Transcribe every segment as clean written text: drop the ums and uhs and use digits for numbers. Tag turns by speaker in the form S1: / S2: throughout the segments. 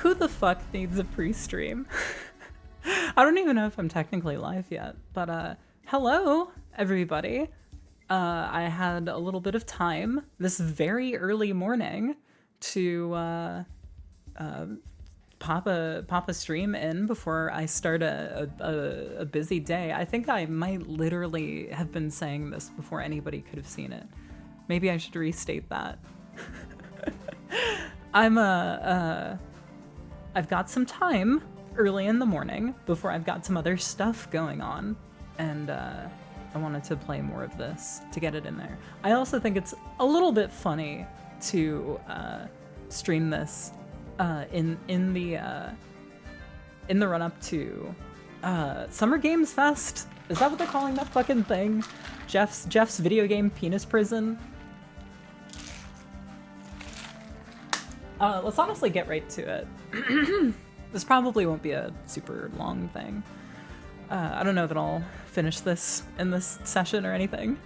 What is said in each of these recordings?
S1: Who the fuck needs a pre-stream? I don't even know if I'm technically live yet, but hello everybody. I had a little bit of time this very early morning to pop a stream in before I start a busy day. I think I might literally have been saying this before anybody could have seen it. Maybe I should restate that. I've got some time early in the morning before I've got some other stuff going on, and I wanted to play more of this to get it in there. I also think it's a little bit funny to stream this in the run-up to Summer Games Fest. Is that what they're calling that fucking thing? Jeff's video game penis prison. Let's honestly get right to it. This probably won't be a super long thing. I don't know that I'll finish this in this session or anything.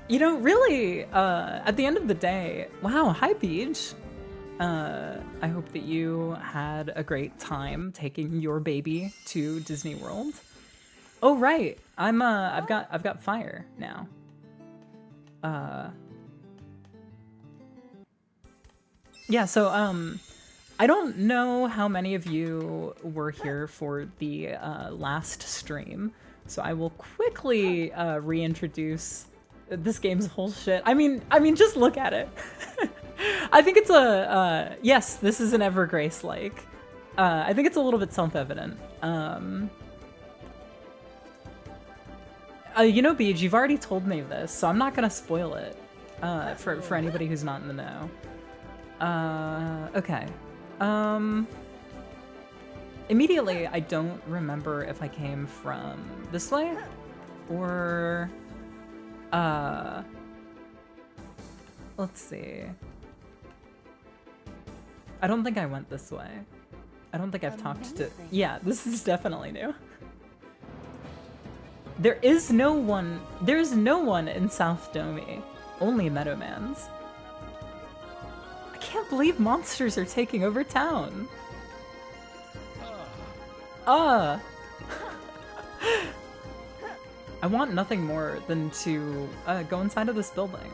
S1: You know, really, at the end of the day, wow, hi Beach. I hope that you had a great time taking your baby to Disney World. Oh right, I've got fire now. Yeah, so I don't know how many of you were here for the last stream, so I will quickly reintroduce this game's whole shit. I mean, just look at it. I think it's a yes, this is an Evergrace like. I think it's a little bit self-evident. You know, Beej, you've already told me this, so I'm not gonna spoil it for anybody who's not in the know. Okay. Immediately, I don't remember if I came from this way or let's see. I don't think I went this way. I don't think I've talked to... Yeah, this is definitely new. There's no one in South Domi, only Meadowmans. I can't believe monsters are taking over town. I want nothing more than to go inside of this building.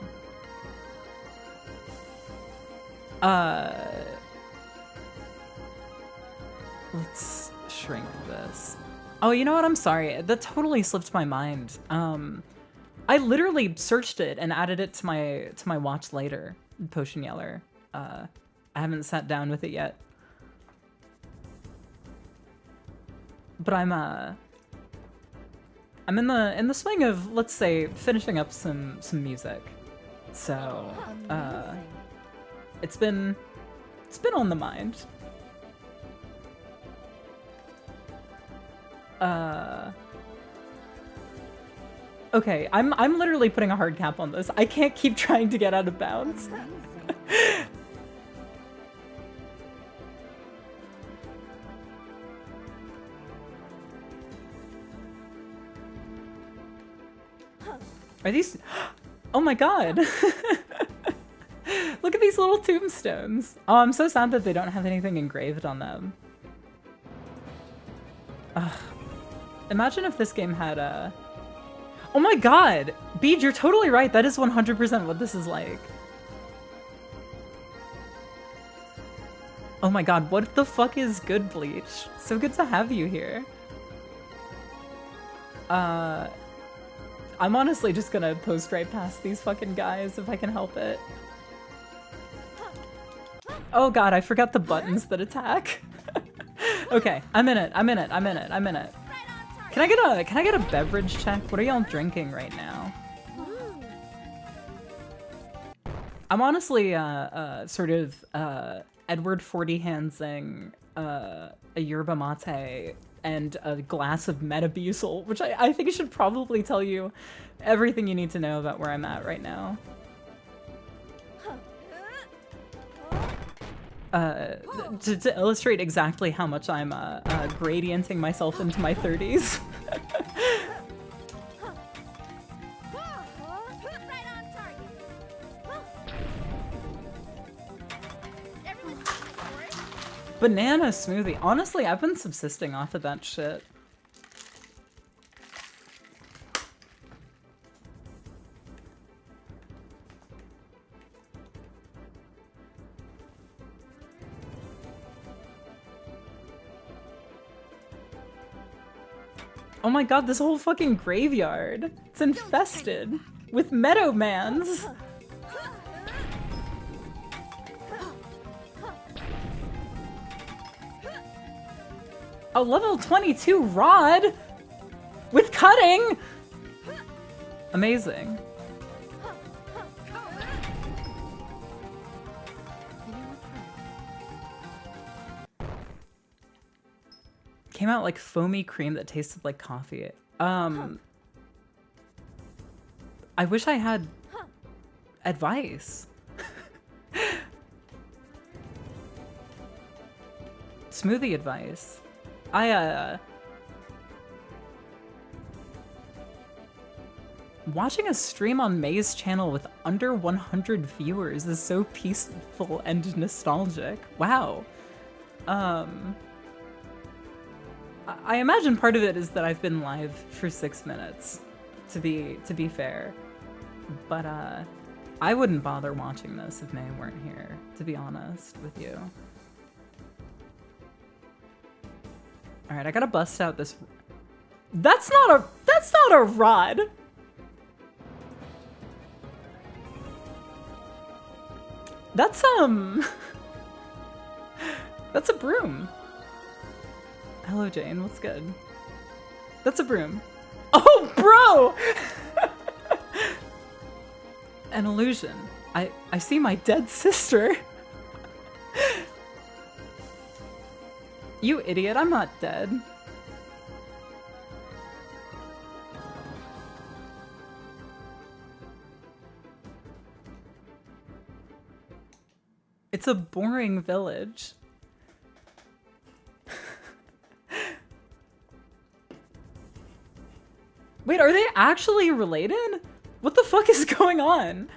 S1: Let's shrink this. Oh, you know what? I'm sorry. That totally slipped my mind. I literally searched it and added it to my watch later. Potion Yeller. I haven't sat down with it yet. But I'm in the swing of, let's say, finishing up some music. So it's been on the mind. Okay, I'm literally putting a hard cap on this. I can't keep trying to get out of bounds. Are these... Oh my god! Look at these little tombstones. Oh, I'm so sad that they don't have anything engraved on them. Ugh. Imagine if this game had a... Oh my god! Beej, you're totally right. That is 100% what this is like. Oh my god, what the fuck is good, Bleach? So good to have you here. I'm honestly just gonna post right past these fucking guys if I can help it. Oh god, I forgot the buttons that attack. Okay, I'm in it. Can I get a beverage check? What are y'all drinking right now? I'm honestly sort of Edward 40 handsing a yerba mate and a glass of Metamucil, which I think should probably tell you everything you need to know about where I'm at right now. To illustrate exactly how much I'm gradienting myself into my 30s. Banana smoothie. Honestly, I've been subsisting off of that shit. Oh my god, this whole fucking graveyard. It's infested with meadowmans. A level 22 rod with cutting. Amazing. Came out like foamy cream that tasted like coffee. I wish I had advice. Smoothie advice. Watching a stream on May's channel with under 100 viewers is so peaceful and nostalgic. Wow. I imagine part of it is that I've been live for 6 minutes, to be fair. But I wouldn't bother watching this if May weren't here, to be honest with you. All right, I gotta bust out this. That's not a rod. That's that's a broom. Hello, Jane. What's good? That's a broom. Oh, bro! An illusion. I see my dead sister. You idiot, I'm not dead. It's a boring village. Wait, are they actually related? What the fuck is going on?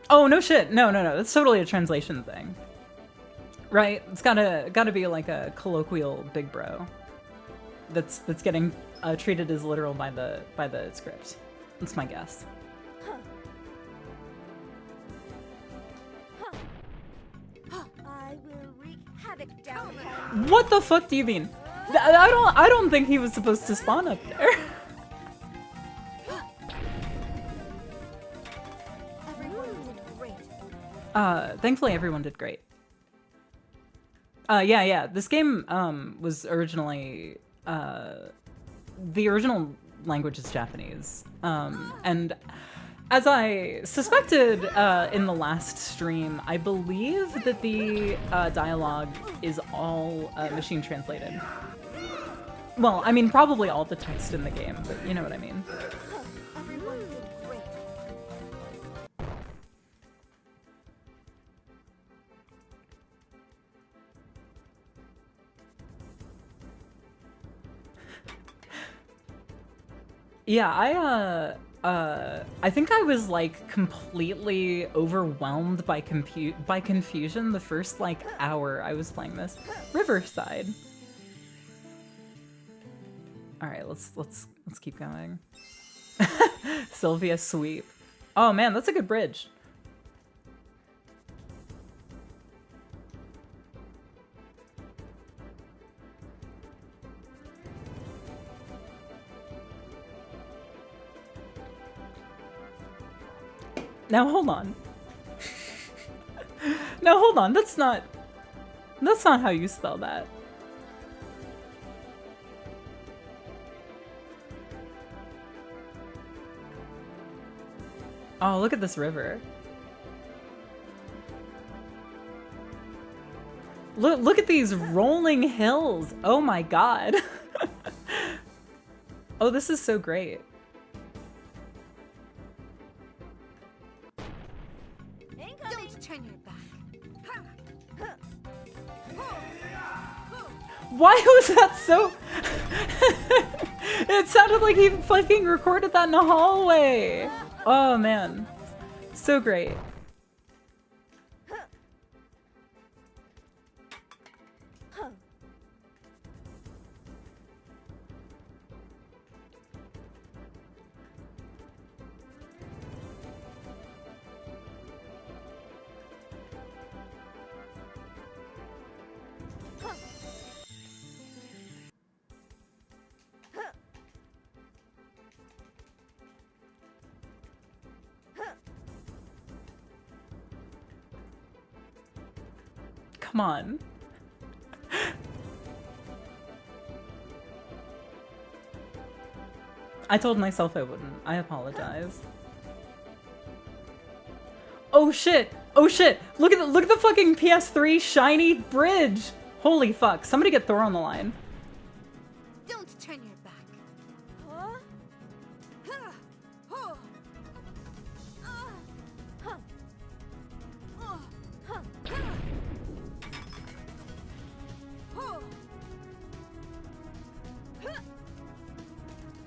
S1: Oh, no shit. No. That's totally a translation thing. Right? It's gotta be like a colloquial big bro. That's getting treated as literal by the script. That's my guess. What the fuck do you mean? I don't think he was supposed to spawn up there. Thankfully everyone did great. Yeah. This game was originally the original language is Japanese. And as I suspected in the last stream, I believe that the dialogue is all machine translated. Well, I mean, probably all the text in the game, but you know what I mean. Yeah, I think I was like completely overwhelmed by confusion the first like hour I was playing this. Riverside. All right, let's keep going. Sylvia Sweep. Oh man, that's a good bridge. Now hold on. Now hold on. That's not how you spell that. Oh, look at this river. Look at these rolling hills. Oh my god. Oh, this is so great.
S2: Don't turn your back.
S1: Why was that so... It sounded like he fucking recorded that in a hallway. Oh man. So great. Come on. I told myself I wouldn't. I apologize. Oh shit! Oh shit! Look at the fucking PS3 shiny bridge! Holy fuck! Somebody get Thor on the line.
S2: Don't turn your back. Huh? Huh. Huh. Huh. Huh. Huh. Huh. Huh.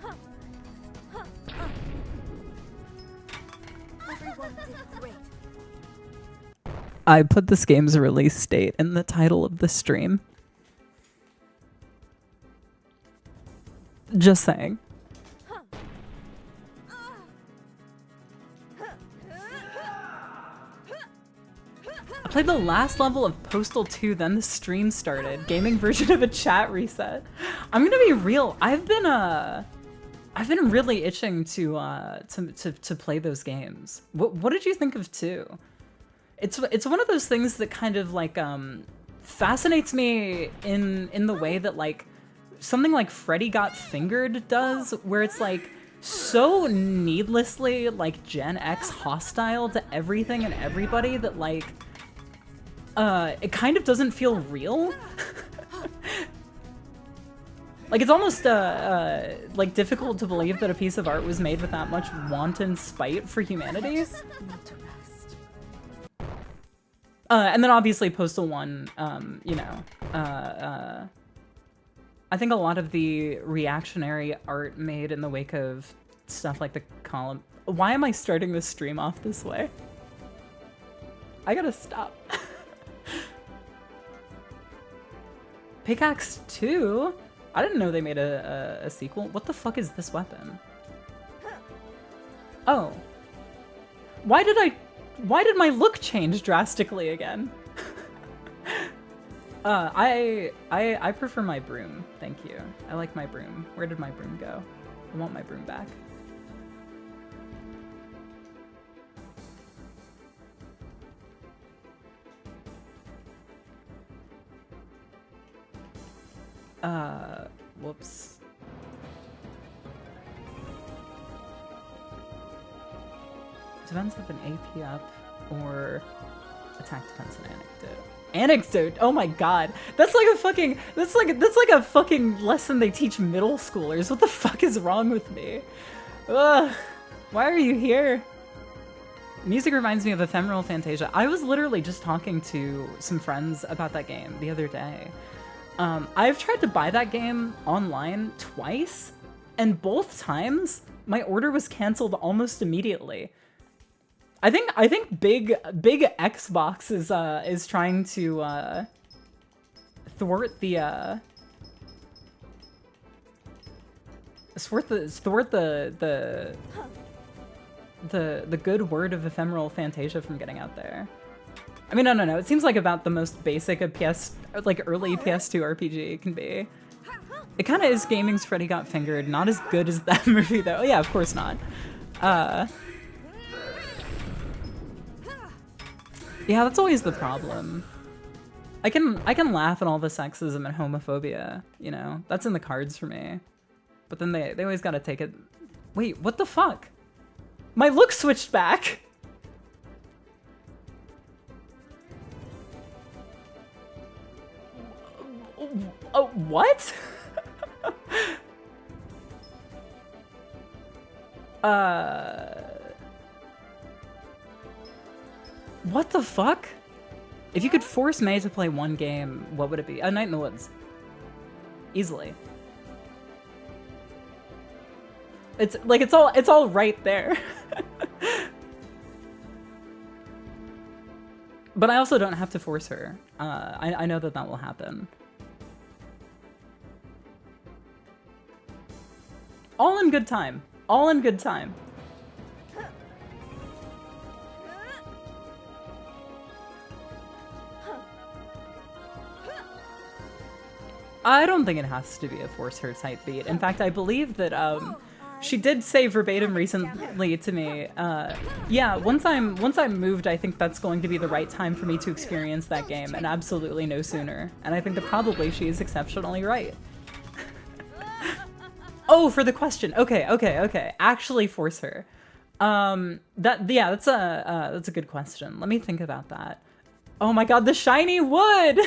S2: Huh. Huh. Everyone did great.
S1: I put this game's release date in the title of the stream. Just saying. I played the last level of Postal 2, then the stream started. Gaming version of a chat reset. I'm gonna be real. I've been really itching to play those games. What did you think of 2? It's one of those things that kind of like fascinates me in the way that like something like Freddy Got Fingered does, where it's like so needlessly like Gen X hostile to everything and everybody that like it kind of doesn't feel real. Like it's almost like difficult to believe that a piece of art was made with that much wanton spite for humanity. And then obviously Postal 1, you know, I think a lot of the reactionary art made in the wake of stuff like the column. Why am I starting this stream off this way? I gotta stop. Pickaxe 2? I didn't know they made a sequel. What the fuck is this weapon? Oh. Why did my look change drastically again? I prefer my broom, thank you. I like my broom. Where did my broom go? I want my broom back. Whoops. Defense with an AP up or attack defense and anecdote. Anecdote. Oh my god. That's like a fucking that's like a fucking lesson they teach middle schoolers. What the fuck is wrong with me? Ugh. Why are you here? Music reminds me of Ephemeral Fantasia. I was literally just talking to some friends about that game the other day. I've tried to buy that game online twice, and both times my order was canceled almost immediately. I think big Xbox is trying to thwart the good word of Ephemeral Fantasia from getting out there. I mean, no. It seems like about the most basic of early PS2 RPG can be. It kind of is gaming's Freddy Got Fingered. Not as good as that movie though. Yeah, of course not. Yeah, that's always the problem. I can laugh at all the sexism and homophobia, you know? That's in the cards for me. But then they always gotta take it. Wait, what the fuck? My look switched back! Oh, what? What the fuck? If you could force May to play one game, what would it be? A Night in the Woods. Easily. It's like it's all right there. But I also don't have to force her. I know that that will happen. All in good time. All in good time. I don't think it has to be a force her type beat. In fact, I believe that she did say verbatim recently to me, yeah, once I'm moved, I think that's going to be the right time for me to experience that game, and absolutely no sooner. And I think that probably she is exceptionally right. Oh, for the question. Okay. Actually force her. That's a good question. Let me think about that. Oh my god, the shiny wood!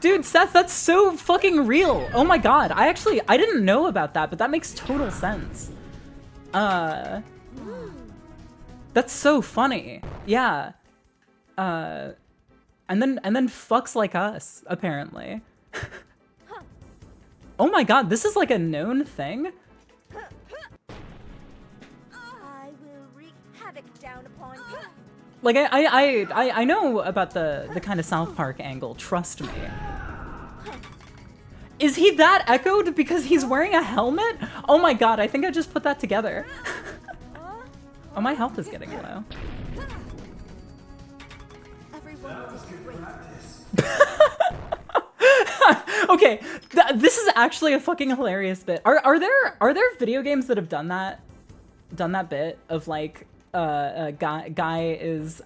S1: Dude, Seth, that's so fucking real. Oh my god, I didn't know about that, but that makes total sense. That's so funny. Yeah. And then fucks like us, apparently. Oh my god, this is like a known thing?
S2: I will wreak havoc down upon you.
S1: Like I know about the kind of South Park angle, trust me. Is he that echoed because he's wearing a helmet? Oh my god, I think I just put that together. Oh, my health is getting low. Okay, this is actually a fucking hilarious bit. Are there video games that have done that bit of like a guy is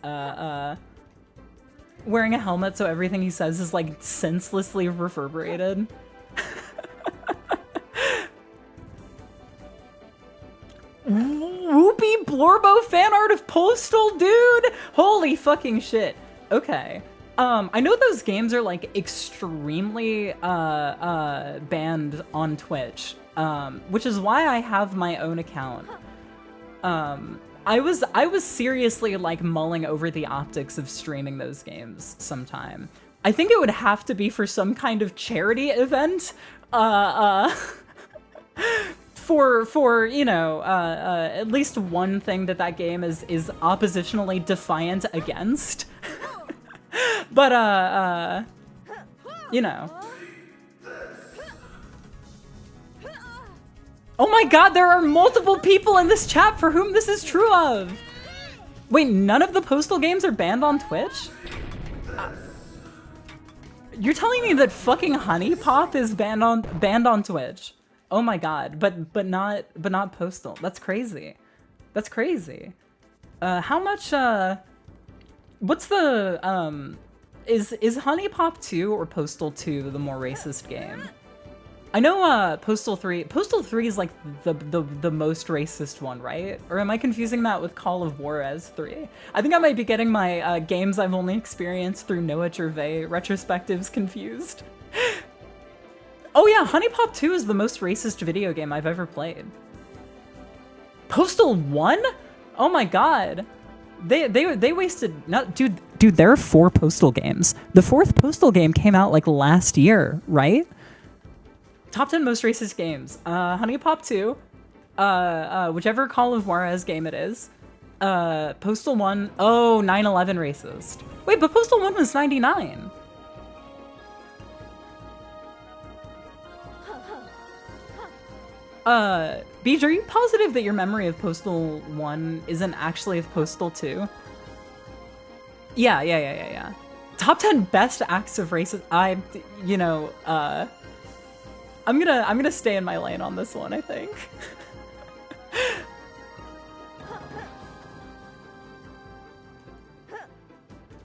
S1: wearing a helmet so everything he says is like senselessly reverberated? Whoopie Blorbo fan art of Postal, dude! Holy fucking shit. Okay. I know those games are like extremely banned on Twitch, which is why I have my own account. I was seriously like mulling over the optics of streaming those games sometime. I think it would have to be for some kind of charity event, for you know, at least one thing that game is oppositionally defiant against. But you know. Oh my god, there are multiple people in this chat for whom this is true of! Wait, none of the Postal games are banned on Twitch? You're telling me that fucking Honey Pop is banned on Twitch? Oh my god, but not Postal. That's crazy. That's crazy. How much what's the is Honey Pop 2 or Postal 2 the more racist game? I know Postal 3 is like the most racist one, right? Or am I confusing that with Call of Juarez 3? I think I might be getting my games I've only experienced through Noah Gervais retrospectives confused. Oh yeah, Honey Pop 2 is the most racist video game I've ever played. Postal 1? Oh my god. They wasted dude, there are 4 Postal games. The 4th Postal game came out like last year, right? Top 10 most racist games. Honey Pop 2, whichever Call of Juarez game it is. Postal 1, oh, 9/11 racist. Wait, but Postal 1 was 99. Beej, are you positive that your memory of Postal 1 isn't actually of Postal 2? Yeah. Top 10 best acts of racism. I'm gonna stay in my lane on this one, I think.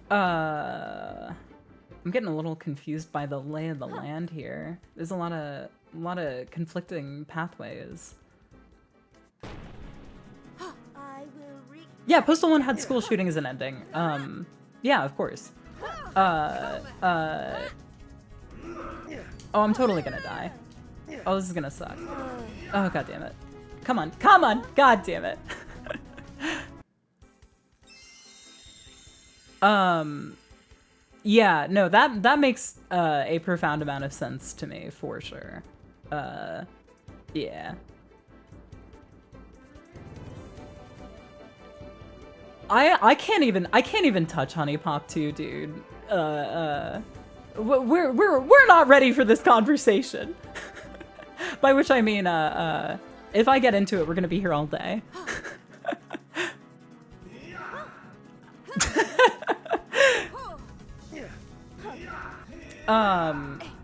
S1: I'm getting a little confused by the lay of the land here. There's a lot of conflicting pathways. Yeah, Postal 1 had school shooting as an ending. Yeah, of course. Oh, I'm totally gonna die. Oh, this is gonna suck. Oh, god damn it. Come on, god damn it. Yeah, no, that makes a profound amount of sense to me, for sure. Yeah. I can't even touch Honey Pop 2, dude. We're not ready for this conversation. By which I mean, if I get into it, we're gonna be here all day.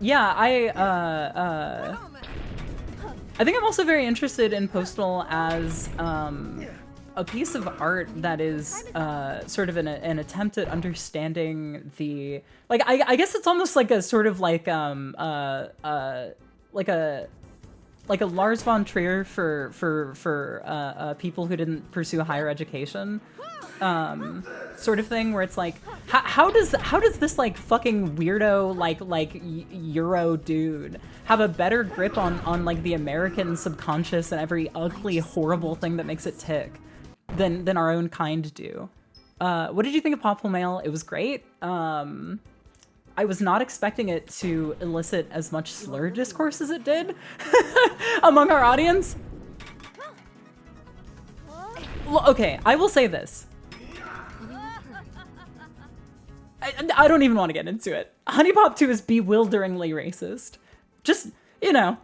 S1: Yeah, I think I'm also very interested in Postal as a piece of art that is sort of an attempt at understanding the, like, I guess it's almost like a sort of like like a Lars von Trier for people who didn't pursue higher education, sort of thing, where it's like, how does this like fucking weirdo like Euro dude have a better grip on like the American subconscious and every ugly horrible thing that makes it tick than our own kind do? What did you think of Popple Mail? It was great. I was not expecting it to elicit as much slur discourse as it did among our audience. Okay, I will say this. I don't even want to get into it. Honey Pop 2 is bewilderingly racist. Just, you know,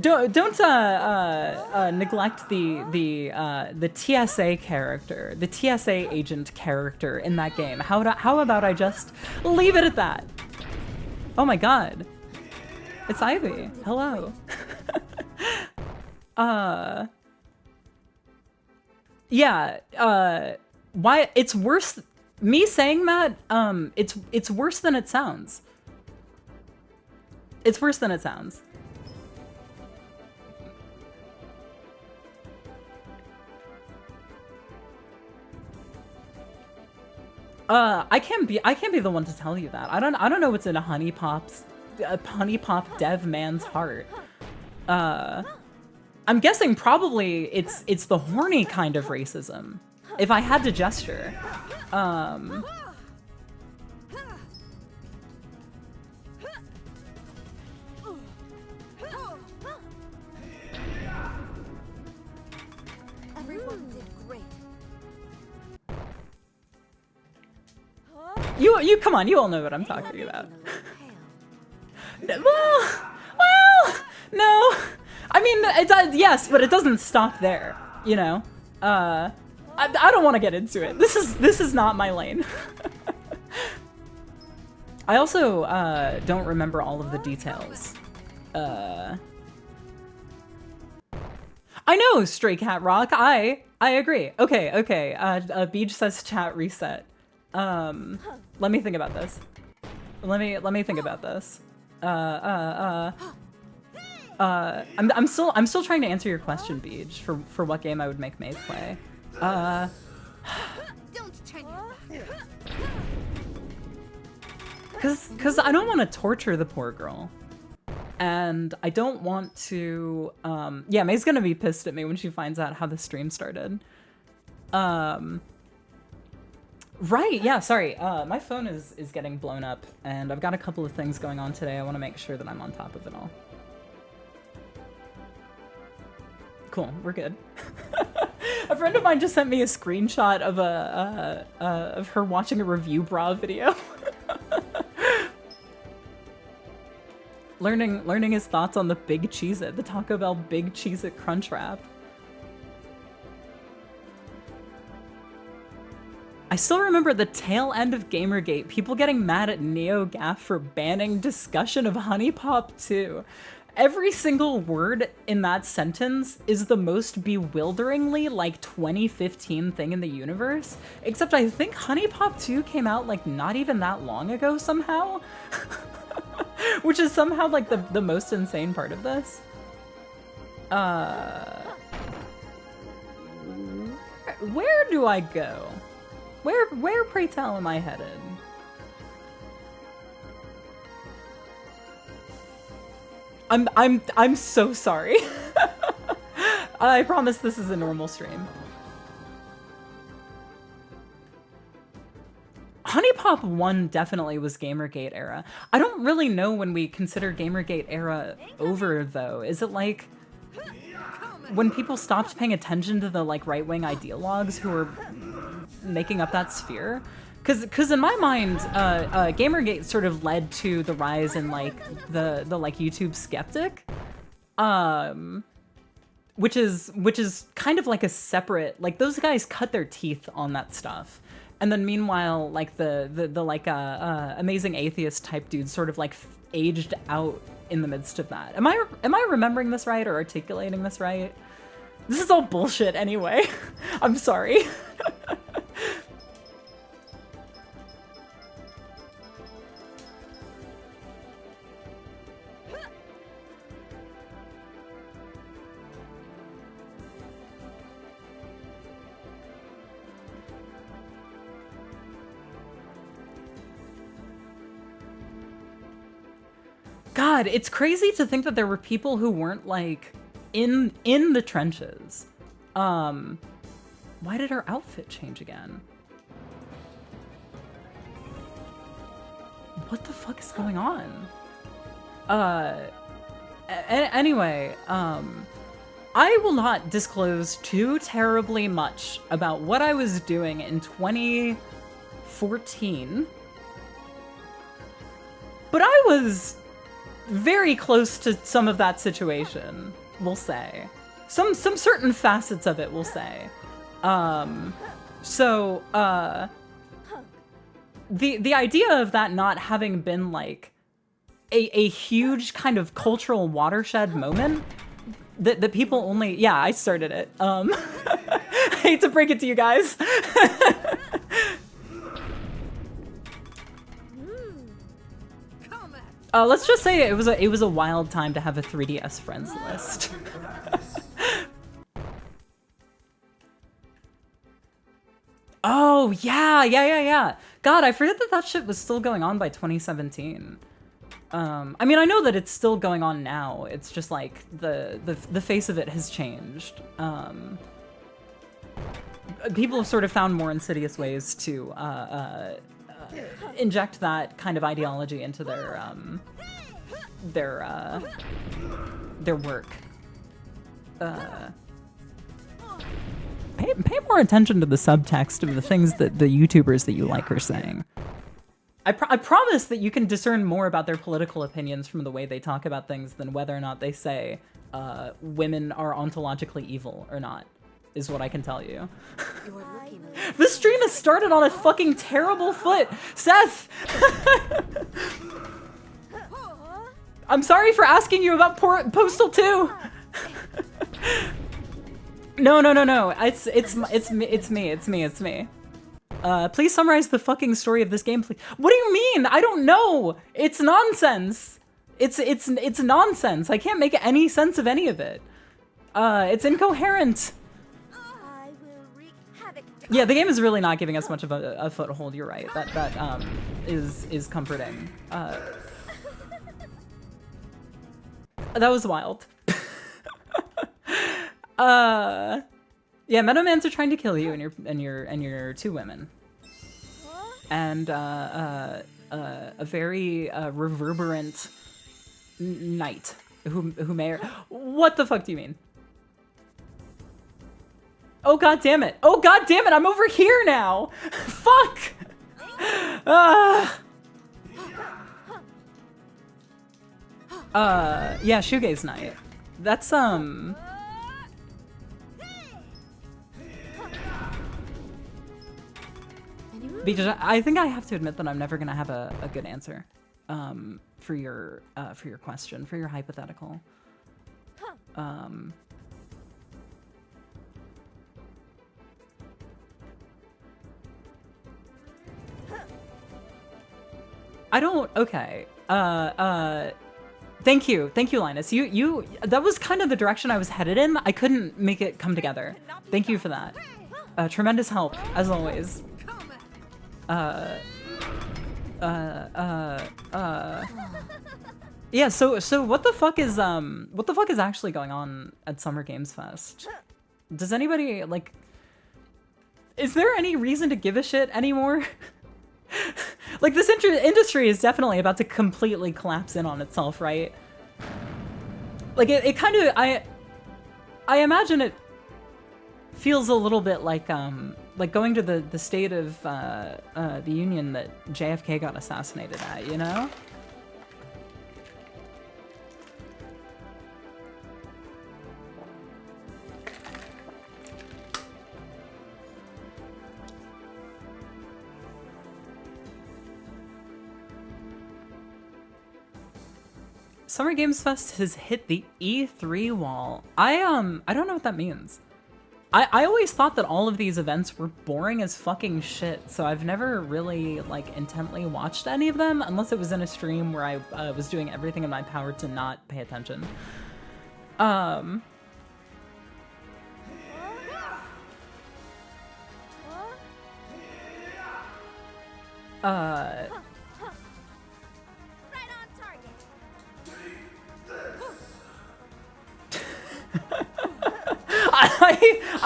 S1: don't neglect the TSA character, the TSA agent character in that game. How about I just leave it at that? Oh my god, it's Ivy. Hello. Yeah. Why it's worse? Me saying that, it's worse than it sounds. It's worse than it sounds. I can't be the one to tell you that. I don't know what's in a Honey Pop dev man's heart. I'm guessing probably it's the horny kind of racism. If I had to gesture.
S2: Everyone did great.
S1: You come on, you all know what I'm talking about. Well, no. I mean, it does, yes, but it doesn't stop there, you know? I don't want to get into it. This is not my lane. I also don't remember all of the details. I know, Stray Cat Rock. I agree. Okay. Beach says chat reset. Let me think about this. Let me think about this. I'm still trying to answer your question, Beach, for what game I would make Maeve play.
S2: Don't turn your back.
S1: Cause I don't want to torture the poor girl. And I don't want to, yeah, May's gonna be pissed at me when she finds out how the stream started. Right, yeah, sorry. My phone is getting blown up, and I've got a couple of things going on today. I want to make sure that I'm on top of it all. Cool, we're good. A friend of mine just sent me a screenshot of of her watching a review bra video. learning his thoughts on the Big Cheez-It, the Taco Bell Big Cheez-It Crunch Wrap. I still remember the tail end of Gamergate, people getting mad at NeoGAF for banning discussion of Honey Pop 2. Every single word in that sentence is the most bewilderingly like 2015 thing in the universe, except I think Honey Pop 2 came out like not even that long ago somehow. Which is somehow like the most insane part of this. Where do I go? Where pray tell am I headed? I'm so sorry. I promise this is a normal stream. Honey Pop 1 definitely was Gamergate era. I don't really know when we consider Gamergate era over though. Is it like when people stopped paying attention to the like right-wing ideologues who were making up that sphere. Because in my mind, Gamergate sort of led to the rise in like the like YouTube skeptic, which is kind of like a separate, like those guys cut their teeth on that stuff, and then meanwhile like the like amazing atheist type dudes sort of like aged out in the midst of that. Am I remembering this right or articulating this right? This is all bullshit anyway. I'm sorry. God, it's crazy to think that there were people who weren't like in the trenches. Why did her outfit change again? What the fuck is going on? Anyway, I will not disclose too terribly much about what I was doing in 2014, but I was very close to some of that situation, we'll say. Some certain facets of it, we'll say. The idea of that not having been like a huge kind of cultural watershed moment that people only, yeah, I started it. I hate to break it to you guys. Let's just say it was a wild time to have a 3DS friends list. Oh, yeah. God, I forget that shit was still going on by 2017. I mean, I know that it's still going on now. It's just like the face of it has changed. People have sort of found more insidious ways to inject that kind of ideology into their work. Pay more attention to the subtext of the things that the YouTubers that you like are saying. I promise that you can discern more about their political opinions from the way they talk about things than whether or not they say women are ontologically evil or not, is what I can tell you. This stream has started on a fucking terrible foot! Seth! I'm sorry for asking you about Postal 2! No. It's me. Please summarize the fucking story of this game, please. What do you mean? I don't know! It's nonsense! It's nonsense. I can't make any sense of any of it. It's incoherent. Yeah, the game is really not giving us much of a foothold, you're right. That is comforting. That was wild. Yeah, Meadowmans are trying to kill you and your two women. And a very reverberant knight who may. What the fuck do you mean? Oh god damn it! Oh god damn it! I'm over here now. Fuck. Yeah, shoegaze night. That's because I think I have to admit that I'm never gonna have a good answer for your question, for your hypothetical. I don't. Okay. Thank you, Linus. You. That was kind of the direction I was headed in. I couldn't make it come together. Thank you for that. Tremendous help, as always. Yeah. So what the fuck is actually going on at Summer Games Fest? Does anybody like? Is there any reason to give a shit anymore? Like, this industry is definitely about to completely collapse in on itself, right? Like, it kind of, I imagine it feels a little bit like going to the state of the Union that JFK got assassinated at, you know? Summer Games Fest has hit the E3 wall. I don't know what that means. I always thought that all of these events were boring as fucking shit, so I've never really, like, intently watched any of them, unless it was in a stream where I was doing everything in my power to not pay attention.
S2: Right on target.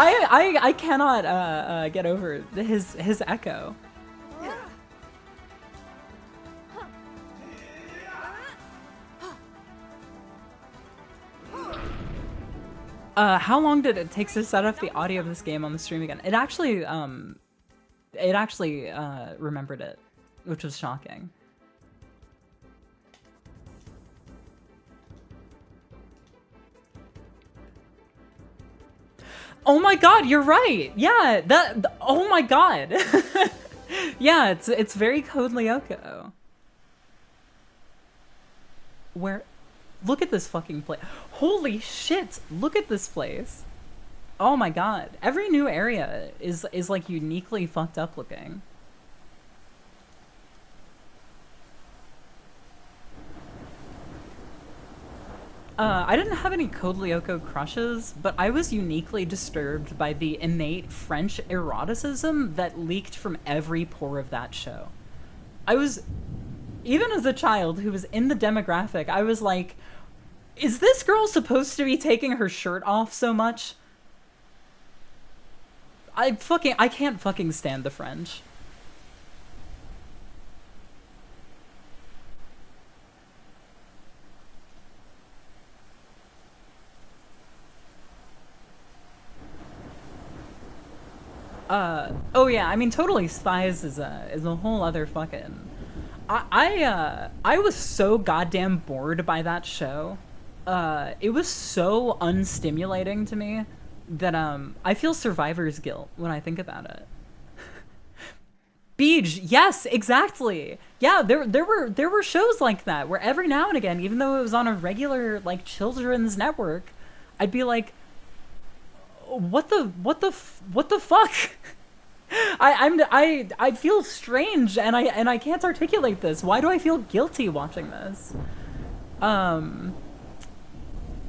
S1: I cannot get over his echo. How long did it take to set up the audio of this game on the stream again? It actually remembered it, which was shocking. Oh my god, you're right. Yeah, oh my god. Yeah, it's very Code Lyoko. Where look at this fucking place. Holy shit, look at this place. Oh my god. Every new area is like uniquely fucked up looking. I didn't have any Code Lyoko crushes, but I was uniquely disturbed by the innate French eroticism that leaked from every pore of that show. I was, even as a child who was in the demographic, I was like, is this girl supposed to be taking her shirt off so much? I can't fucking stand the French. Oh yeah, I mean, Totally Spies is a whole other fucking... I was so goddamn bored by that show. It was so unstimulating to me that, I feel survivor's guilt when I think about it. Beej, yes, exactly. Yeah, there were shows like that where every now and again, even though it was on a regular, like, children's network, I'd be like, what the fuck? I feel strange and I can't articulate this. Why do I feel guilty watching this?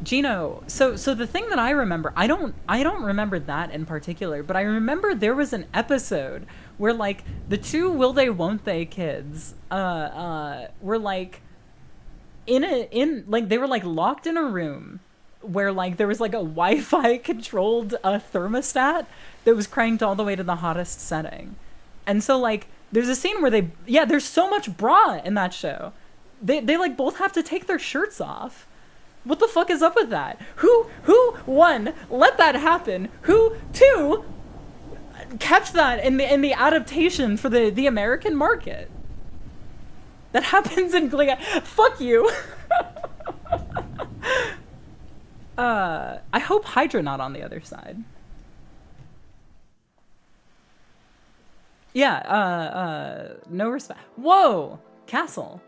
S1: Gino, so the thing that I remember, I don't remember that in particular, but I remember there was an episode where, like, the two will they won't they kids were like they were like locked in a room where, like, there was like a Wi-Fi controlled thermostat that was cranked all the way to the hottest setting. And so, like, there's a scene where there's so much bra in that show. They like both have to take their shirts off. What the fuck is up with that? Who one, let that happen? Who two kept that in the adaptation for the American market? That happens in Glee. Fuck you. I hope Hydra not on the other side. Yeah, no respect. Whoa! Castle.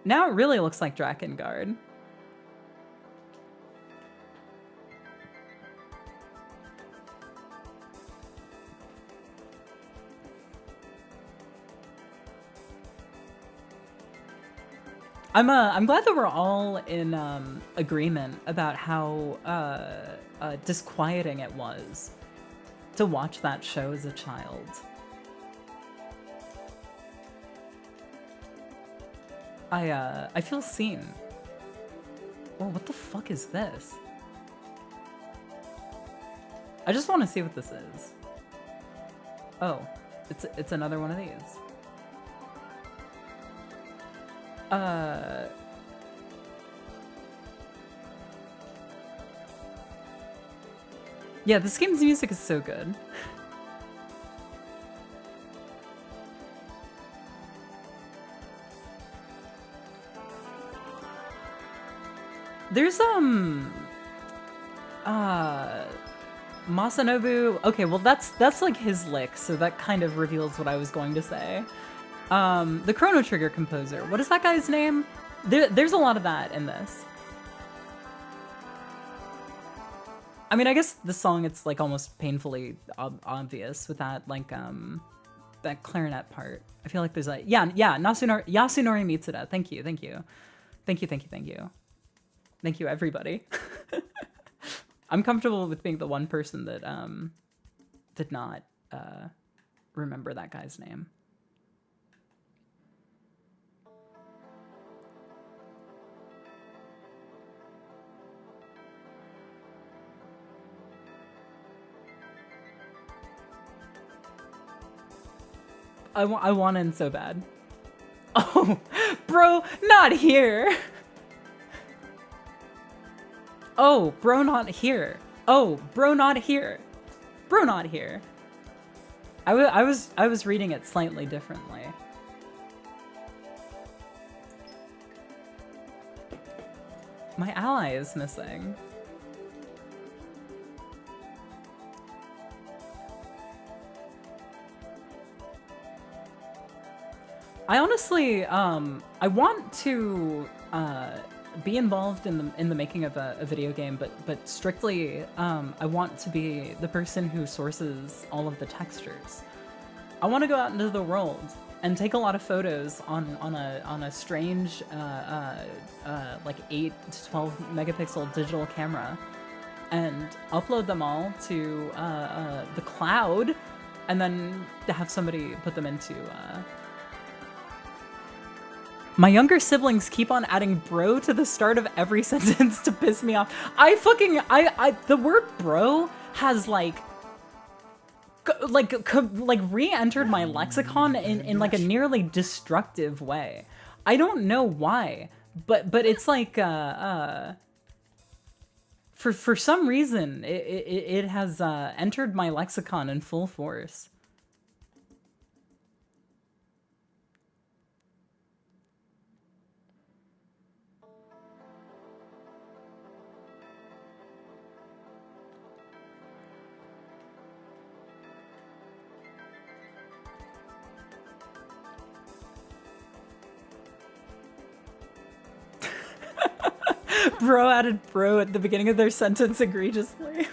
S1: Now it really looks like Drakengard. I'm glad that we're all in agreement about how disquieting it was to watch that show as a child. I feel seen. Whoa, what the fuck is this? I just want to see what this is. Oh, it's another one of these. Yeah, this game's music is so good. There's Masanobu. Okay, well that's like his lick, so that kind of reveals what I was going to say. The Chrono Trigger composer. What is that guy's name? There's a lot of that in this. I mean, I guess the song, it's like almost painfully obvious with that, like, that clarinet part. I feel like there's a, yeah, Yasunori Mitsuda. Thank you. Thank you, everybody. I'm comfortable with being the one person that, did not, remember that guy's name. I want in so bad. Oh, bro, not here. Oh, bro, not here. Oh, bro, not here. Bro, not here. I was reading it slightly differently. My ally is missing. I honestly, I want to be involved in the making of a video game, but strictly, I want to be the person who sources all of the textures. I want to go out into the world and take a lot of photos on a strange, like 8 to 12 megapixel digital camera, and upload them all to the cloud, and then have somebody put them into. My younger siblings keep on adding bro to the start of every sentence to piss me off. The word bro has like re-entered my lexicon in like a nearly destructive way. I don't know why, but it's like for some reason it has entered my lexicon in full force. Bro added bro at the beginning of their sentence egregiously.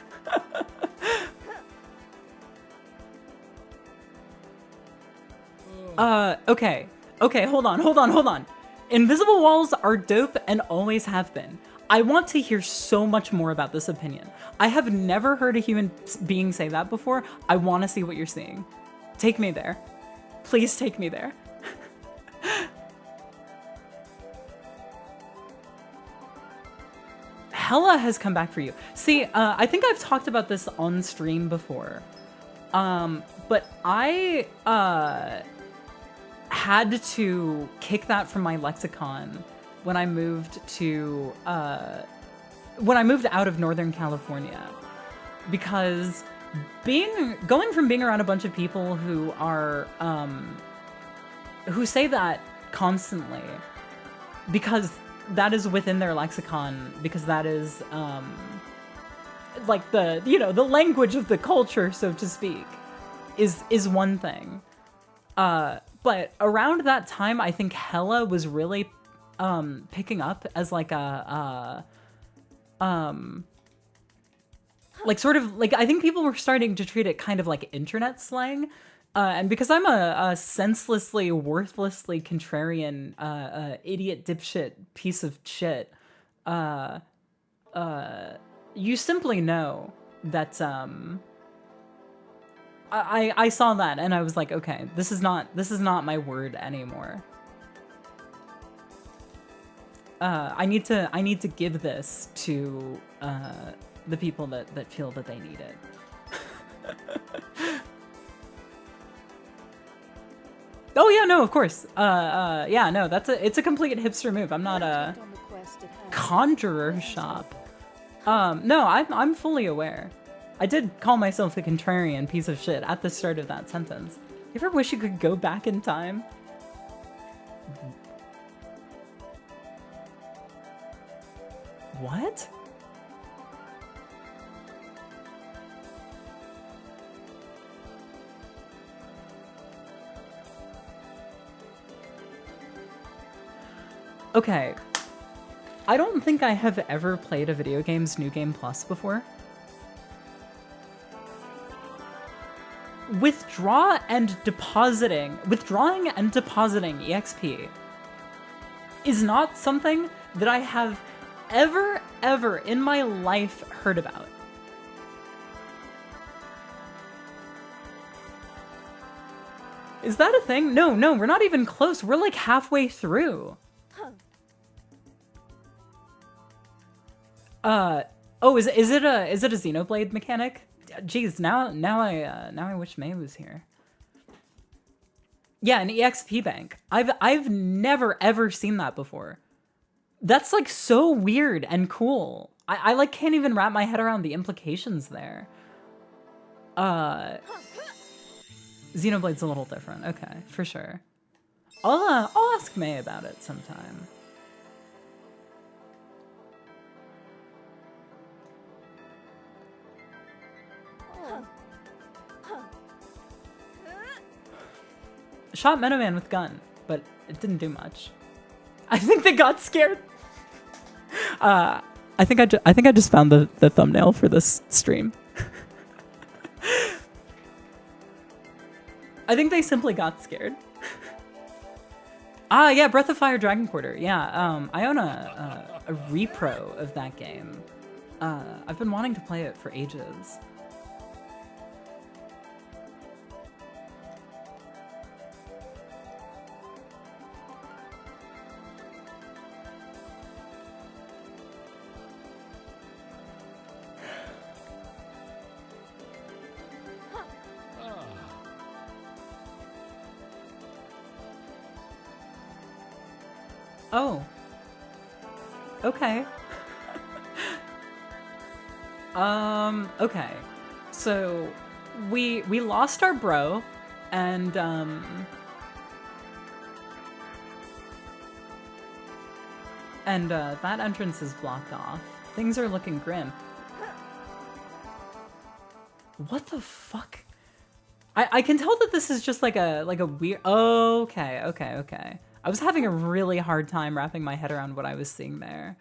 S1: Okay, hold on. Invisible walls are dope and always have been. I want to hear so much more about this opinion. I have never heard a human being say that before. I want to see what you're seeing. Take me there. Please take me there. Hella has come back for you. See, I think I've talked about this on stream before, but I had to kick that from my lexicon when I moved out of Northern California, because going from being around a bunch of people who are who say that constantly because that is within their lexicon, because that is like the the language of the culture, so to speak, is one thing. But around that time, I think Hella was really picking up as like a like sort of like, I think people were starting to treat it kind of like internet slang. And because I'm a senselessly, worthlessly contrarian, idiot dipshit piece of shit, you simply know that I saw that and I was like, okay, this is not my word anymore. I need to give this to the people that feel that they need it. Oh yeah, no, of course. Yeah, no, it's a complete hipster move. I'm not a conjurer shop. No, I'm fully aware. I did call myself a contrarian piece of shit at the start of that sentence. You ever wish you could go back in time? What? Okay. I don't think I have ever played a video game's New Game Plus before. Withdrawing and depositing EXP is not something that I have ever in my life heard about. Is that a thing? No, we're not even close. We're like halfway through. Oh, is it a Xenoblade mechanic? Jeez, now I wish May was here. Yeah, an EXP bank. I've never ever seen that before. That's like so weird and cool. I like can't even wrap my head around the implications there. Xenoblade's a little different. Okay, for sure. I'll ask May about it sometime. Shot Meadow Man with gun, but it didn't do much. I think they got scared. I think I just found the thumbnail for this stream. I think they simply got scared. Yeah, Breath of Fire Dragon Quarter. Yeah, I own a repro of that game. I've been wanting to play it for ages. Oh. Okay. Okay. So we lost our bro and that entrance is blocked off. Things are looking grim. What the fuck? I can tell that this is just like a weird. Oh, okay. I was having a really hard time wrapping my head around what I was seeing there.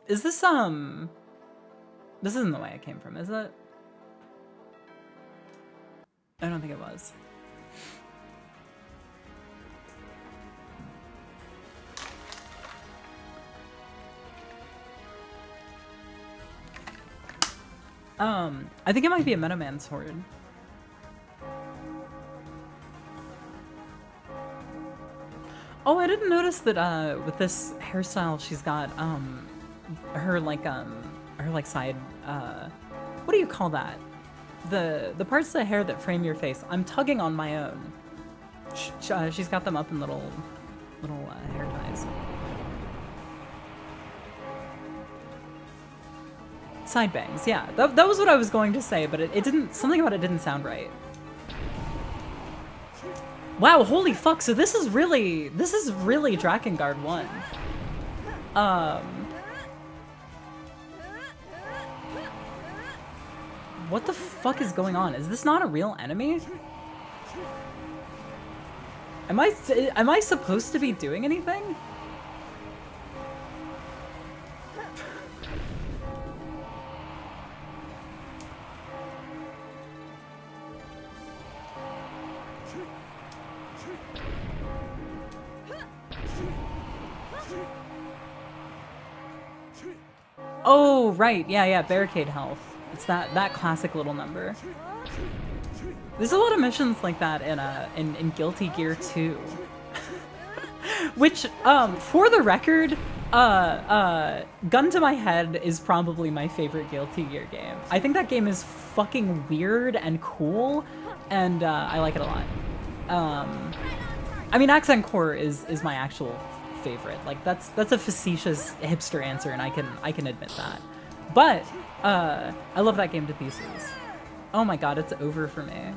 S1: Is this, this isn't the way it came from, is it? I don't think it was. I think it might be a Meadow Man sword. Oh, I didn't notice that, with this hairstyle, she's got, her side, what do you call that? The parts of the hair that frame your face. I'm tugging on my own. She's got them up in little hair ties. Side bangs, yeah. That was what I was going to say, but it didn't, something about it didn't sound right. Wow, holy fuck, so this is really Drakengard 1. What the fuck is going on? Is this not a real enemy? Am I supposed to be doing anything? Oh, right. Yeah, barricade health. It's that classic little number. There's a lot of missions like that in Guilty Gear 2. Which, for the record, gun to my head is probably my favorite Guilty Gear game. I think that game is fucking weird and cool, and I like it a lot. I mean, Accent Core is my actual favorite. Like that's a facetious hipster answer, and I can admit that. But I love that game to pieces. Oh my god, it's over for me.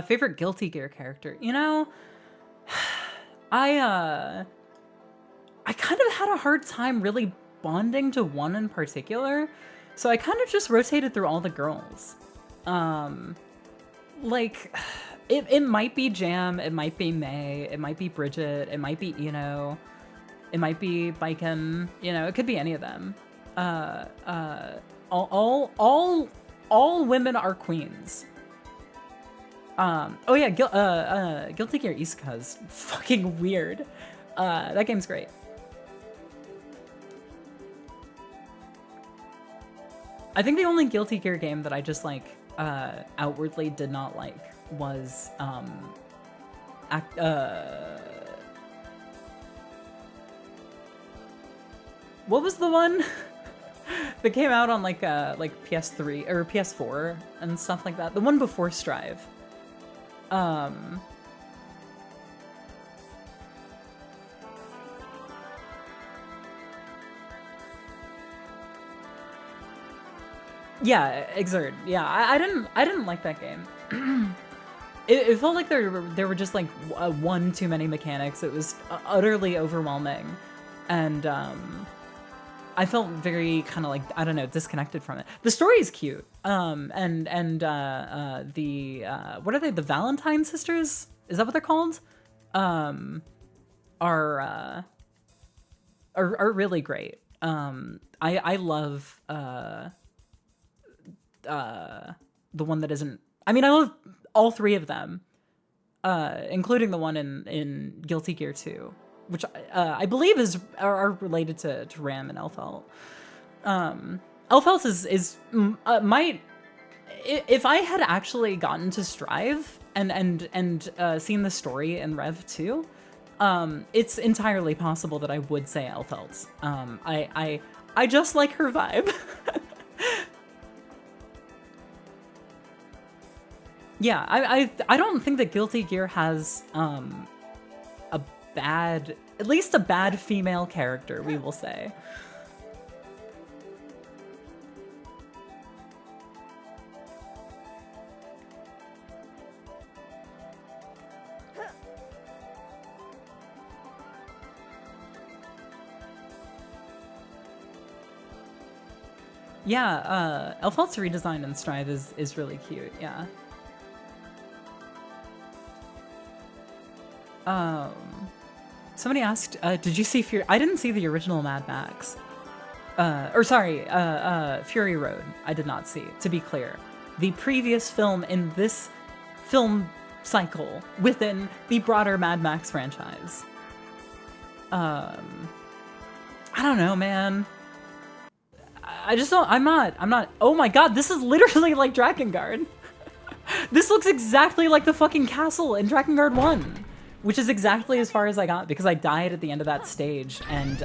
S1: Favorite Guilty Gear character? You know, I kind of had a hard time really bonding to one in particular, so I kind of just rotated through all the girls. Like, it might be Jam, it might be May, it might be Bridget, it might be Eno, it might be Baiken, you know, it could be any of them. All women are queens. Oh yeah, Guilty Gear Isuka's fucking weird. That game's great. I think the only Guilty Gear game that I just like outwardly did not like was what was the one that came out on like PS3 or PS4 and stuff like that? The one before Strive. Yeah, Exert. Yeah, I didn't like that game. It felt like there were just like one too many mechanics. It was utterly overwhelming, and I felt very kind of like, I don't know, disconnected from it. The story is cute. And the what are they? The Valentine sisters? Is that what they're called? Are really great. I love the one that isn't. I mean, I love all three of them, including the one in Guilty Gear 2. Which I believe are related to Ram and Elfelt. Elfelt is might, if I had actually gotten to Strive and seen the story in Rev 2, it's entirely possible that I would say Elfelt. I just like her vibe. Yeah, I don't think that Guilty Gear has at least a bad female character, we will say. Yeah, Elfelt's redesign in Strive is really cute, yeah. Somebody asked, did you see Fury? I didn't see the original Mad Max. Fury Road, I did not see, to be clear. The previous film in this film cycle within the broader Mad Max franchise. I don't know, man. I just don't, I'm not, oh my god, this is literally like Drakengard. This looks exactly like the fucking castle in Drakengard 1. Which is exactly as far as I got, because I died at the end of that stage and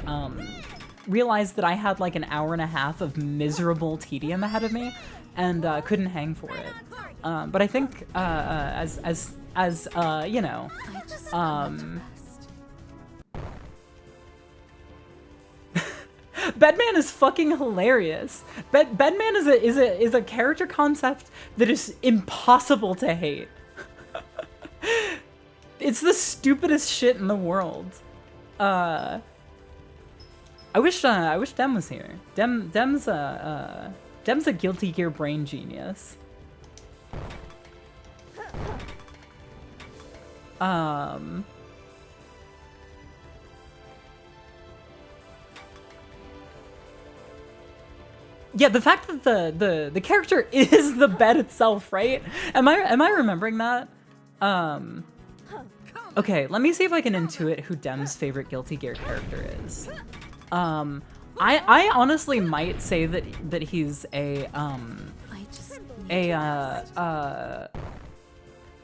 S1: realized that I had like an hour and a half of miserable tedium ahead of me and couldn't hang for it. But I think as you know, Bedman is fucking hilarious. Bedman is a character concept that is impossible to hate. It's the stupidest shit in the world. I wish Dem was here. Dem's a Guilty Gear brain genius. Yeah, the fact that the character is the bed itself, right? Am I remembering that? Okay, let me see if I can intuit who Dem's favorite Guilty Gear character is. I honestly might say that he's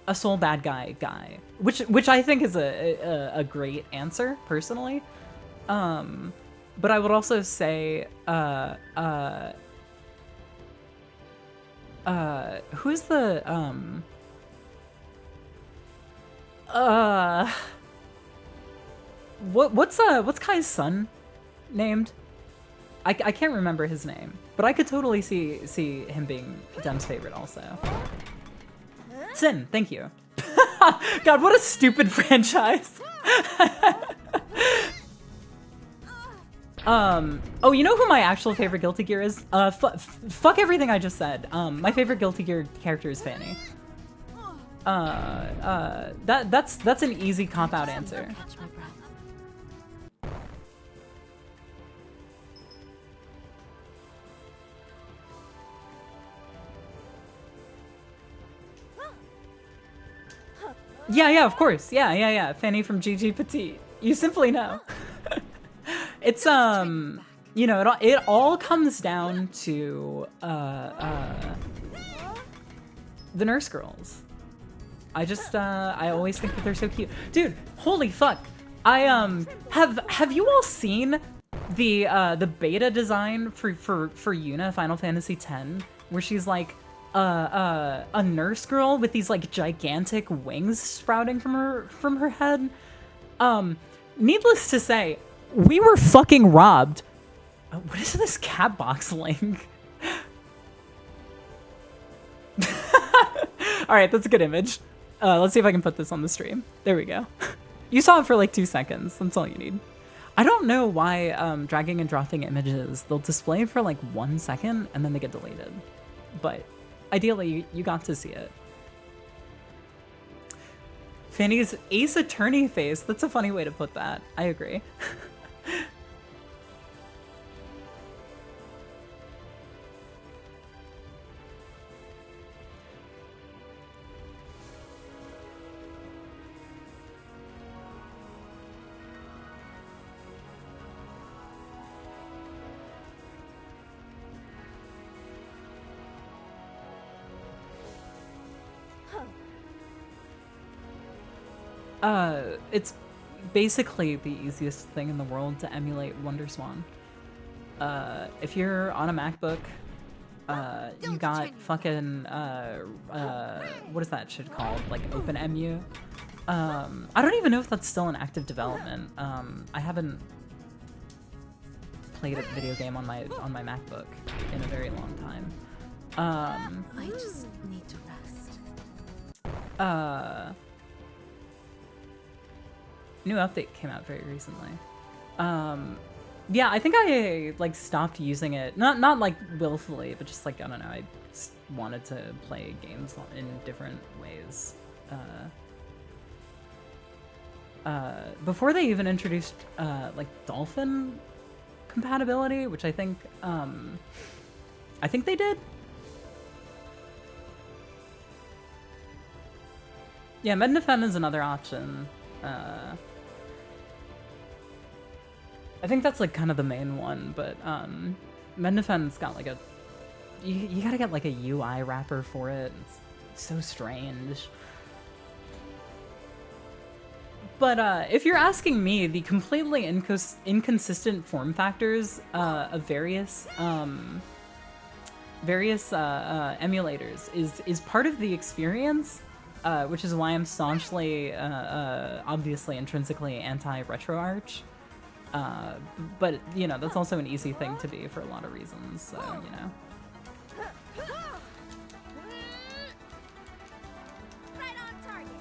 S1: a sole bad guy, which I think is a great answer personally. But I would also say who's the what's Kai's son named? I can't remember his name, but I could totally see him being Dem's favorite also. Sin, thank you. God, what a stupid franchise. Oh, you know who my actual favorite Guilty Gear is? Fuck everything I just said. My favorite Guilty Gear character is Fanny. That's an easy cop-out answer.
S3: Catch my breath.
S1: Yeah, of course. Yeah. Fanny from GG Petite. You simply know. It's you know, it all comes down to the nurse girls. I always think that they're so cute. Dude, holy fuck. I have you all seen the beta design for Yuna Final Fantasy X, where she's like a nurse girl with these like gigantic wings sprouting from her head? Needless to say, we were fucking robbed. What is this cat box link? All right, that's a good image. Let's see if I can put this on the stream. There we go. You saw it for like 2 seconds. That's all you need. I don't know why dragging and dropping images, they'll display for like 1 second and then they get deleted. But ideally, you got to see it. Fanny's Ace Attorney face. That's a funny way to put that. I agree. It's basically the easiest thing in the world to emulate WonderSwan. If you're on a MacBook, you got fucking, what is that shit called? Like OpenEmu? I don't even know if that's still in active development. I haven't played a video game on my MacBook in a very long time.
S3: I just need to rest.
S1: New update came out very recently. Yeah, I think I like stopped using it. Not like willfully, but just like, I don't know, I just wanted to play games in different ways. Before they even introduced like Dolphin compatibility, which I think they did. Yeah, Mednafan is another option. I think that's like kind of the main one, but Mednafen's got like a you gotta get like a UI wrapper for it. It's so strange. But if you're asking me, the completely inconsistent form factors of various emulators is part of the experience, which is why I'm staunchly, obviously intrinsically anti-RetroArch. But, you know, that's also an easy thing to be for a lot of reasons, so, you know.
S2: Right on target.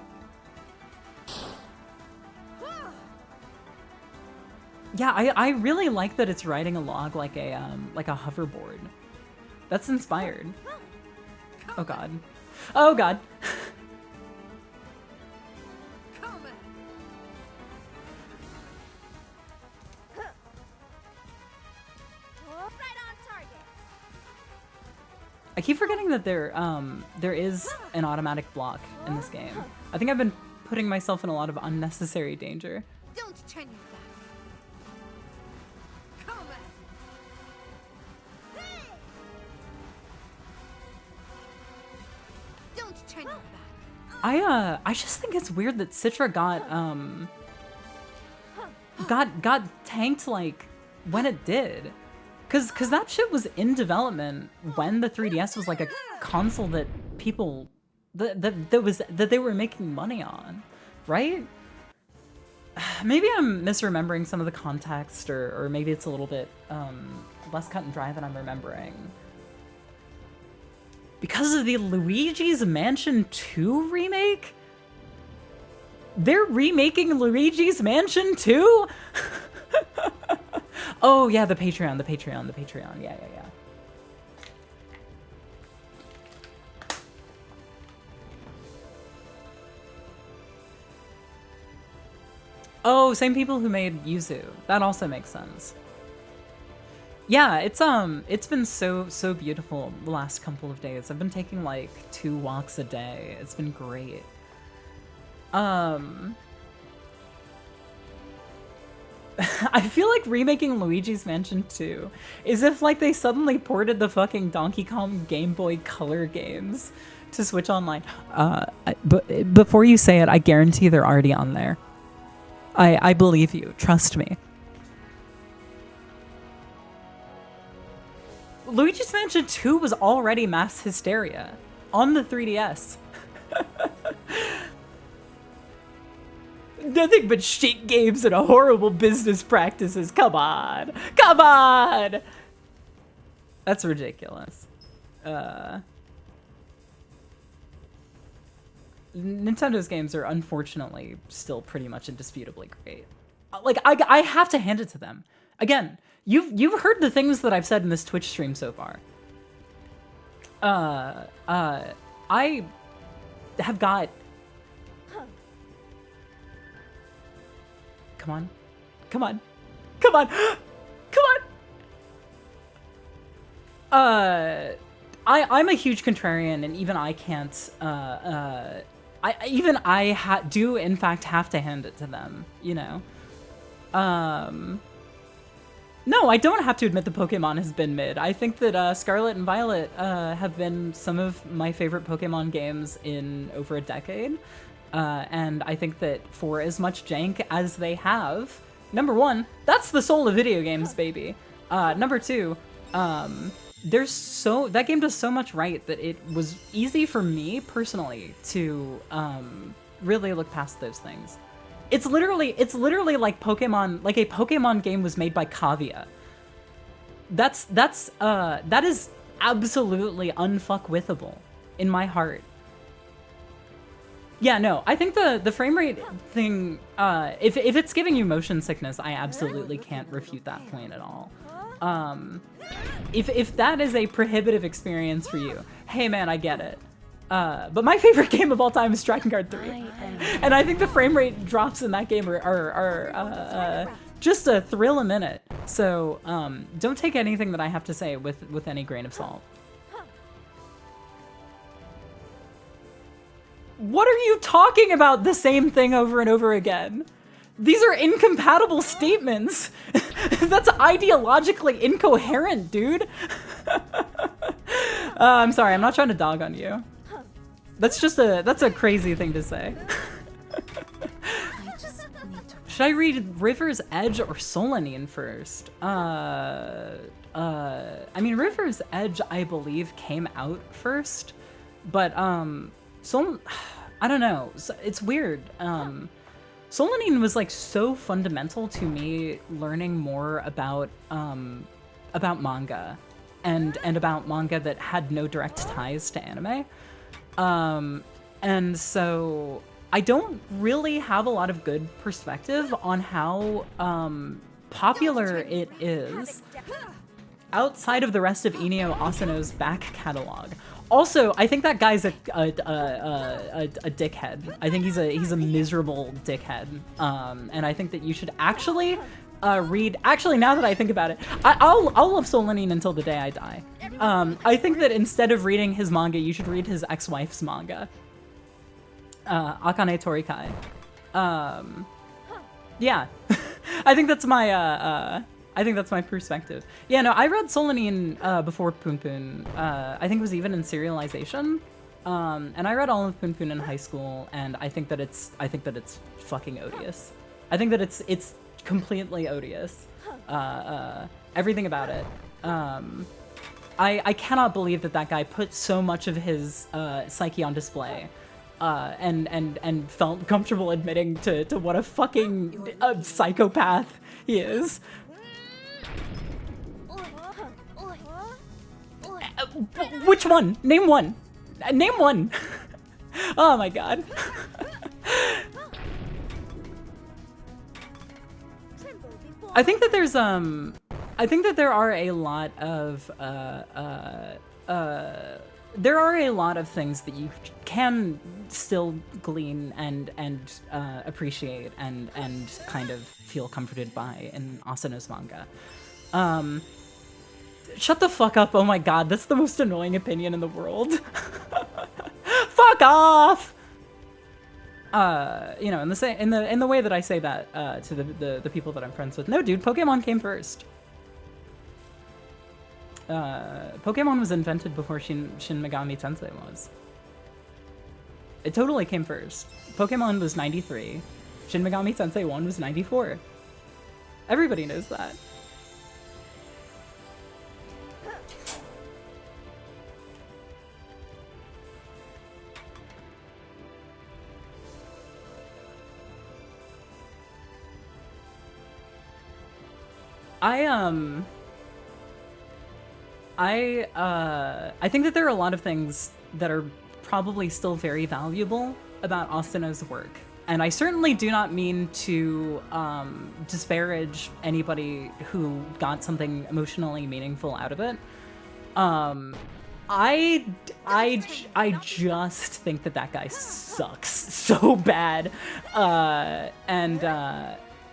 S1: Yeah, I really like that it's riding a log like a hoverboard. That's inspired. Oh god. Oh god. I keep forgetting that there is an automatic block in this game. I think I've been putting myself in a lot of unnecessary danger.
S3: Don't turn your back. Come on. Don't turn your back.
S1: I just think it's weird that Citra got tanked like when it did. Cause that shit was in development when the 3DS was like a console that people that they were making money on, right? Maybe I'm misremembering some of the context, or maybe it's a little bit less cut and dry than I'm remembering. Because of the Luigi's Mansion 2 remake? They're remaking Luigi's Mansion 2? Oh yeah, the Patreon. Yeah. Oh, same people who made Yuzu. That also makes sense. Yeah, it's been so beautiful the last couple of days. I've been taking like 2 walks a day. It's been great. I feel like remaking Luigi's Mansion 2 is if like they suddenly ported the fucking Donkey Kong Game Boy Color games to Switch Online. But before you say it, I guarantee they're already on there. I believe you. Trust me. Luigi's Mansion 2 was already mass hysteria on the 3DS. Nothing but shit games and horrible business practices. Come on. Come on. That's ridiculous. Nintendo's games are unfortunately still pretty much indisputably great. Like, I have to hand it to them. Again, you've heard the things that I've said in this Twitch stream so far. I have got... Come on. Come on. Come on. Come on. I'm a huge contrarian, and even I can't, I do in fact have to hand it to them, you know? No, I don't have to admit the Pokemon has been mid. I think that Scarlet and Violet have been some of my favorite Pokemon games in over a decade. And I think that for as much jank as they have, number one, that's the soul of video games, baby. Number two, that game does so much right that it was easy for me personally to really look past those things. It's literally like Pokemon, like a Pokemon game was made by Kavia. That is absolutely unfuckwithable in my heart. Yeah, no, I think the frame rate thing, if it's giving you motion sickness, I absolutely can't refute that point at all. If that is a prohibitive experience for you, hey man, I get it. But my favorite game of all time is Dragon Guard 3. And I think the frame rate drops in that game are just a thrill a minute. So don't take anything that I have to say with any grain of salt. What are you talking about? The same thing over and over again? These are incompatible statements. That's ideologically incoherent, dude. I'm sorry, I'm not trying to dog on you. That's a crazy thing to say. Should I read River's Edge or Solanine first? I mean, River's Edge, I believe, came out first, but I don't know. It's weird. Solanine was like so fundamental to me learning more about manga and about manga that had no direct ties to anime. And so I don't really have a lot of good perspective on how popular it is outside of the rest of Inio Asano's back catalog. Also, I think that guy's a dickhead. I think he's a miserable dickhead. And I think that you should actually read. Actually, now that I think about it, I'll love Solanine until the day I die. I think that instead of reading his manga, you should read his ex-wife's manga, Akane Torikai. Yeah, I think that's my perspective. Yeah, no, I read Solanine before Poon Poon. I think it was even in serialization. And I read all of Poon Poon in high school, and I think that it's fucking odious. I think that it's completely odious. Everything about it. I cannot believe that guy put so much of his psyche on display, and felt comfortable admitting to what a fucking psychopath he is. Which one? Name one. Name one. Oh my god. I think that there's I think that there are a lot of there are a lot of things that you can still glean and appreciate and kind of feel comforted by in Asano's manga. Shut the fuck up! Oh my god, that's the most annoying opinion in the world. Fuck off! You know, in the way that I say that to the people that I'm friends with. No, dude, Pokemon came first. Pokemon was invented before Shin Megami Tensei was. It totally came first. Pokemon was 93. Shin Megami Tensei 1 was 94. Everybody knows that. I think that there are a lot of things that are probably still very valuable about Asano's work. And I certainly do not mean to disparage anybody who got something emotionally meaningful out of it. I just think that guy sucks so bad.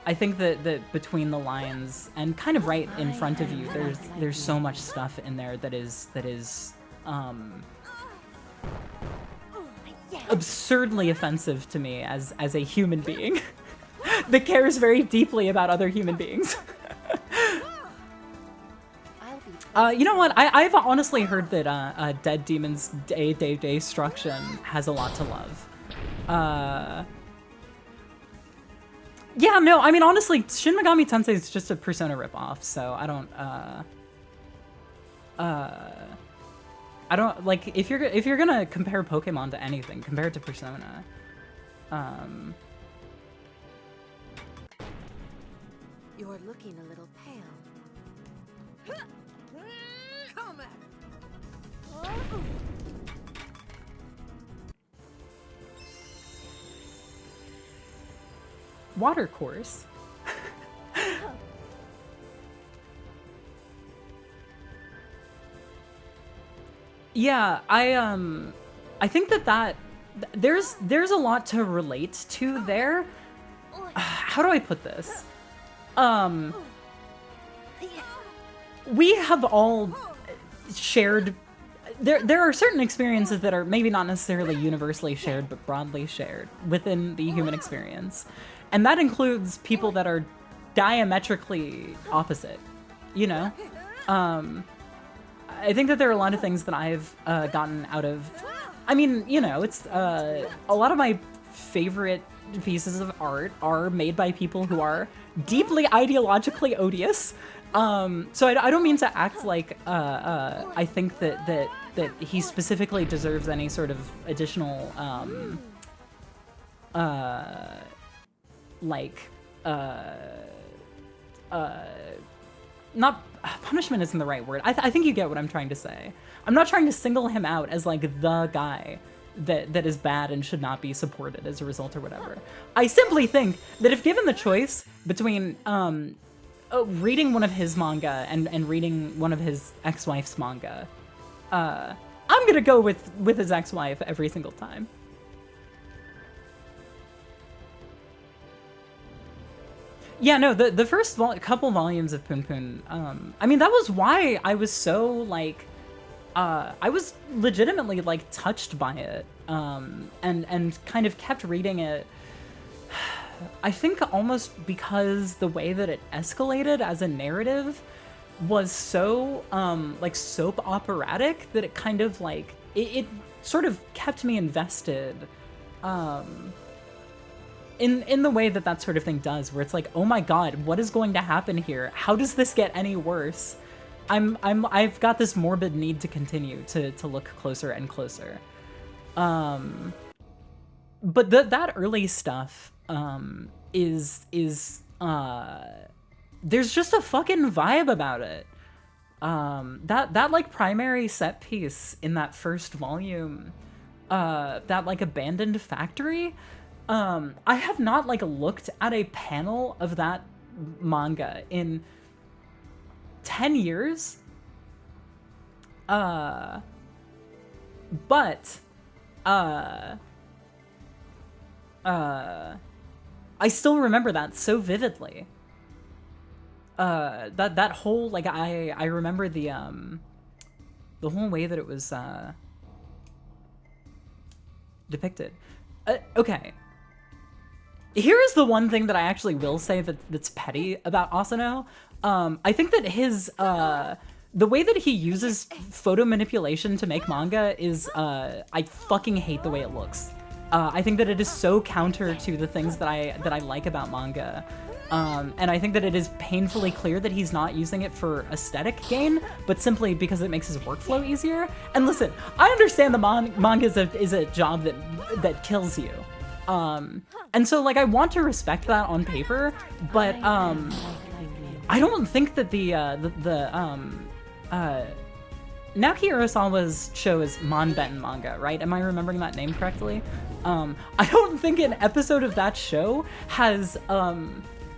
S1: I think that between the lines and kind of right in front of you, there's so much stuff in there that is absurdly offensive to me as a human being that cares very deeply about other human beings. You know what? I've honestly heard that Dead Demon's Destruction has a lot to love. Yeah, no, I mean, honestly, Shin Megami Tensei is just a Persona ripoff, so I don't, like, if you're gonna compare Pokemon to anything, compare it to Persona.
S3: You're looking a little pale. Come at.
S1: Water course. Yeah, I think that there's a lot to relate to there. How do I put this? We have all shared. There are certain experiences that are maybe not necessarily universally shared, but broadly shared within the human experience. And that includes people that are diametrically opposite, you know? I think that there are a lot of things that I've gotten out of... I mean, you know, it's... a lot of my favorite pieces of art are made by people who are deeply ideologically odious. So I don't mean to act like I think that he specifically deserves any sort of additional... not punishment isn't the right word. I think you get what I'm trying to say. I'm not trying to single him out as like the guy that is bad and should not be supported as a result or whatever. I simply think that if given the choice between reading one of his manga and reading one of his ex-wife's manga, I'm gonna go with his ex-wife every single time. Yeah, no, the first couple volumes of Poon Poon, I mean, that was why I was so, like, I was legitimately, like, touched by it, and kind of kept reading it, I think almost because the way that it escalated as a narrative was so, like, soap operatic that it kind of, like, it sort of kept me invested in the way that that sort of thing does, where it's like, oh my god, what is going to happen here? How does this get any worse? I've got this morbid need to continue to look closer and closer. But that early stuff is there's just a fucking vibe about it. That like primary set piece in that first volume, that like abandoned factory, I have not like looked at a panel of that manga in 10 years. But I still remember that so vividly. That whole, like, I remember the whole way that it was depicted. Okay. Here's the one thing that I actually will say that's petty about Asano. I think that his the way that he uses photo manipulation to make manga is I fucking hate the way it looks. I think that it is so counter to the things that I like about manga. And I think that it is painfully clear that he's not using it for aesthetic gain, but simply because it makes his workflow easier. And listen, I understand the manga is a job that kills you. And so, like, I want to respect that on paper, but I don't think that Naoki Urasawa's show is Manbeten manga, right? Am I remembering that name correctly? I don't think an episode of that show has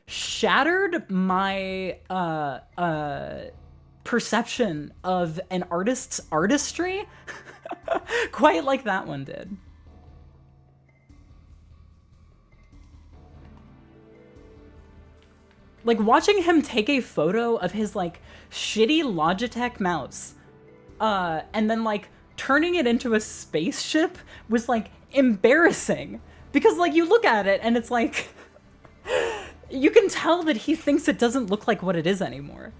S1: shattered my perception of an artist's artistry quite like that one did. Like, watching him take a photo of his, like, shitty Logitech mouse, and then, like, turning it into a spaceship was, like, embarrassing. Because, like, you look at it and it's like, you can tell that he thinks it doesn't look like what it is anymore.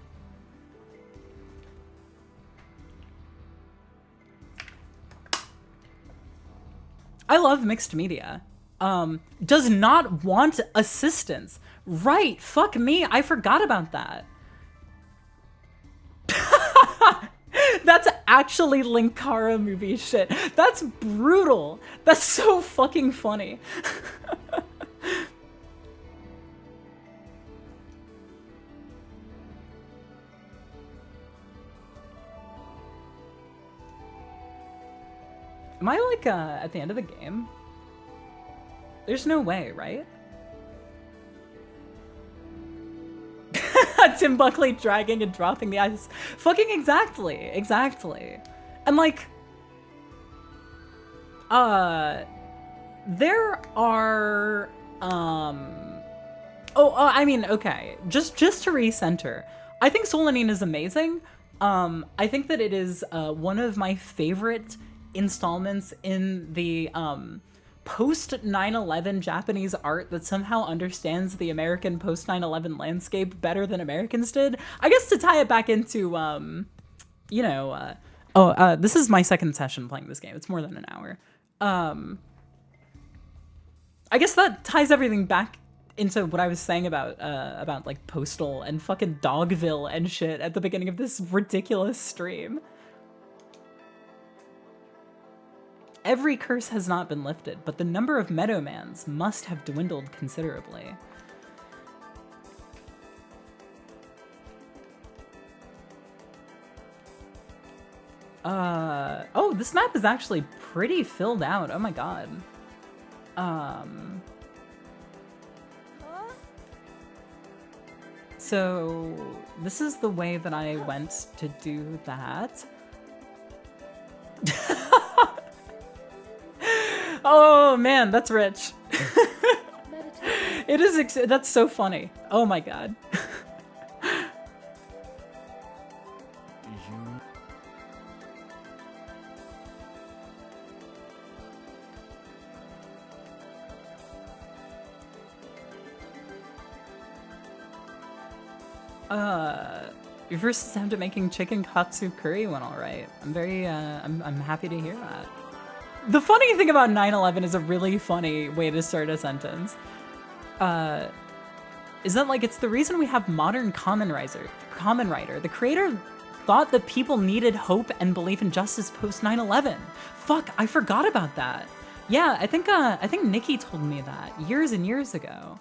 S1: I love mixed media. Does not want assistance. Right, fuck me, I forgot about that. That's actually Linkara movie shit. That's brutal. That's so fucking funny. Am I like at the end of the game? There's no way, right? Tim Buckley dragging and dropping the ice. Fucking exactly. And like, there are, I mean, okay, just to recenter, I think Solanin is amazing. I think that it is one of my favorite installments in the post 9/11 Japanese art that somehow understands the American post 9/11 landscape better than Americans did. I guess to tie it back into, this is my second session playing this game. It's more than an hour. I guess that ties everything back into what I was saying about like Postal and fucking Dogville and shit at the beginning of this ridiculous stream. Every curse has not been lifted, but the number of Meadowmans must have dwindled considerably. Oh, this map is actually pretty filled out. Oh my god. So this is the way that I went to do that. Oh man, that's rich. It is, that's so funny. Oh my god. Your first attempt at making chicken katsu curry went all right. I'm very, I'm happy to hear that. The funny thing about 9/11 is a really funny way to start a sentence. Is that like it's the reason we have modern Kamen Rider. The creator thought that people needed hope and belief in justice post 9/11. Fuck, I forgot about that. Yeah, I think Nikki told me that years and years ago.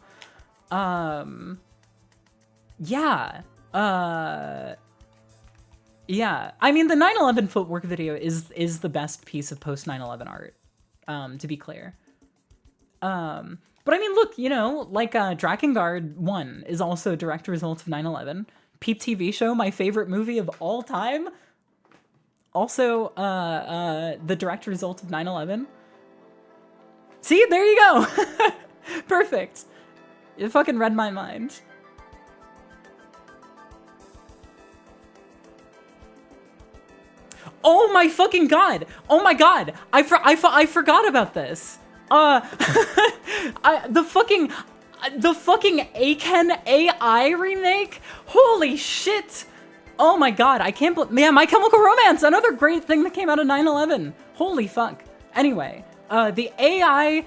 S1: Yeah. Yeah. I mean, the 9/11 footwork video is the best piece of post 9/11 art. To be clear. But I mean, look, you know, like Drakengard 1 is also a direct result of 9/11. Peep TV Show, my favorite movie of all time, also the direct result of 9/11. See, there you go. Perfect. You fucking read my mind. Oh my fucking god! Oh my god! I forgot about this. The fucking Aiken AI remake? Holy shit! Oh my god, I can't believe— yeah, My Chemical Romance, another great thing that came out of 9/11. Holy fuck. Anyway, the AI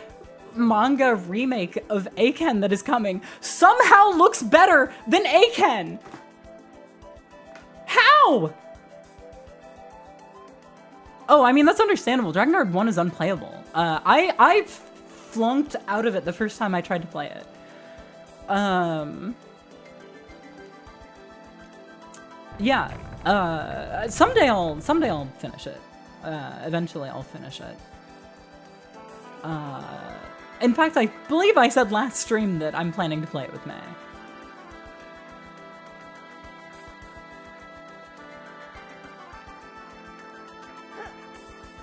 S1: manga remake of Aiken that is coming somehow looks better than Aiken! How? Oh, I mean, that's understandable. Drakengard 1 is unplayable. I flunked out of it the first time I tried to play it. Yeah. Someday I'll finish it. Eventually I'll finish it. In fact, I believe I said last stream that I'm planning to play it with May.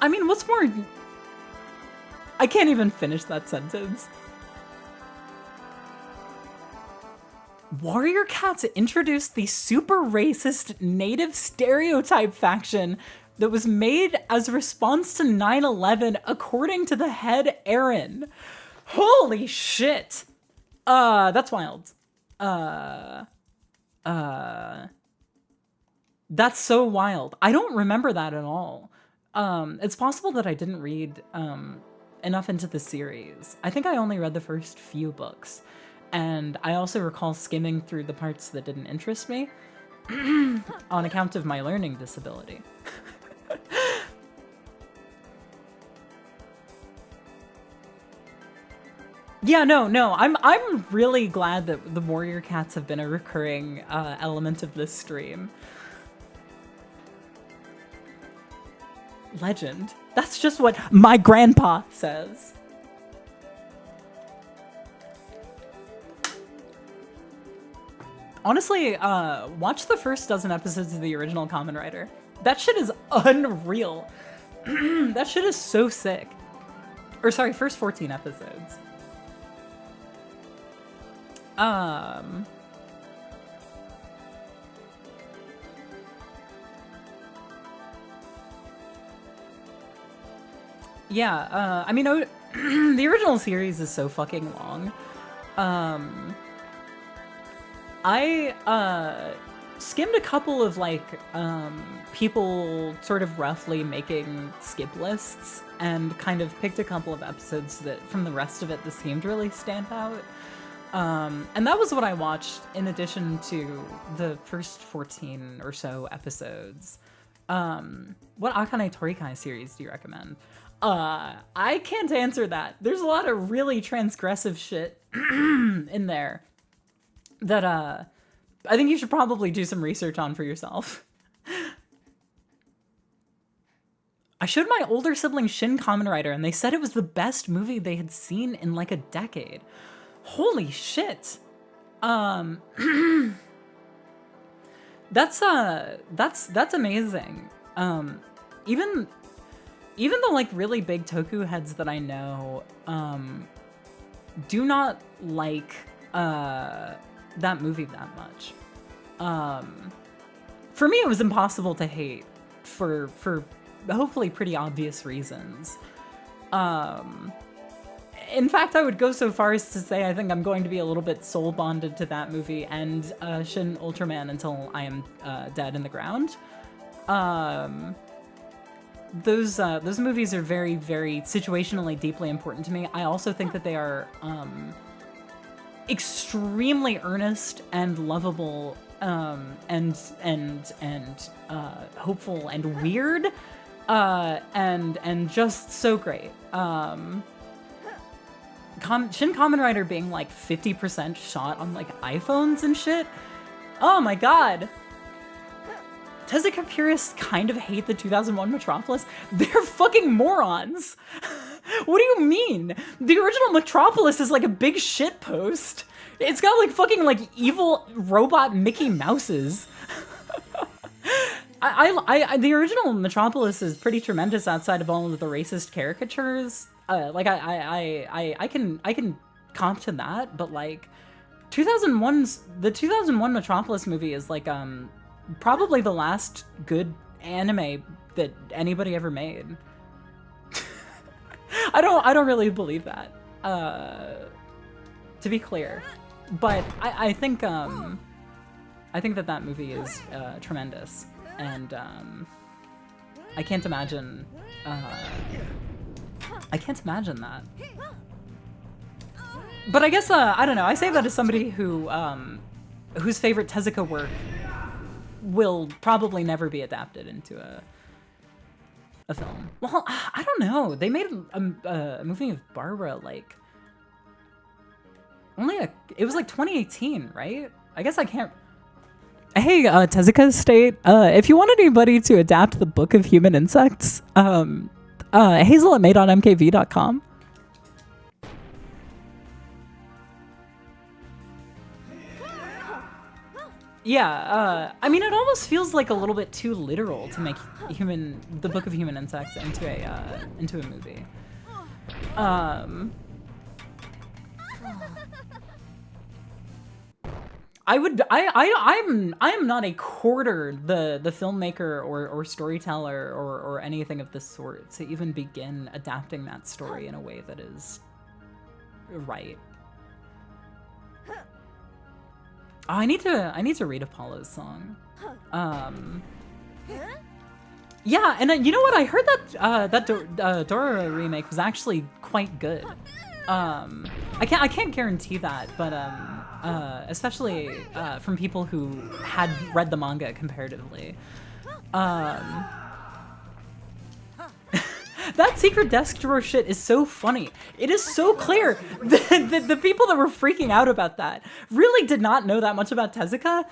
S1: I mean, what's more— I can't even finish that sentence. Warrior Cats introduced the super racist native stereotype faction that was made as a response to 9/11, according to the head Aaron. Holy shit! That's wild. That's so wild. I don't remember that at all. It's possible that I didn't read enough into the series. I think I only read the first few books, and I also recall skimming through the parts that didn't interest me on account of my learning disability. Yeah, no, I'm really glad that the Warrior Cats have been a recurring element of this stream. Legend. That's just what my grandpa says. Honestly, watch the first dozen episodes of the original Kamen Rider. That shit is unreal. That shit is so sick. Or sorry, first 14 episodes. Yeah, I mean, the original series is so fucking long. I skimmed a couple of, like, people sort of roughly making skip lists and kind of picked a couple of episodes that, from the rest of it, that seemed really stand out. And that was what I watched in addition to the first 14 or so episodes. What Akane Torikai series do you recommend? I can't answer that. There's a lot of really transgressive shit in there that, I think you should probably do some research on for yourself. I showed my older sibling Shin Kamen Rider, and they said it was the best movie they had seen in like a decade. Holy shit. That's amazing. Even the like really big Toku heads that I know, do not like, that movie that much. For me, it was impossible to hate for hopefully pretty obvious reasons. In fact, I would go so far as to say I think I'm going to be a little bit soul bonded to that movie and Shin Ultraman until I am dead in the ground. those movies are very, very situationally deeply important to me. I also think that they are extremely earnest and lovable, and hopeful and weird, and just so great. Shin Kamen Rider being like 50% shot on like iPhones and shit. Oh my god. Tezuka purists kind of hate the 2001 Metropolis. They're fucking morons. What do you mean? The original Metropolis is like a big shit post. It's got like fucking like evil robot Mickey Mouses. The original Metropolis is pretty tremendous outside of all of the racist caricatures. Like I can comp to that, but like the 2001 Metropolis movie is like probably the last good anime that anybody ever made. I don't really believe that, to be clear, but I think that movie is tremendous, and I can't imagine that. But I guess I don't know. I say that as somebody who whose favorite Tezuka work will probably never be adapted into a film. Well, I don't know. They made a movie of Barbara like it was like 2018, right? I guess I can't. Hey, Tezuka State, if you want anybody to adapt the Book of Human Insects, hazel at maedotmkv.com. Yeah, I mean, it almost feels like a little bit too literal to make the Book of Human Insects into a movie. I'm not a quarter the filmmaker or storyteller or anything of this sort to even begin adapting that story in a way that is right. Oh, I need to read Apollo's song. Yeah, and you know what? I heard that Dora remake was actually quite good. I can't guarantee that, but especially from people who had read the manga comparatively. That secret desk drawer shit is so funny. It is so clear that the people that were freaking out about that really did not know that much about Tezuka.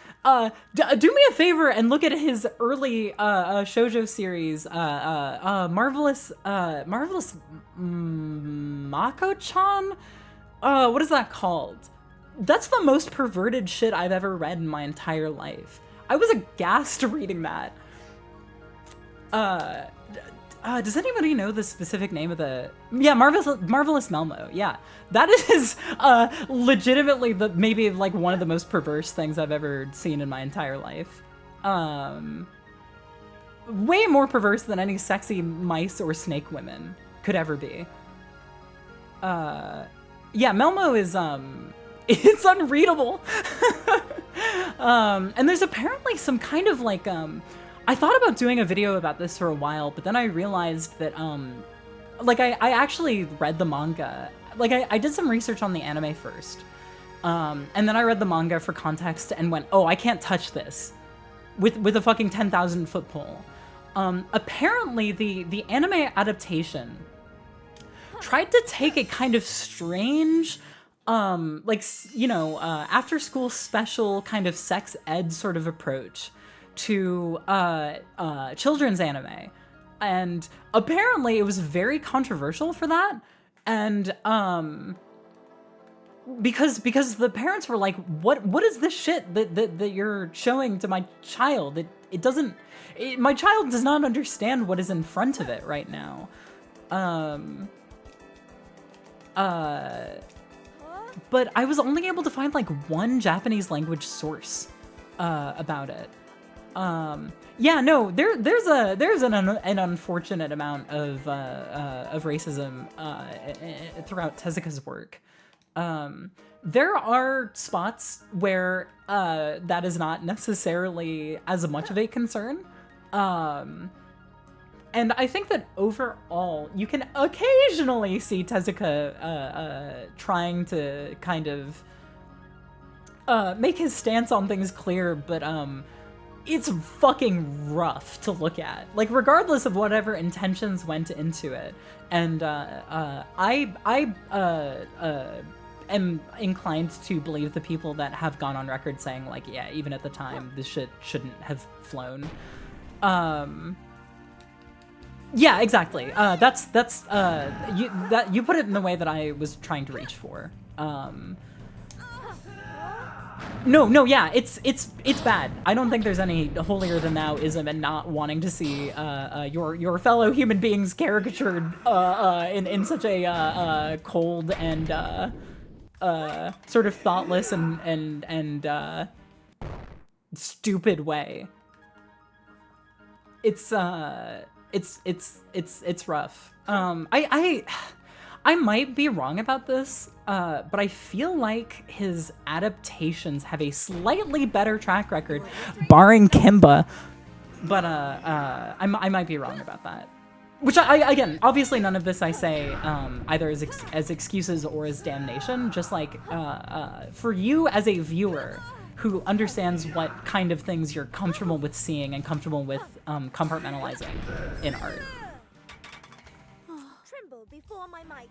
S1: Do me a favor and look at his early shoujo series, Marvelous Mako-chan? What is that called? That's the most perverted shit I've ever read in my entire life. I was aghast reading that. Does anybody know the specific name of the... Yeah, Marvelous Melmo. Yeah, that is legitimately maybe like one of the most perverse things I've ever seen in my entire life. Way more perverse than any sexy mice or snake women could ever be. Yeah, Melmo is it's unreadable. And there's apparently some kind of like I thought about doing a video about this for a while, but then I realized that, like, I actually read the manga. Like, I did some research on the anime first, and then I read the manga for context and went, oh, I can't touch this with a fucking 10,000-foot pole. Apparently, the anime adaptation tried to take a kind of strange, like, you know, after-school special kind of sex ed sort of approach to children's anime, and apparently it was very controversial for that, and because the parents were like, what is this shit that you're showing to my child? My child does not understand what is in front of it right now. But I was only able to find like one Japanese language source about it. Yeah, no, there's an unfortunate amount of racism throughout Tezuka's work. There are spots where that is not necessarily as much of a concern, and And I think that overall, you can occasionally see Tezuka trying to kind of make his stance on things clear, but it's fucking rough to look at. Like, regardless of whatever intentions went into it. And I am inclined to believe the people that have gone on record saying, like, yeah, even at the time, this shit shouldn't have flown. Yeah, exactly. You put it in the way that I was trying to reach for. No, yeah, it's bad. I don't think there's any holier than thou-ism in not wanting to see your fellow human beings caricatured in such a cold and sort of thoughtless and stupid way. It's rough. I might be wrong about this, but I feel like his adaptations have a slightly better track record, barring Kimba. But I might be wrong about that. Which again, obviously none of this I say either as excuses or as damnation. Just like for you as a viewer who understands what kind of things you're comfortable with seeing and comfortable with compartmentalizing in art.
S2: Tremble before my might.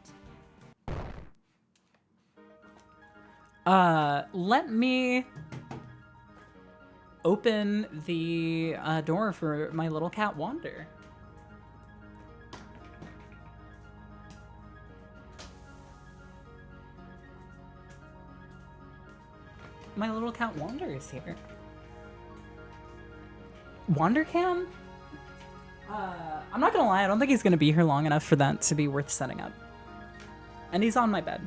S1: Let me open the door for my little cat Wander. My little cat Wander is here. Wandercam? I'm not gonna lie, I don't think he's gonna be here long enough for that to be worth setting up. And he's on my bed.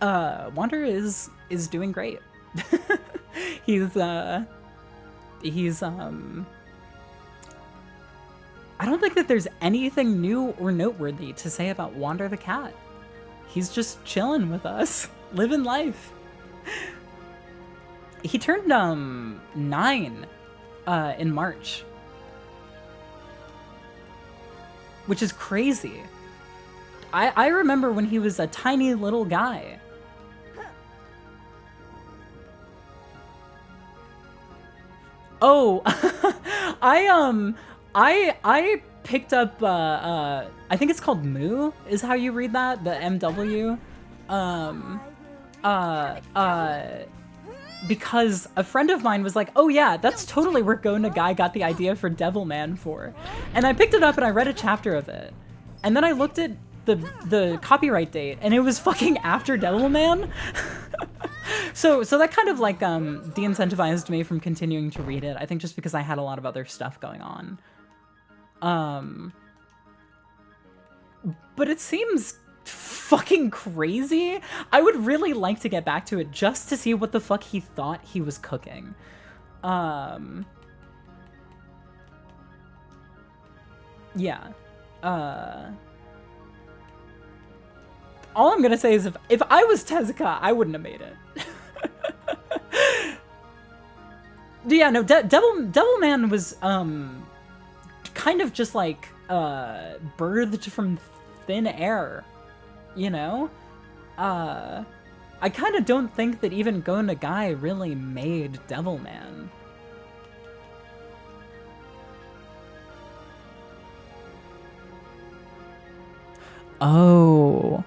S1: Wander is doing great. he's I don't think that there's anything new or noteworthy to say about Wander the cat. He's just chilling with us, living life. He turned 9 in March, which is crazy. I remember when he was a tiny little guy. Oh, I picked up I think it's called Moo is how you read that, the MW. Because a friend of mine was like, oh yeah, that's totally where Go Nagai got the idea for Devilman for. And I picked it up and I read a chapter of it. And then I looked at the copyright date and it was fucking after Devilman. So that kind of like de-incentivized me from continuing to read it. I think just because I had a lot of other stuff going on. But it seems fucking crazy. I would really like to get back to it just to see what the fuck he thought he was cooking. Yeah. All I'm gonna say is if I was Tezuka, I wouldn't have made it. Yeah, no, Devilman was kind of just like birthed from thin air, you know? I kind of don't think that even Go Nagai really made Devilman. Oh.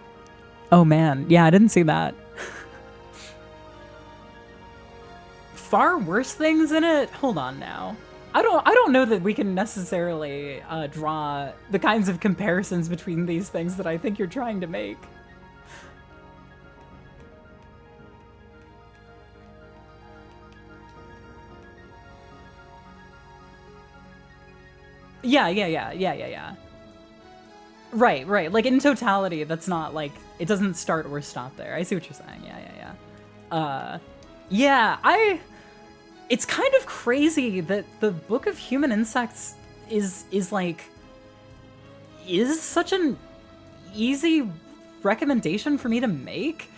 S1: Oh man, yeah, I didn't see that. Far worse things in it? Hold on now. I don't know that we can necessarily draw the kinds of comparisons between these things that I think you're trying to make. Yeah. Right. Like in totality, that's not like, it doesn't start or stop there. I see what you're saying. Yeah. It's kind of crazy that the Book of Human Insects is such an easy recommendation for me to make.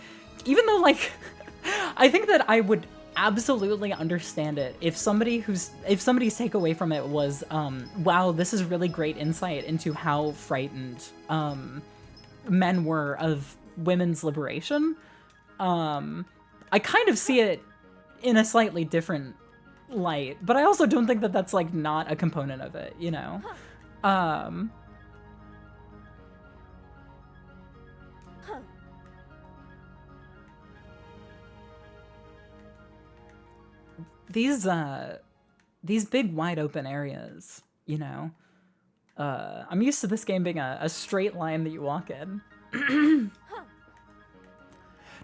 S1: Even though, like, I think that I would absolutely understand it if somebody's takeaway from it was, wow, this is really great insight into how frightened men were of women's liberation. I kind of see it in a slightly different light, but I also don't think that that's like not a component of it, you know? These big wide open areas, you know? I'm used to this game being a straight line that you walk in.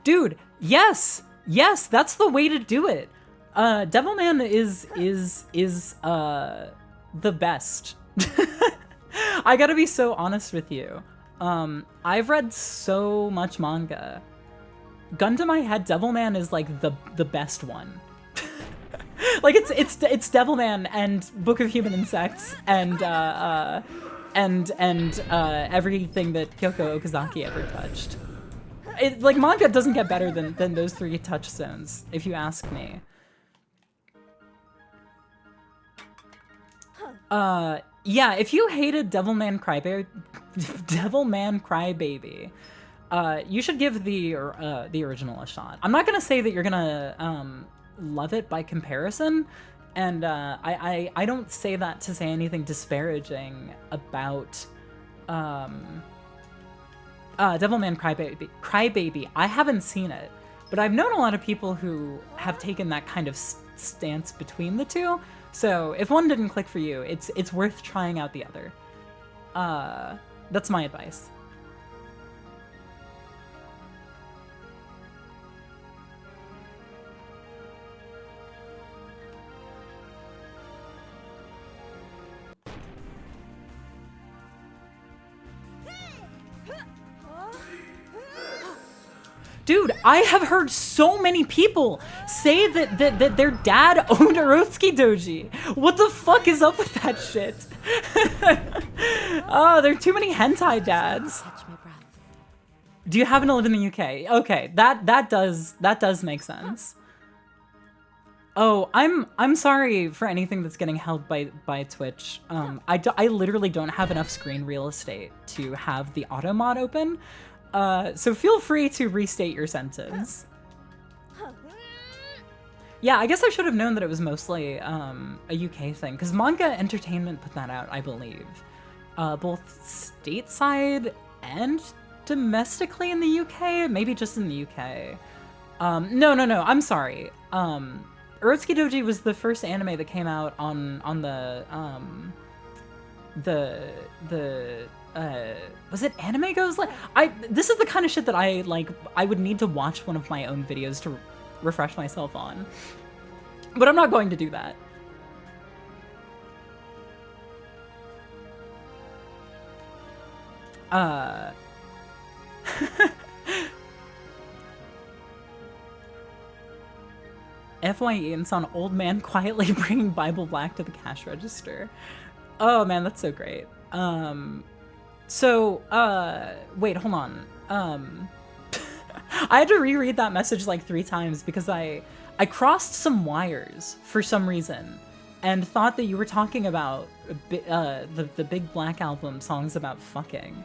S1: Dude, yes! Yes, that's the way to do it. Devilman is the best. I gotta be so honest with you. I've read so much manga. Gun to my head, Devilman is like the best one. Like it's Devilman and Book of Human Insects and everything that Kyoko Okazaki ever touched. Like manga doesn't get better than those three touchstones, if you ask me. Yeah, if you hated Devilman Crybaby, you should give the original a shot. I'm not gonna say that you're gonna love it by comparison, and I don't say that to say anything disparaging about Devilman Crybaby. I haven't seen it, but I've known a lot of people who have taken that kind of stance between the two. So if one didn't click for you, it's worth trying out the other. That's my advice. Dude, I have heard so many people say that their dad owned Urotsuki Doji. What the fuck is up with that shit? Oh, there are too many hentai dads. Do you happen to live in the UK? Okay, that does make sense. Oh, I'm sorry for anything that's getting held by Twitch. I literally don't have enough screen real estate to have the auto mod open. So feel free to restate your sentence. Yeah, I guess I should have known that it was mostly a UK thing, because Manga Entertainment put that out, I believe. Both stateside and domestically in the UK? Maybe just in the UK. No, I'm sorry. Urotsuki Doji was the first anime that came out on was it Anime Goes? This is the kind of shit that I would need to watch one of my own videos to refresh myself on. But I'm not going to do that. FYE and saw an old man quietly bringing Bible Black to the cash register. Oh man, that's so great. Wait, hold on. I had to reread that message like 3 times because I crossed some wires for some reason and thought that you were talking about the Big Black Album songs about fucking.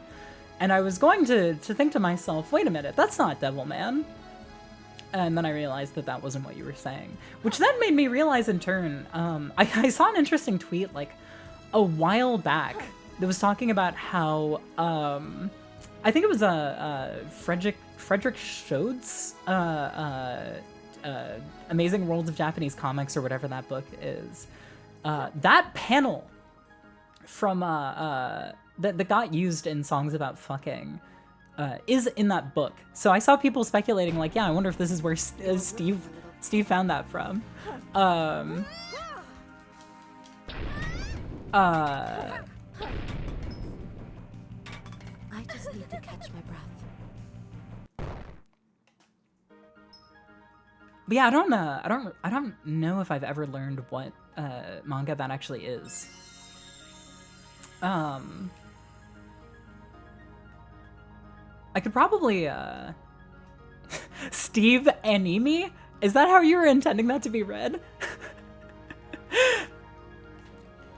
S1: And I was going to think to myself, wait a minute, that's not Devilman. And then I realized that that wasn't what you were saying. Which then made me realize in turn, I saw an interesting tweet like a while back that was talking about how, I think it was Frederick Schode's Amazing World of Japanese Comics or whatever that book is. That panel from that got used in songs about fucking is in that book. So I saw people speculating like, yeah, I wonder if this is where Steve found that from.
S3: I just need to catch my breath.
S1: But yeah, I don't know if I've ever learned what manga that actually is. I could probably Steve Anime? Is that how you were intending that to be read?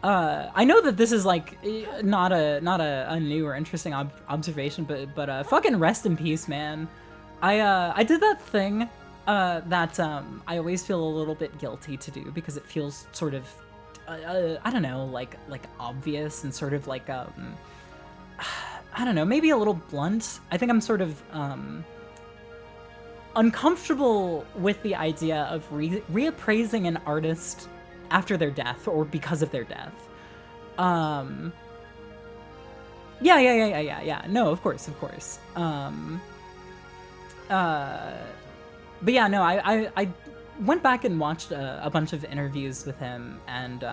S1: I know that this is like not a new or interesting observation, but fucking rest in peace, man. I did that thing that I always feel a little bit guilty to do because it feels sort of I don't know, like obvious and sort of like I don't know, maybe a little blunt. I think I'm sort of uncomfortable with the idea of reappraising an artist after their death or because of their death. Yeah. No, of course. But yeah, no, I went back and watched a bunch of interviews with him, and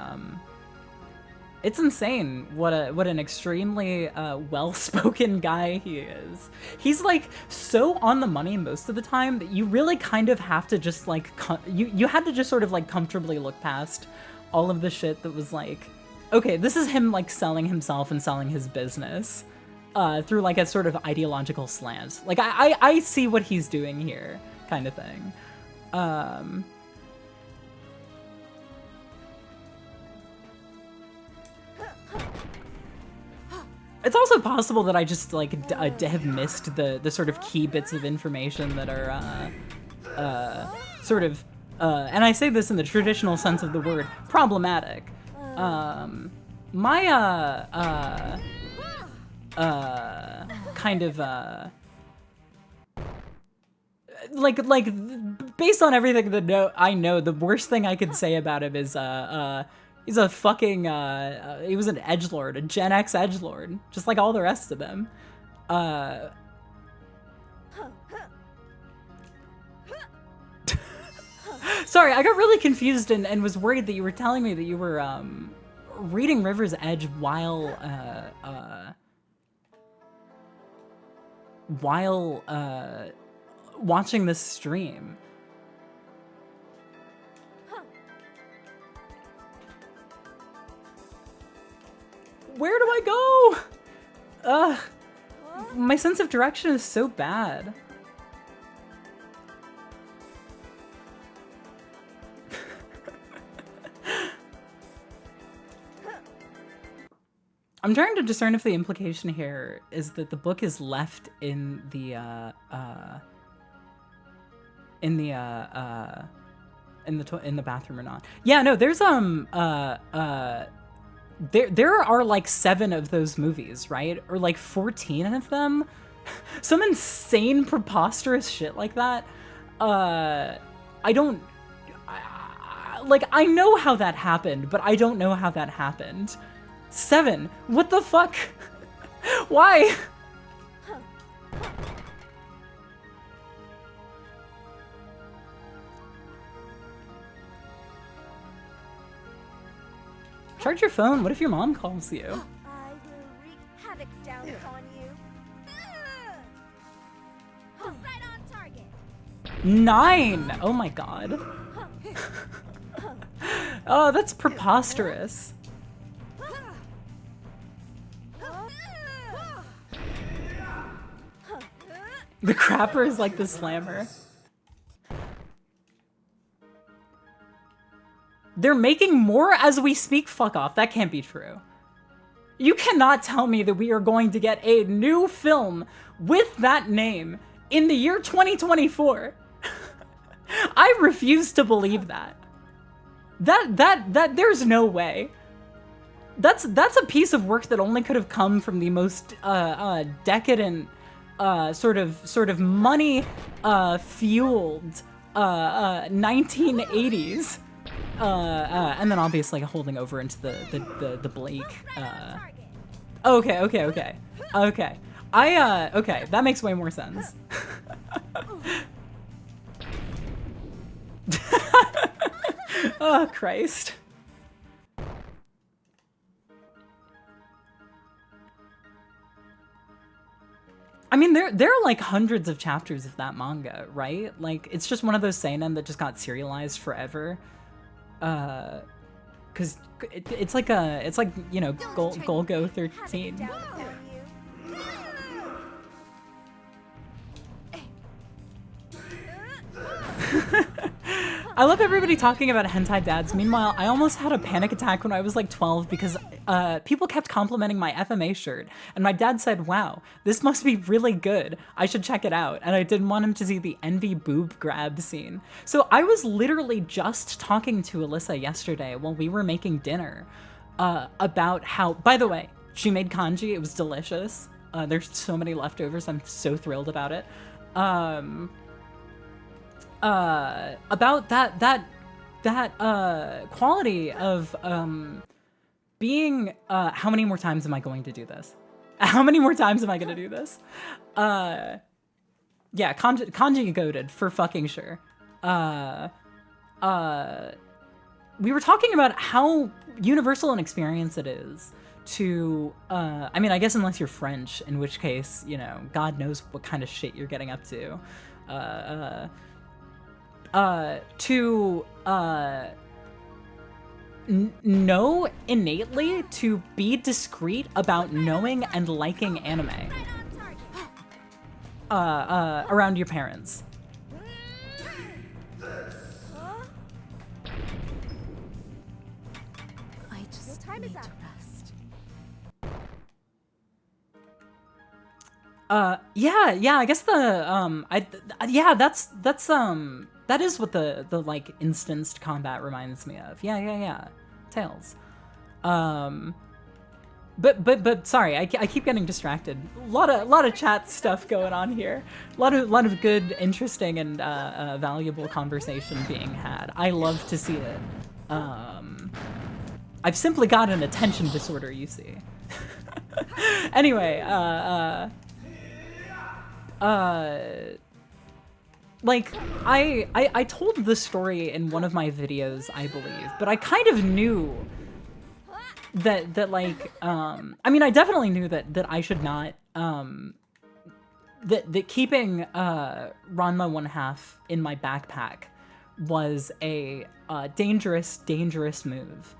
S1: it's insane what an extremely well-spoken guy he is. He's like so on the money most of the time that you really kind of have to just like you had to just sort of like comfortably look past all of the shit that was like, okay, this is him like selling himself and selling his business through like a sort of ideological slant. Like I see what he's doing here, kind of thing. It's also possible that I just like have missed the sort of key bits of information that are sort of and I say this in the traditional sense of the word, problematic. My kind of like based on everything that I know, the worst thing I could say about him is he's a fucking he was an edgelord, a Gen X edgelord, just like all the rest of them. Sorry, I got really confused and was worried that you were telling me that you were reading River's Edge while watching this stream. Where do I go? My sense of direction is so bad. I'm trying to discern if the implication here is that the book is left in the bathroom or not. Yeah, no, there's there are like 7 of those movies, right? Or like 14 of them. Some insane preposterous shit like that. I know how that happened, but I don't know how that happened. 7. What the fuck? Why? Charge your phone. What if your mom calls you?
S2: I will wreak havoc down upon you. Right on target.
S1: 9. Oh my god. Oh, that's preposterous. The crapper is like the slammer. They're making more as we speak? Fuck off. That can't be true. You cannot tell me that we are going to get a new film with that name in the year 2024. I refuse to believe that. That there's no way. That's a piece of work that only could have come from the most decadent sort of money fueled 1980s. And then obviously holding over into the Blake. Okay. Okay, that makes way more sense. Oh, Christ. I mean, there are like hundreds of chapters of that manga, right? Like, it's just one of those seinen that just got serialized forever. Cause it's like you know, Golgo 13. I love everybody talking about hentai dads. Meanwhile, I almost had a panic attack when I was like 12 because people kept complimenting my FMA shirt. And my dad said, wow, this must be really good. I should check it out. And I didn't want him to see the envy boob grab scene. So I was literally just talking to Alyssa yesterday while we were making dinner about how, by the way, she made kanji. It was delicious. There's so many leftovers. I'm so thrilled about it. About that quality of being how many more times am I going to do this? How many more times am I going to do this? Yeah, kanji goated for fucking sure. We were talking about how universal an experience it is to I mean, I guess unless you're French, in which case, you know, God knows what kind of shit you're getting up to. Know innately, to be discreet about knowing and liking anime around your parents.
S3: I just
S2: time
S3: need
S2: is
S3: to
S2: up.
S3: rest.
S1: Yeah, I guess that is what the like instanced combat reminds me of. Yeah. Tails. But sorry, I keep getting distracted. A lot of chat stuff going on here. A lot of good, interesting, and valuable conversation being had. I love to see it. I've simply got an attention disorder, you see. Anyway, like, I told this story in one of my videos, I believe, but I kind of knew that like, I mean, I definitely knew that I should not, that keeping, Ranma 1/2 in my backpack was a, dangerous move.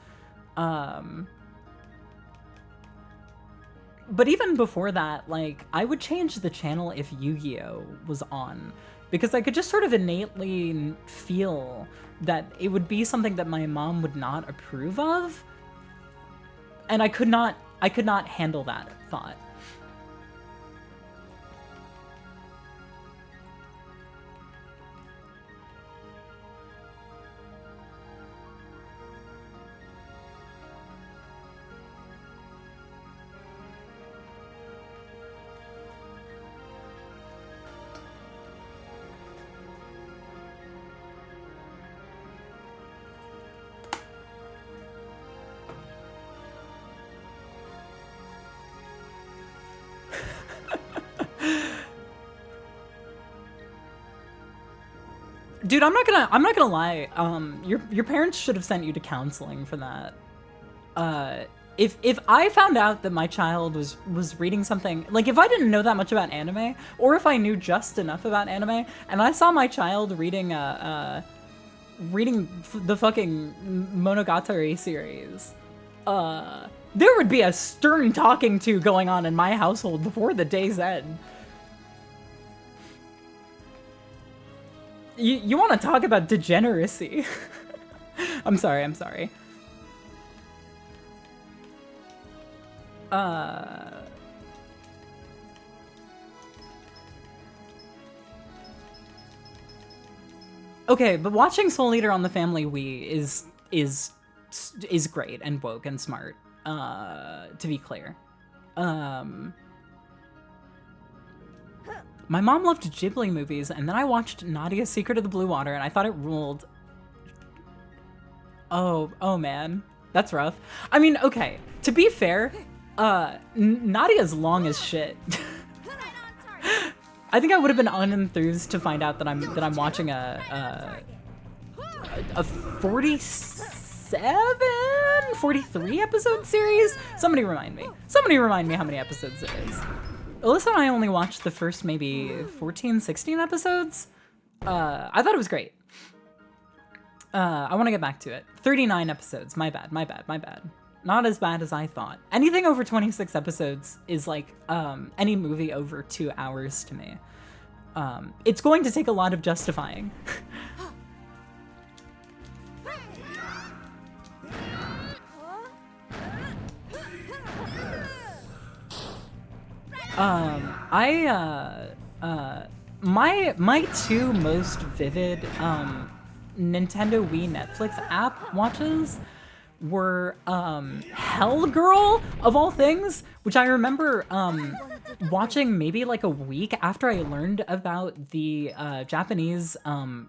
S1: But even before that, like, I would change the channel if Yu-Gi-Oh was on, because I could just sort of innately feel that it would be something that my mom would not approve of, and I could not handle that thought. Dude, I'm not gonna lie. Your parents should have sent you to counseling for that. If I found out that my child was reading something, like if I didn't know that much about anime, or if I knew just enough about anime, and I saw my child reading the fucking Monogatari series, there would be a stern talking to going on in my household before the day's end. You want to talk about degeneracy? I'm sorry. Okay, but watching Soul Eater on the Family Wii is great and woke and smart. To be clear, my mom loved Ghibli movies, and then I watched Nadia's Secret of the Blue Water, and I thought it ruled. Oh man, that's rough. I mean, okay, to be fair, Nadia's long as shit. I think I would have been unenthused to find out that I'm watching a 43 episode series. Somebody remind me how many episodes it is. Alyssa and I only watched the first maybe 14, 16 episodes. I thought it was great. I want to get back to it. 39 episodes. My bad. Not as bad as I thought. Anything over 26 episodes is like any movie over 2 hours to me. It's going to take a lot of justifying. My two most vivid Nintendo Wii Netflix app watches were Hell Girl of all things, which I remember watching maybe like a week after I learned about the Japanese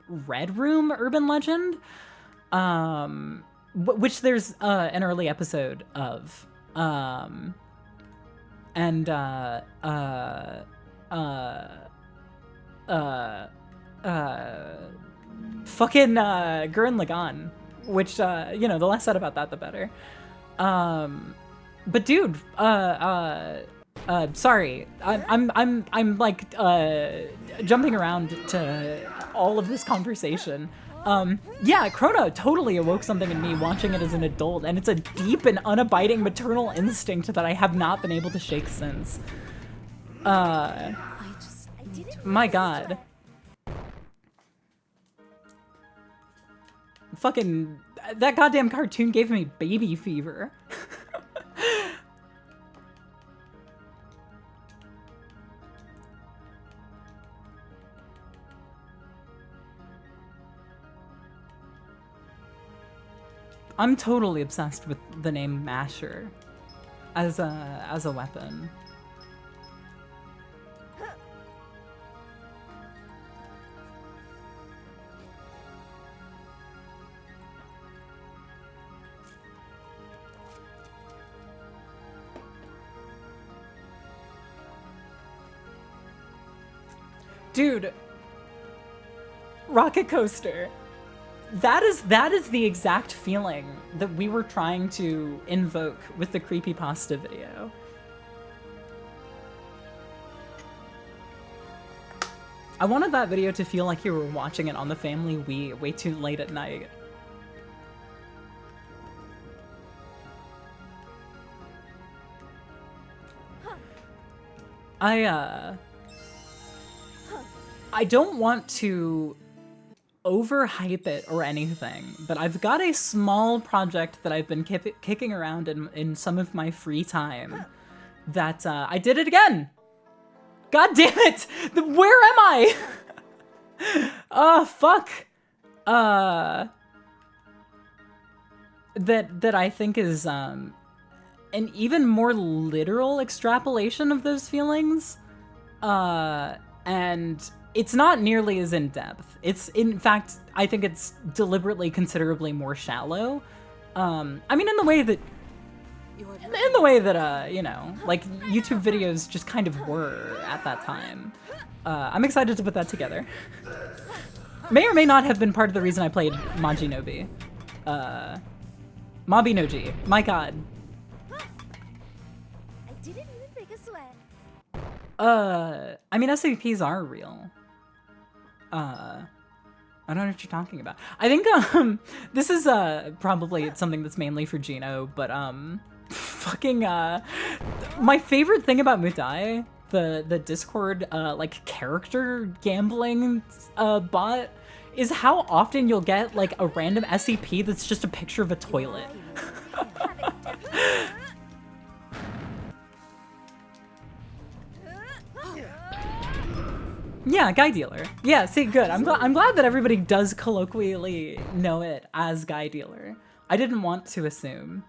S1: Red Room urban legend, which there's an early episode of, and fucking Gurren Lagann, which you know, the less said about that the better. But dude, sorry, I'm like jumping around to all of this conversation. Yeah, Chrono totally awoke something in me watching it as an adult, and it's a deep and unabiding maternal instinct that I have not been able to shake since. My God. Fucking, that goddamn cartoon gave me baby fever. I'm totally obsessed with the name Masher as a weapon. Dude, Rocket Coaster. That is the exact feeling that we were trying to invoke with the creepypasta video. I wanted that video to feel like you were watching it on the family Wii way too late at night. I don't want to overhype it or anything, but I've got a small project that I've been kicking around in some of my free time that I did it again. God damn it! Where am I? Oh, fuck. That I think is an even more literal extrapolation of those feelings. And it's not nearly as in-depth. It's, in fact, I think it's deliberately considerably more shallow. I mean, in the way that, you know, like, YouTube videos just kind of were at that time. I'm excited to put that together. May or may not have been part of the reason I played Majinobi. Mabinogi, my god.
S2: I didn't even break a sweat.
S1: I mean, SCPs are real. I don't know what you're talking about. I think, this is, probably something that's mainly for Gino, but, fucking, my favorite thing about Mudai, the Discord, like, character gambling, bot, is how often you'll get, like, a random SCP that's just a picture of a toilet. Yeah, guy dealer. Yeah, see, good. I'm glad that everybody does colloquially know it as guy dealer. I didn't want to assume.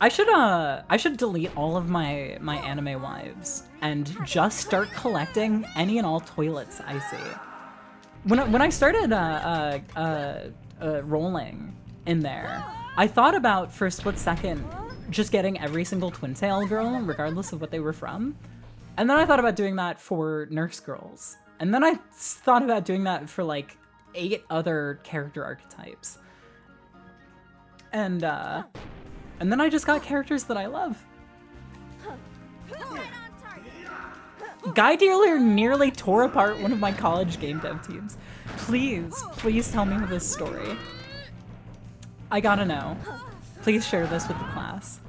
S1: I should delete all of my anime wives and just start collecting any and all toilets I see. When I started rolling in there, I thought about for a split second just getting every single twin tail girl, regardless of what they were from. And then I thought about doing that for nurse girls. And then I thought about doing that for like 8 other character archetypes. And then I just got characters that I love. Guy Dealer nearly tore apart one of my college game dev teams. Please tell me this story. I gotta know. Please share this with the class.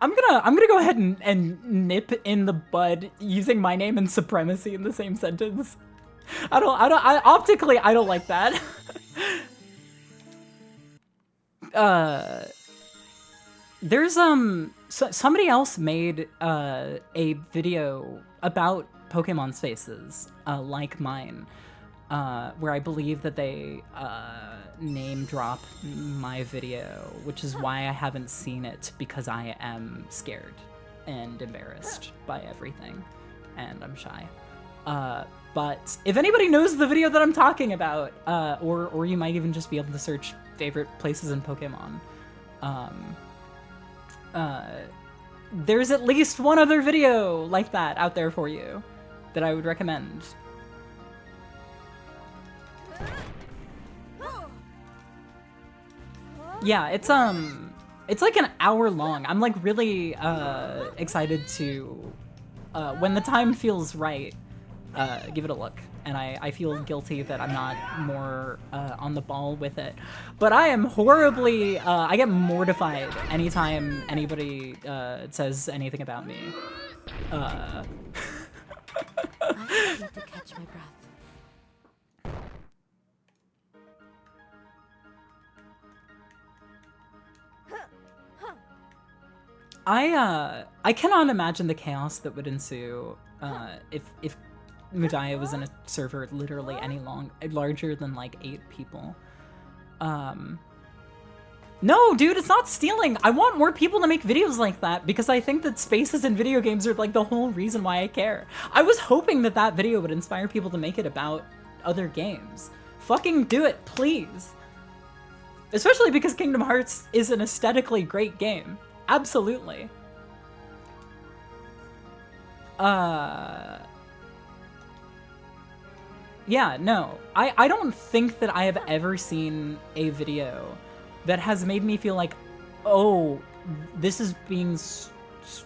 S1: I'm gonna go ahead and nip in the bud using my name and supremacy in the same sentence. Optically, I don't like that. There's somebody else made a video about Pokemon spaces like mine, where I believe that they name drop my video, which is why I haven't seen it, because I am scared and embarrassed by everything, and I'm shy. But if anybody knows the video that I'm talking about, or you might even just be able to search favorite places in Pokemon, there's at least one other video like that out there for you that I would recommend. Yeah, it's like an hour long. I'm like really excited to, when the time feels right, give it a look. And I feel guilty that I'm not more on the ball with it. But I am horribly, I get mortified anytime anybody says anything about me.
S3: I need to catch my breath.
S1: I cannot imagine the chaos that would ensue if Meadow was in a server literally any larger than like 8 people. No, dude, it's not stealing. I want more people to make videos like that because I think that spaces in video games are like the whole reason why I care. I was hoping that that video would inspire people to make it about other games. Fucking do it, please. Especially because Kingdom Hearts is an aesthetically great game. Absolutely. Yeah, no. I don't think that I have ever seen a video that has made me feel like, oh, this is being,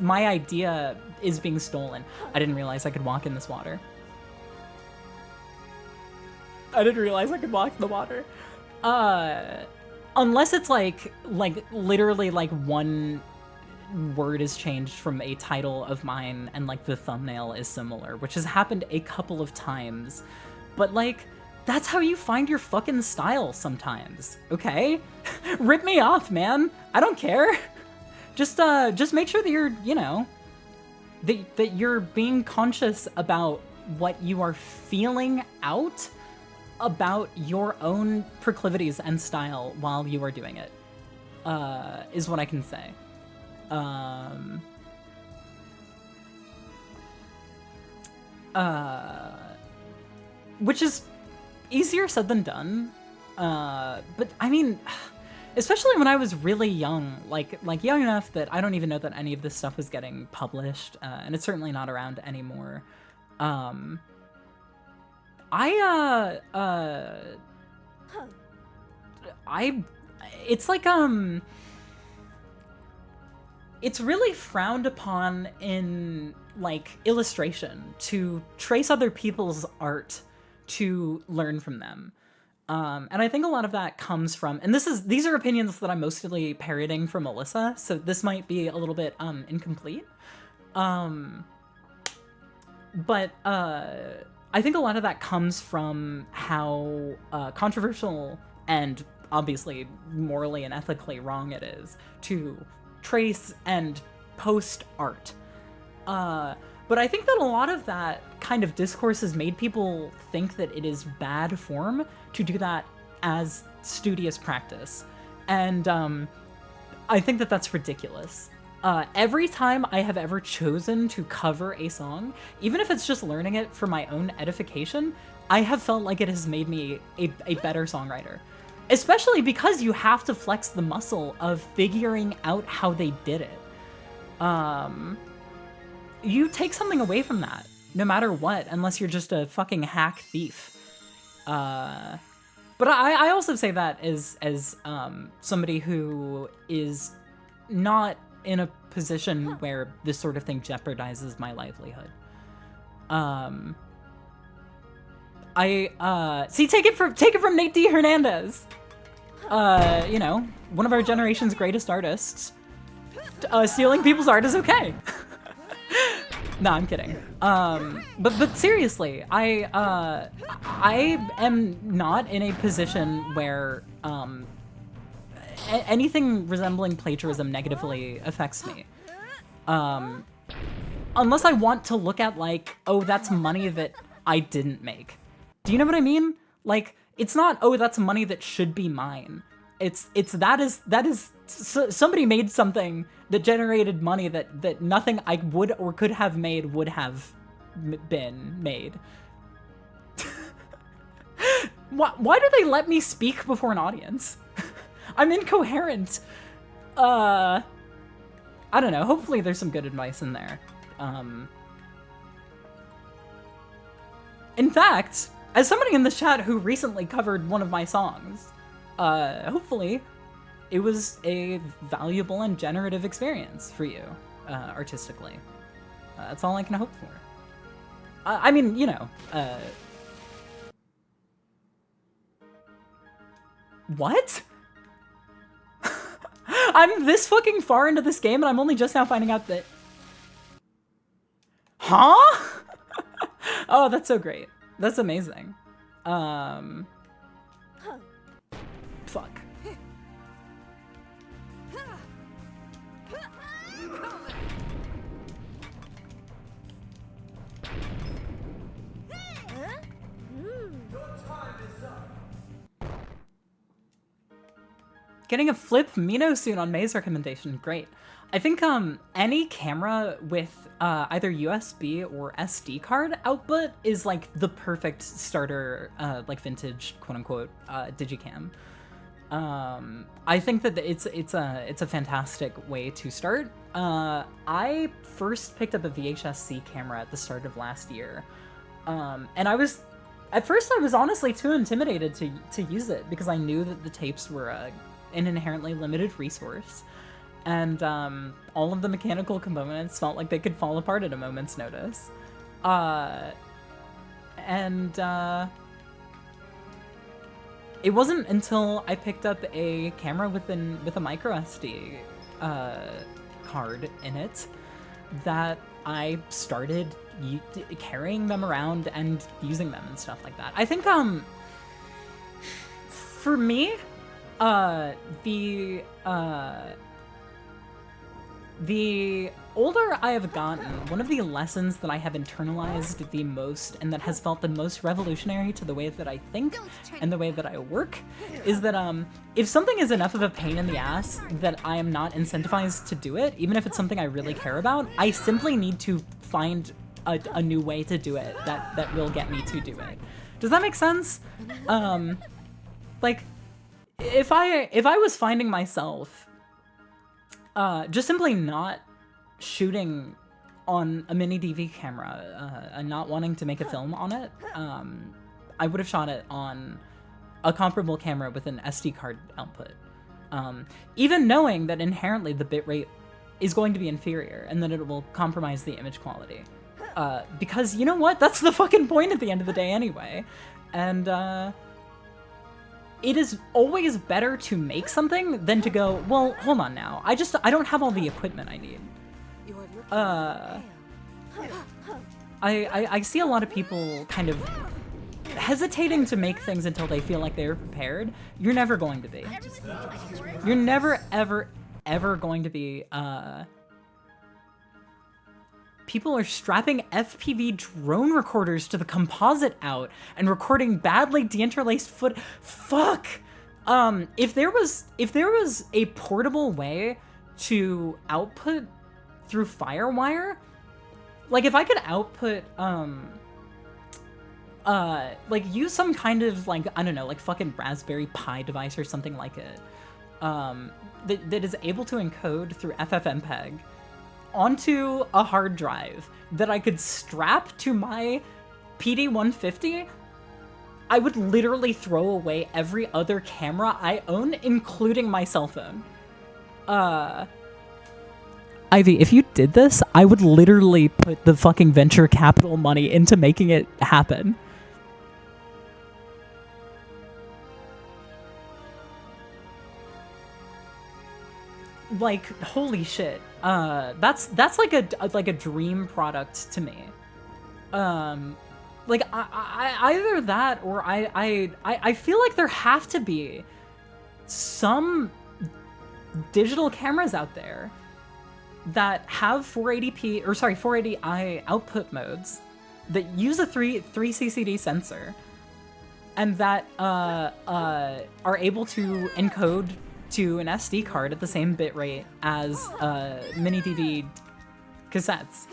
S1: my idea is being stolen. I didn't realize I could walk in this water. I didn't realize I could walk in the water. Unless it's like literally like one word is changed from a title of mine and like the thumbnail is similar, which has happened a couple of times. But like, that's how you find your fucking style sometimes, okay? Rip me off, man. I don't care. Just make sure that you're, you know, that you're being conscious about what you are feeling out about your own proclivities and style while you are doing it, is what I can say. Which is easier said than done. But I mean, especially when I was really young, like young enough that I don't even know that any of this stuff was getting published, and it's certainly not around anymore. It's like, it's really frowned upon in like illustration to trace other people's art to learn from them. And I think a lot of that comes from, and these are opinions that I'm mostly parroting from Melissa, so this might be a little bit incomplete. But I think a lot of that comes from how controversial and obviously morally and ethically wrong it is to trace and post art. But I think that a lot of that kind of discourse has made people think that it is bad form to do that as studious practice. And I think that that's ridiculous. Every time I have ever chosen to cover a song, even if it's just learning it for my own edification, I have felt like it has made me a better songwriter. Especially because you have to flex the muscle of figuring out how they did it. You take something away from that, no matter what, unless you're just a fucking hack thief. But I also say that as somebody who is not in a position where this sort of thing jeopardizes my livelihood. See, take it from Nate D. Hernandez. You know, one of our generation's greatest artists. stealing people's art is okay. No, I'm kidding. But seriously, I am not in a position where anything resembling plagiarism negatively affects me. Unless I want to look at like, oh, that's money that I didn't make. Do you know what I mean? Like, it's not, oh, that's money that should be mine. It's that is somebody made something that generated money that nothing I would or could have made would have been made. Why do they let me speak before an audience? I'm incoherent. I don't know. Hopefully there's some good advice in there. In fact, as somebody in the chat who recently covered one of my songs, hopefully it was a valuable and generative experience for you, artistically. That's all I can hope for. I mean, you know, what? I'm this fucking far into this game and I'm only just now finding out that... Huh? Oh, that's so great. That's amazing. Fuck. Getting a flip meadow soon on May's recommendation. Great. I think any camera with either USB or SD card output is like the perfect starter, like vintage quote unquote digicam. I think that it's a fantastic way to start. I first picked up a VHS-C camera at the start of last year, and at first I was honestly too intimidated to use it because I knew that the tapes were an inherently limited resource, and all of the mechanical components felt like they could fall apart at a moment's notice. It wasn't until I picked up a camera with a micro SD card in it that I started carrying them around and using them and stuff like that. I think for me, the older I have gotten, one of the lessons that I have internalized the most and that has felt the most revolutionary to the way that I think and the way that I work is that if something is enough of a pain in the ass that I am not incentivized to do it, even if it's something I really care about, I simply need to find a new way to do it that will get me to do it. Does that make sense? Like, if I was finding myself just simply not shooting on a mini DV camera and not wanting to make a film on it, I would have shot it on a comparable camera with an SD card output. Even knowing that inherently the bitrate is going to be inferior and that it will compromise the image quality. Because you know what? That's the fucking point at the end of the day anyway. And it is always better to make something than to go, well, hold on now. I don't have all the equipment I need. I see a lot of people kind of hesitating to make things until they feel like they're prepared. You're never going to be. You're never, ever going to be, people are strapping FPV drone recorders to the composite out and recording badly deinterlaced fuck! If there was a portable way to output through FireWire, like if I could output, like use some kind of like, I don't know, like fucking Raspberry Pi device or something like it, that is able to encode through FFmpeg onto a hard drive that I could strap to my PD-150, I would literally throw away every other camera I own, including my cell phone. Ivy, if you did this, I would literally put the fucking venture capital money into making it happen. like, holy shit. That's like a dream product to me. Like either that or I feel like there have to be some digital cameras out there that have 480p or sorry 480i output modes that use a 3 CCD sensor and that are able to encode to an SD card at the same bitrate as mini DV cassettes.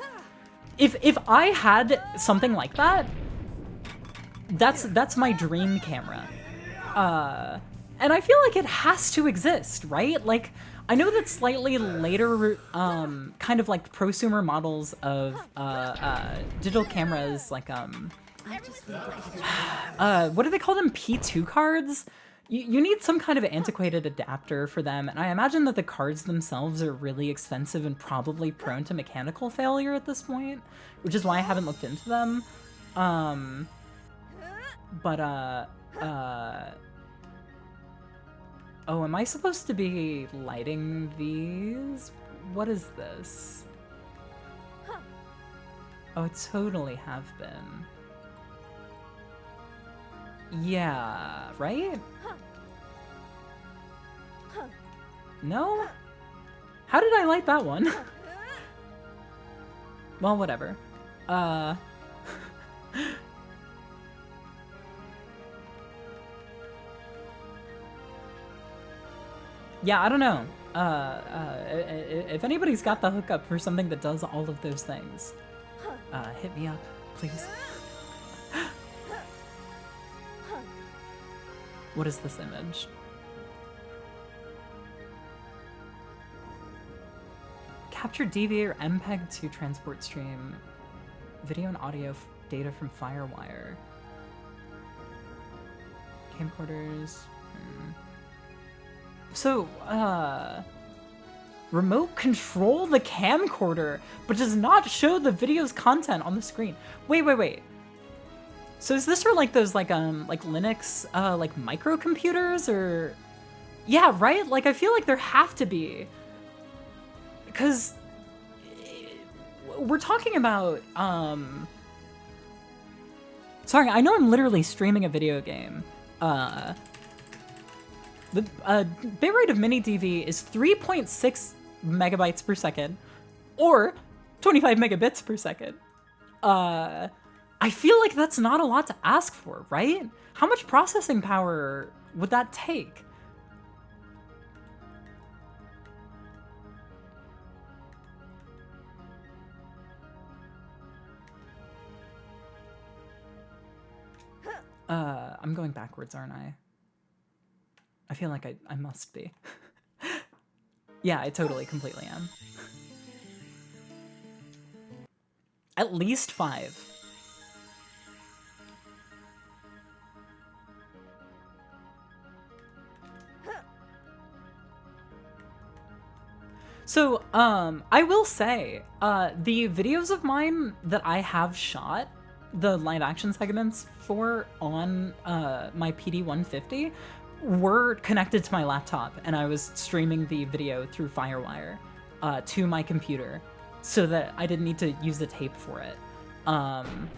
S1: If I had something like that, that's my dream camera. And I feel like it has to exist, right? Like, I know that slightly later, kind of like prosumer models of digital cameras, like what do they call them? P2 cards? You need some kind of antiquated adapter for them, and I imagine that the cards themselves are really expensive and probably prone to mechanical failure at this point, which is why I haven't looked into them. Oh, am I supposed to be lighting these? What is this? Oh, I totally have been. Yeah, right? No? How did I light that one? Well, whatever. Yeah, I don't know. If anybody's got the hookup for something that does all of those things, hit me up, please. What is this image? Capture DV or MPEG to transport stream video and audio data from FireWire. Camcorders. So, remote control the camcorder, but does not show the video's content on the screen. Wait. So is this for like those like Linux like microcomputers or? Yeah, right? Like I feel like there have to be. Because we're talking about sorry, I know I'm literally streaming a video game. The bitrate of mini DV is 3.6 megabytes per second or 25 megabits per second. I feel like that's not a lot to ask for, right? How much processing power would that take? I'm going backwards, aren't I? I feel like I must be. Yeah, I totally, completely am. At least 5. So, I will say, the videos of mine that I have shot, the live action segments for on my PD-150 were connected to my laptop, and I was streaming the video through FireWire to my computer so that I didn't need to use the tape for it. And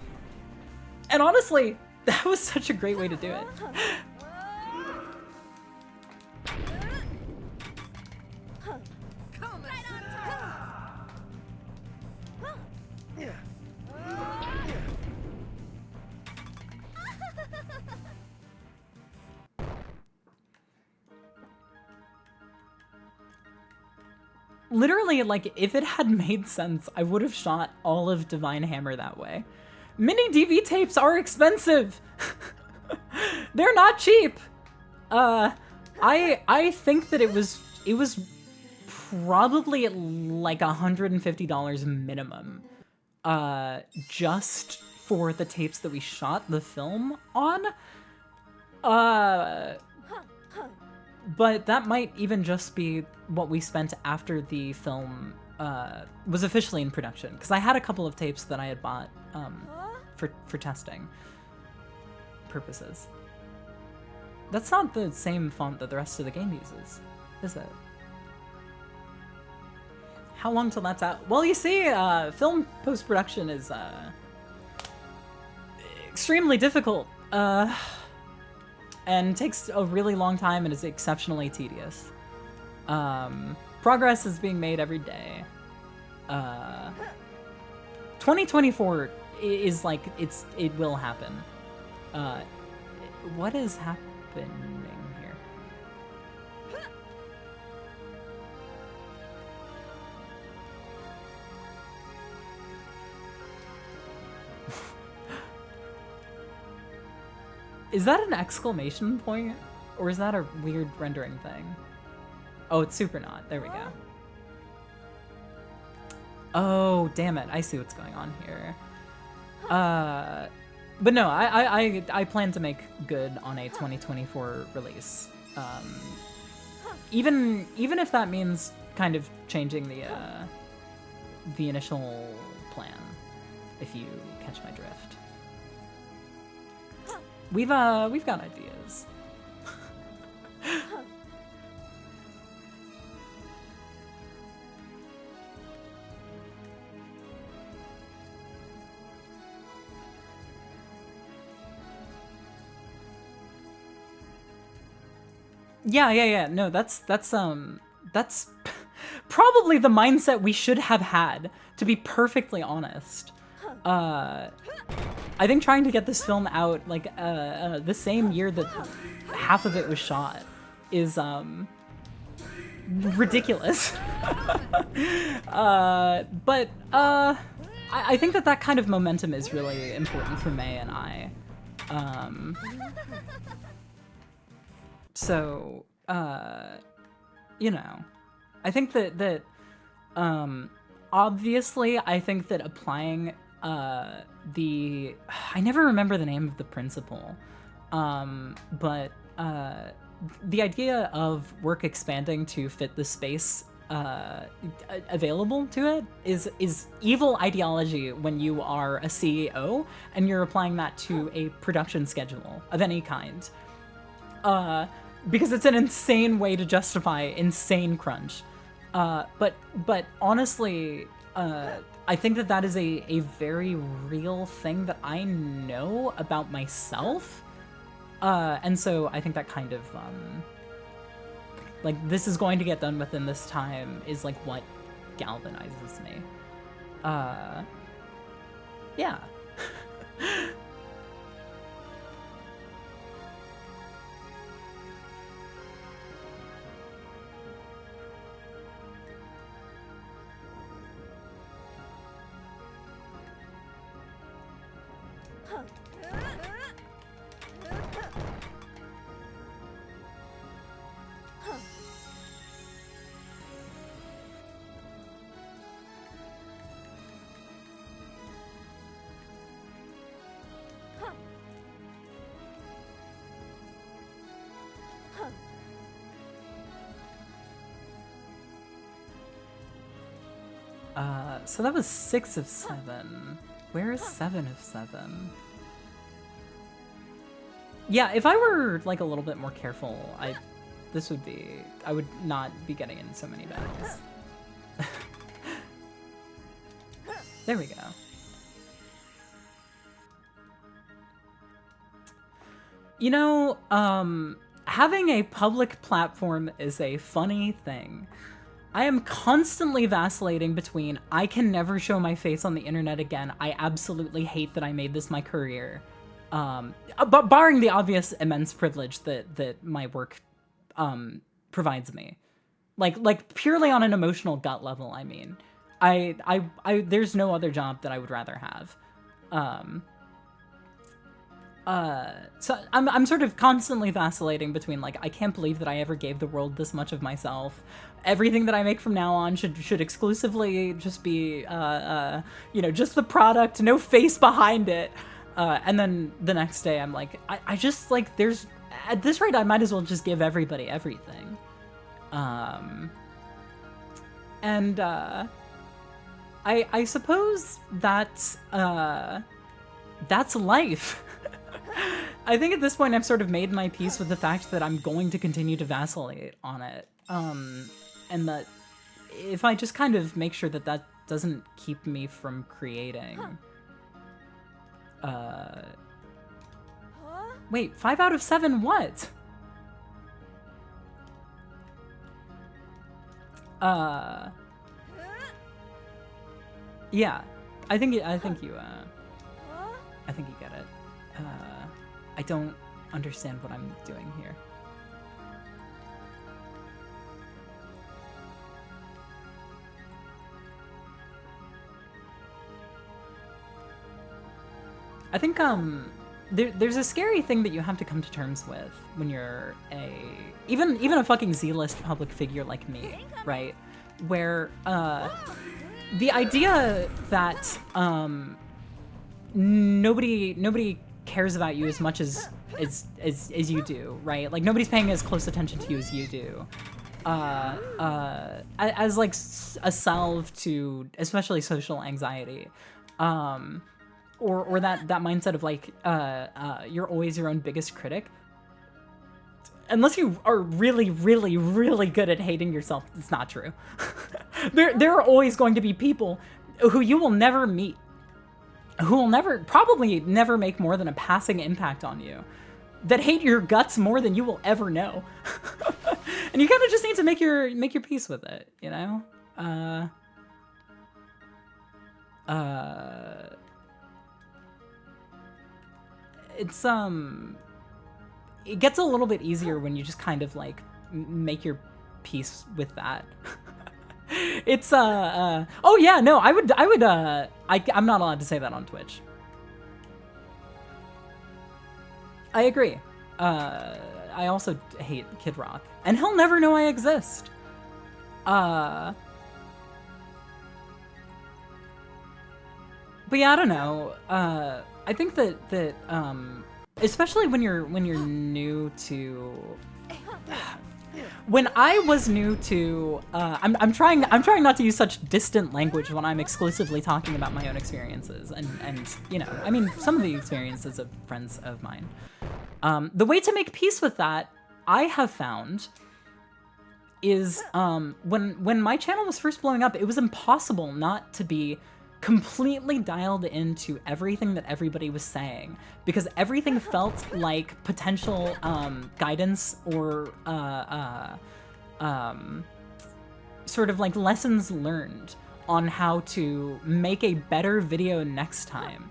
S1: honestly, that was such a great way to do it. Literally, like, if it had made sense, I would have shot all of Divine Hammer that way. Mini DV tapes are expensive! They're not cheap! I think that it was probably like $150 minimum, just for the tapes that we shot the film on. But that might even just be what we spent after the film was officially in production, because I had a couple of tapes that I had bought for testing purposes. That's not the same font that the rest of the game uses, is it? how long till that's out? Well, you see, film post-production is extremely difficult, and takes a really long time and is exceptionally tedious. Progress is being made every day. 2024 is like, it will happen. What is happening here? Is that an exclamation point? Or is that a weird rendering thing? Oh, it's super not. There we go. Oh, damn it. I see what's going on here. But no, I plan to make good on a 2024 release. Even if that means kind of changing the initial plan, if you catch my drift. We've got ideas. Yeah. No, that's probably the mindset we should have had, to be perfectly honest. I think trying to get this film out like the same year that half of it was shot is ridiculous. But I think that kind of momentum is really important for May and I. So, you know, I think that obviously, I think that applying I never remember the name of the principle, but the idea of work expanding to fit the space available to it is evil ideology when you are a CEO and you're applying that to a production schedule of any kind. Because it's an insane way to justify insane crunch. But honestly, I think that is a very real thing that I know about myself. And so I think that kind of, like, this is going to get done within this time is, like, what galvanizes me. Yeah. So that was 6 of 7. Where is 7 of 7? Yeah, if I were, like, a little bit more careful, I would not be getting in so many battles. There we go. You know, having a public platform is a funny thing. I am constantly vacillating between, I can never show my face on the internet again, I absolutely hate that I made this my career. But barring the obvious immense privilege that my work provides me. Like purely on an emotional gut level, I mean. I there's no other job that I would rather have. So I'm sort of constantly vacillating between, like, I can't believe that I ever gave the world this much of myself. Everything that I make from now on should exclusively just be, you know, just the product, no face behind it. And then the next day I'm like, I just, like, at this rate, I might as well just give everybody everything. And, I suppose that's life. I think at this point I've sort of made my peace with the fact that I'm going to continue to vacillate on it. And that if I just kind of make sure that that doesn't keep me from creating. Wait, 5 out of 7 what? Yeah, I think you get it. I don't understand what I'm doing here. I think there's a scary thing that you have to come to terms with when you're even a fucking Z-list public figure like me, right? Where the idea that nobody cares about you as much as you do, right? Like nobody's paying as close attention to you as you do. As like a salve to especially social anxiety. Or that mindset of like you're always your own biggest critic. Unless you are really, really, really good at hating yourself, it's not true. There are always going to be people who you will never meet, who will probably never make more than a passing impact on you, that hate your guts more than you will ever know. And you kind of just need to make your peace with it, you know? It's it gets a little bit easier when you just kind of like make your peace with that. It's oh yeah, no, I'm not allowed to say that on Twitch. I agree. I also hate Kid Rock, and he'll never know I exist. But yeah, I don't know. I think that especially when you're new to, when I was new to, I'm trying not to use such distant language when I'm exclusively talking about my own experiences and you know, I mean some of the experiences of friends of mine. The way to make peace with that, I have found, is when my channel was first blowing up, it was impossible not to be completely dialed into everything that everybody was saying, because everything felt like potential guidance or sort of like lessons learned on how to make a better video next time.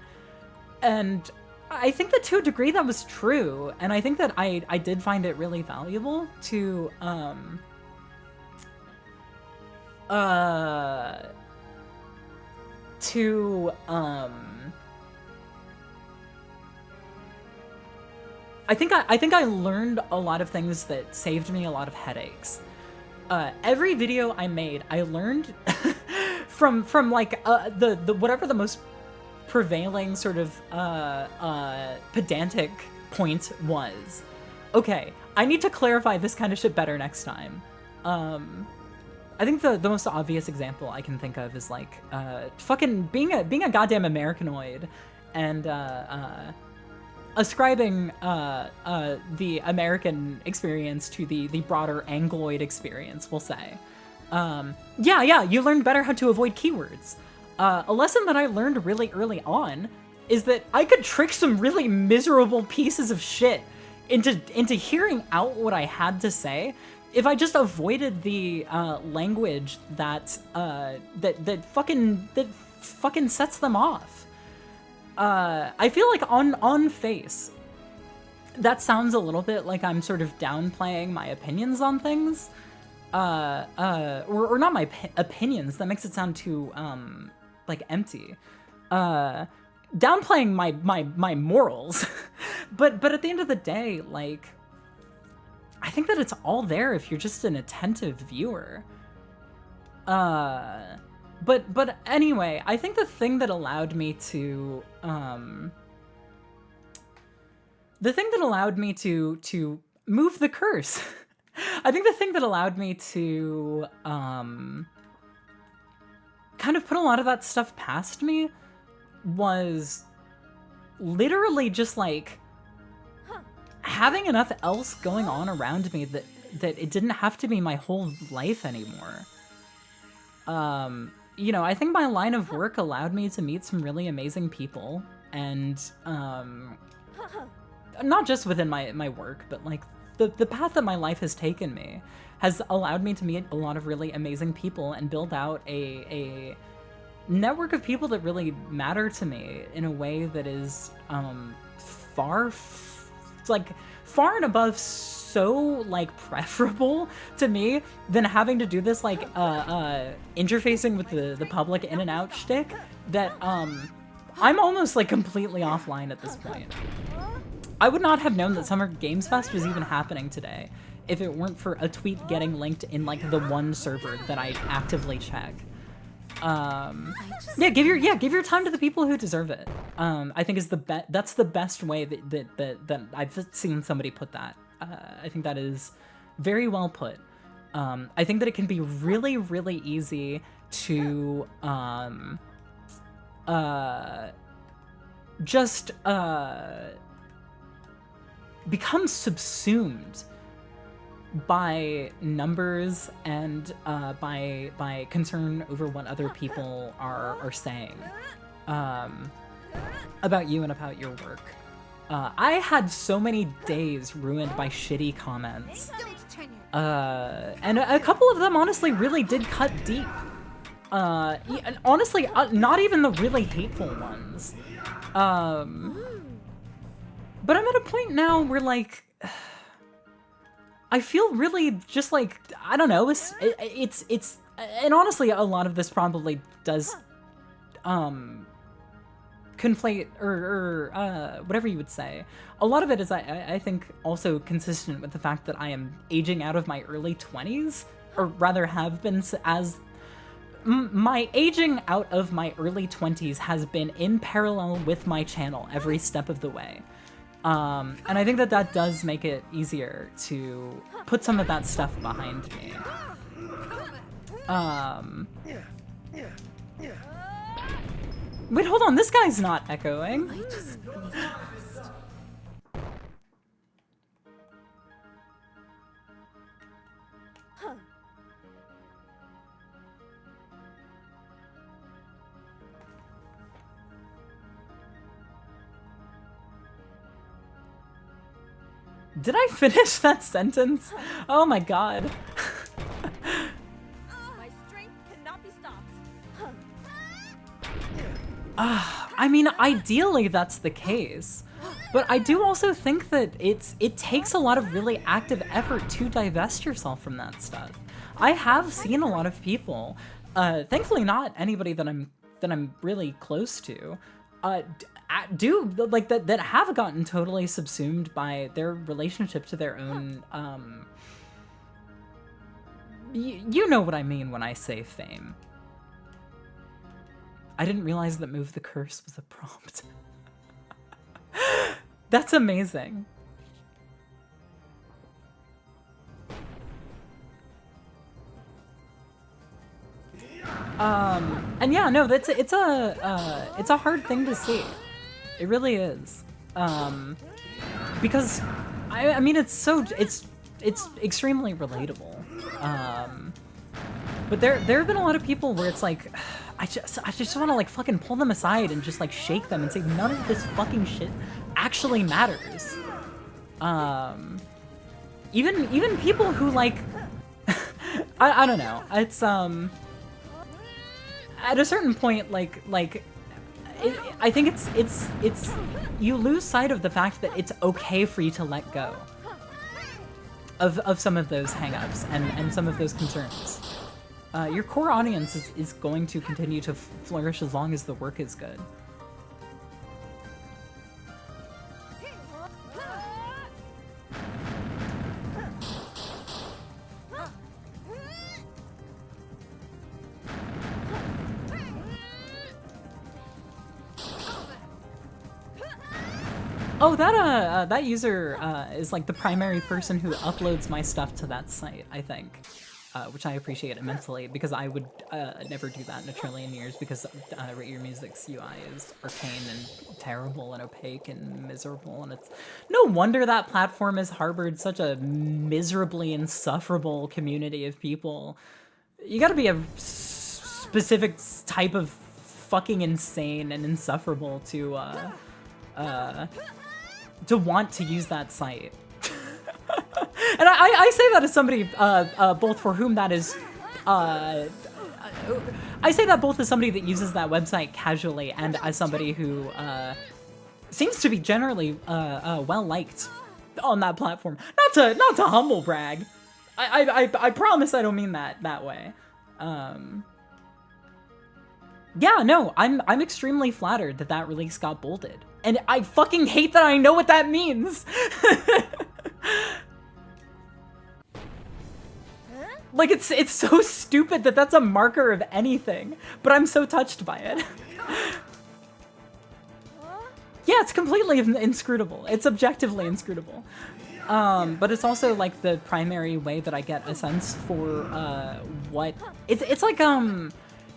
S1: And I think that to a degree that was true, and I think that I did find it really valuable to I think I learned a lot of things that saved me a lot of headaches. Every video I made, I learned from like the whatever the most prevailing sort of pedantic point was. Okay, I need to clarify this kind of shit better next time. I think the most obvious example I can think of is like fucking being a goddamn Americanoid and ascribing the American experience to the broader Angloid experience, we'll say. Yeah, you learned better how to avoid keywords. A lesson that I learned really early on is that I could trick some really miserable pieces of shit into hearing out what I had to say if I just avoided the language that fucking sets them off. I feel like on face, that sounds a little bit like I'm sort of downplaying my opinions on things, or not my opinions. That makes it sound too like empty. Downplaying my morals, but at the end of the day, like, I think that it's all there if you're just an attentive viewer. But anyway, I think the thing that allowed me to move the curse, I think the thing that allowed me to kind of put a lot of that stuff past me was literally just like having enough else going on around me that it didn't have to be my whole life anymore. you know, I think my line of work allowed me to meet some really amazing people, and not just within my work, but like the path that my life has taken me has allowed me to meet a lot of really amazing people and build out a network of people that really matter to me in a way that is far and above so like preferable to me than having to do this like interfacing with the public in and out shtick that I'm almost like completely offline at this point. I would not have known that Summer Games Fest was even happening today if it weren't for a tweet getting linked in like the one server that I actively check. Yeah, give your time to the people who deserve it. I think is that's the best way that I've seen somebody put that. I think that is very well put. I think that it can be really, really easy to just become subsumed by numbers and by concern over what other people are saying about you and about your work. I had so many days ruined by shitty comments, and a couple of them honestly really did cut deep. And honestly, not even the really hateful ones. But I'm at a point now where like I feel really just like, I don't know, it's and honestly a lot of this probably does conflate or whatever you would say. A lot of it is I think also consistent with the fact that I am aging out of my early 20s, or rather have been, as my aging out of my early 20s has been in parallel with my channel every step of the way. And I think that does make it easier to put some of that stuff behind me. Wait, hold on, this guy's not echoing. Did I finish that sentence? Oh my god.
S2: My strength cannot be stopped.
S1: I mean, ideally that's the case, but I do also think that it takes a lot of really active effort to divest yourself from that stuff. I have seen a lot of people, thankfully not anybody that I'm really close to, do like that have gotten totally subsumed by their relationship to their own you know what I mean when I say fame. I didn't realize that Move the Curse was a prompt. That's amazing. And yeah, no, it's a hard thing to see. It really is. Because I mean it's extremely relatable. But there have been a lot of people where it's like I just want to like fucking pull them aside and just like shake them and say none of this fucking shit actually matters. Even people who like I don't know. It's at a certain point I think it's you lose sight of the fact that it's okay for you to let go of some of those hang-ups and some of those concerns. Your core audience is going to continue to flourish as long as the work is good. Oh, that user is like the primary person who uploads my stuff to that site, I think, which I appreciate immensely because I would never do that in a trillion years because Rate Your Music's UI is arcane and terrible and opaque and miserable, and it's no wonder that platform has harbored such a miserably insufferable community of people. You gotta be a specific type of fucking insane and insufferable to want to use that site. And I say that as somebody both for whom that is I say that both as somebody that uses that website casually and as somebody who seems to be generally well liked on that platform. Not to humble brag. I promise I don't mean that way. Yeah, no, I'm extremely flattered that that release got bolted, and I fucking hate that I know what that means. Like, it's so stupid that that's a marker of anything, but I'm so touched by it. Yeah, it's completely inscrutable. It's objectively inscrutable. But it's also like the primary way that I get a sense for what it's like.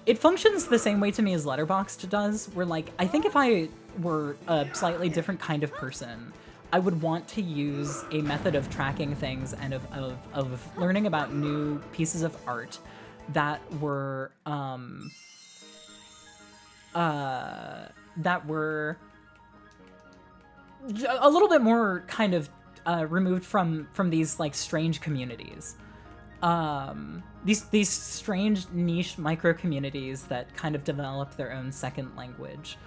S1: It functions the same way to me as Letterboxd does, where like I think if I were a slightly different kind of person, I would want to use a method of tracking things and of learning about new pieces of art that were a little bit more kind of removed from these like strange communities. These strange niche micro communities that kind of develop their own second language.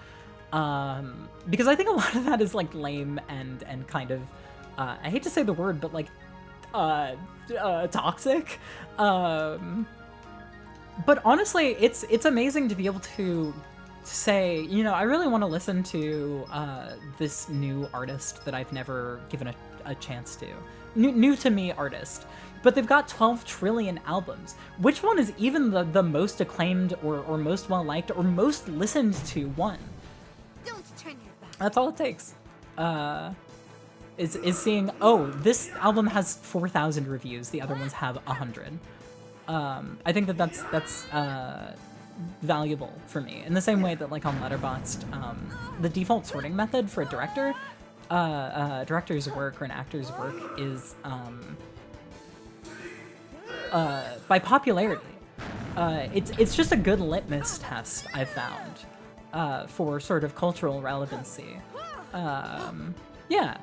S1: Because I think a lot of that is like lame and kind of I hate to say the word, but like toxic. But honestly, it's amazing to be able to say, you know, I really want to listen to this new artist that I've never given a chance to. New to me artist. But they've got 12 trillion albums. Which one is even the most acclaimed or most well-liked or most listened to one?
S2: Don't turn your back.
S1: That's all it takes. Is seeing, oh, this album has 4,000 reviews, the other ones have 100. I think that's valuable for me. In the same way that like on Letterboxd, the default sorting method for a director's work or an actor's work is by popularity. It's just a good litmus test, I've found, for sort of cultural relevancy. Yeah.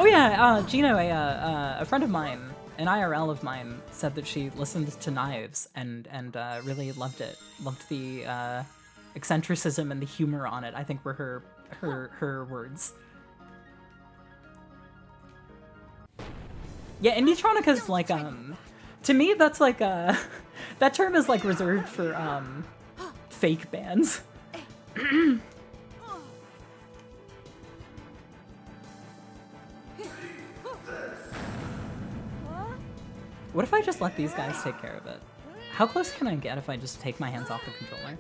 S1: Oh yeah, Gino, a friend of mine, an IRL of mine, said that she listened to Knives and really loved it. Loved the eccentricism and the humor on it, I think were her words. Yeah, Indietronica's like, to me that's like, that term is like reserved for, fake bands. What if I just let these guys take care of it? How close can I get if I just take my hands off the controller?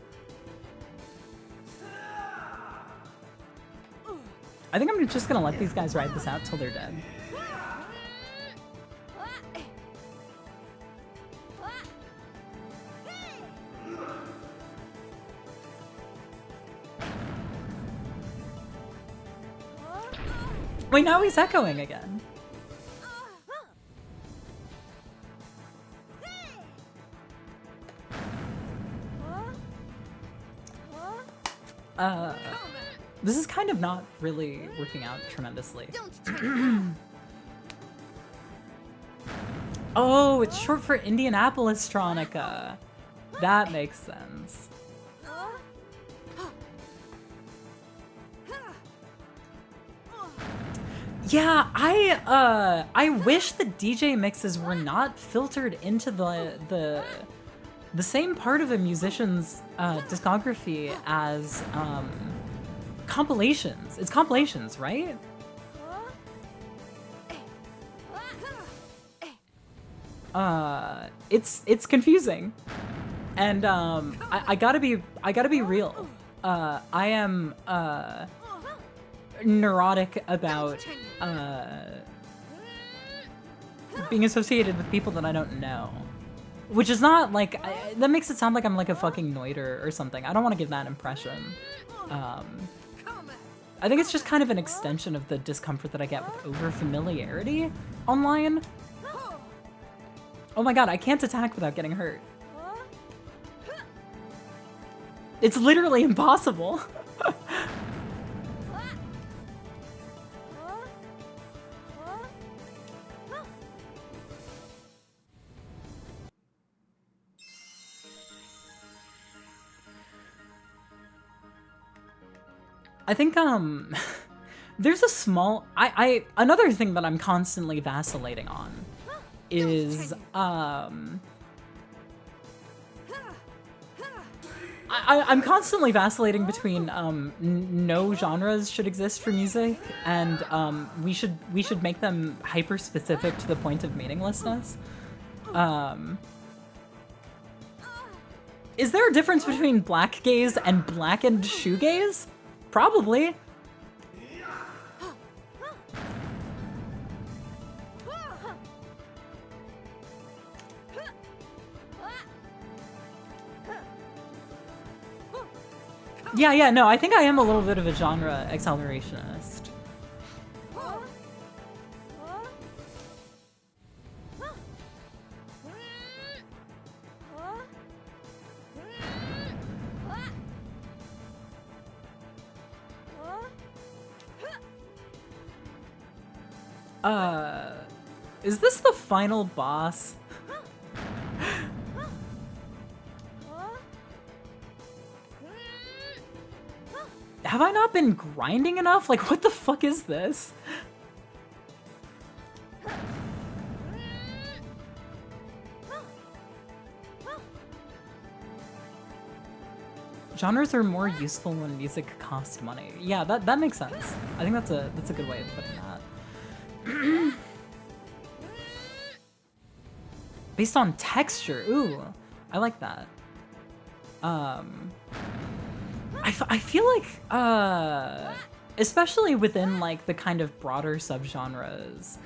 S1: I think I'm just gonna let these guys ride this out till they're dead. Wait, now he's echoing again. This is kind of not really working out tremendously. Oh, it's short for Indianapolis-tronica. That makes sense. Yeah, I wish the DJ mixes were not filtered into the same part of a musician's discography as compilations. It's compilations, right? It's confusing, and I gotta be real. I am neurotic about being associated with people that I don't know. Which is not like, that makes it sound like I'm like a fucking noider or something. I don't want to give that impression. I think it's just kind of an extension of the discomfort that I get with over-familiarity online. Oh my god, I can't attack without getting hurt. It's literally impossible. I think, there's a small, another thing that I'm constantly vacillating on is, I'm constantly vacillating between, no genres should exist for music, and, we should make them hyper-specific to the point of meaninglessness. Is there a difference between black gaze and blackened shoegaze? Probably. Yeah, no, I think I am a little bit of a genre accelerationist. Is this the final boss? Have I not been grinding enough? Like, what the fuck is this? Genres are more useful when music costs money. Yeah, that makes sense. I think that's a good way of putting that. Based on texture. Ooh, I like that. I feel like, especially within like the kind of broader subgenres,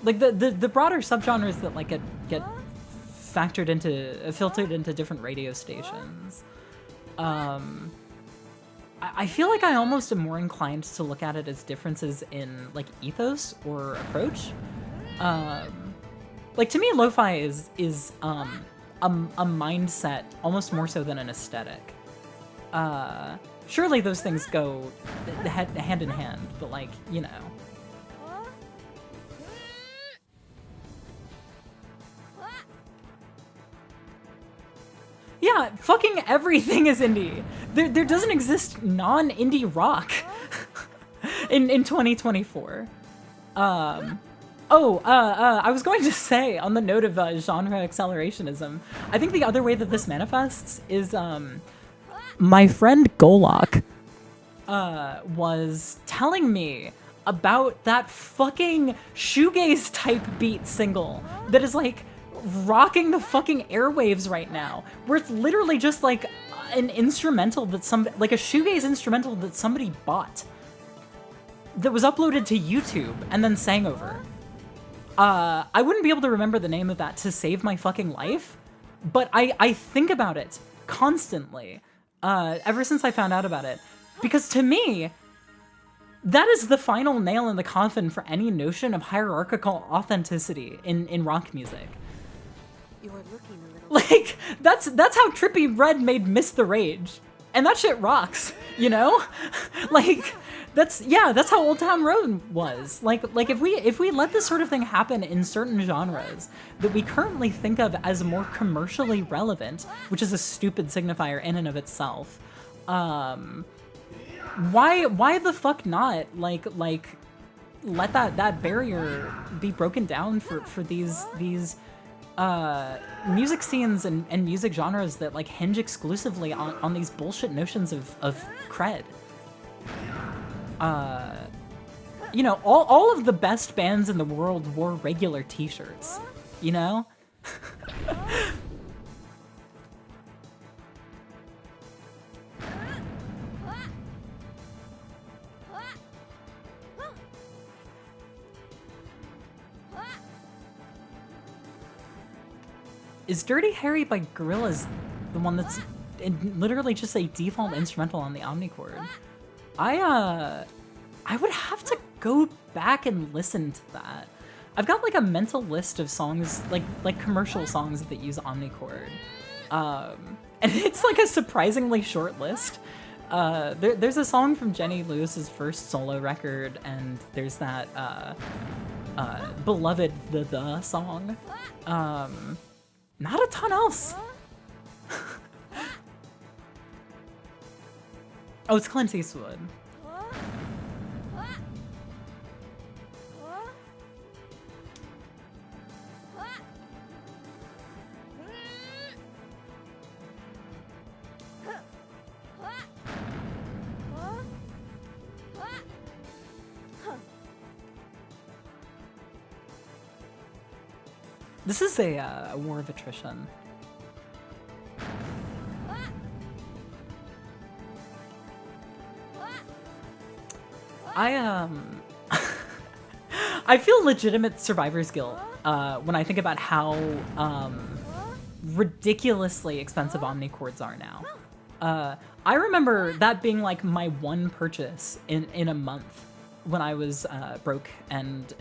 S1: like the broader subgenres that like get filtered into different radio stations. I feel like I almost am more inclined to look at it as differences in like ethos or approach. Like to me, lo-fi is a mindset almost more so than an aesthetic. Surely those things go hand in hand, but like, you know. Yeah, fucking everything is indie. There doesn't exist non-indie rock in 2024. I was going to say, on the note of genre accelerationism, I think the other way that this manifests is my friend Golok was telling me about that fucking shoegaze type beat single that is like rocking the fucking airwaves right now, where it's literally just like an instrumental that like a shoegaze instrumental that somebody bought that was uploaded to YouTube and then sang over. I wouldn't be able to remember the name of that to save my fucking life, but I think about it constantly ever since I found out about it, because to me, that is the final nail in the coffin for any notion of hierarchical authenticity in rock music.
S3: You are looking a little.
S1: Like, that's how Trippie Redd made Miss the Rage. And that shit rocks, you know? Like, that's how Old Town Road was. Like if we let this sort of thing happen in certain genres that we currently think of as more commercially relevant, which is a stupid signifier in and of itself, why the fuck not, like let that barrier be broken down for these music scenes and music genres that like hinge exclusively on these bullshit notions of cred. You know, all of the best bands in the world wore regular t-shirts, you know? Is Dirty Harry by Gorillaz the one that's literally just a default instrumental on the omnichord? I would have to go back and listen to that. I've got like a mental list of songs, like commercial songs that use omnichord. And it's like a surprisingly short list. There's a song from Jenny Lewis's first solo record, and there's that Beloved the song. Not a ton else. Oh, it's Clint Eastwood. This is a war of attrition. I feel legitimate survivor's guilt when I think about how ridiculously expensive omnichords are now. I remember that being like my one purchase in a month when I was broke and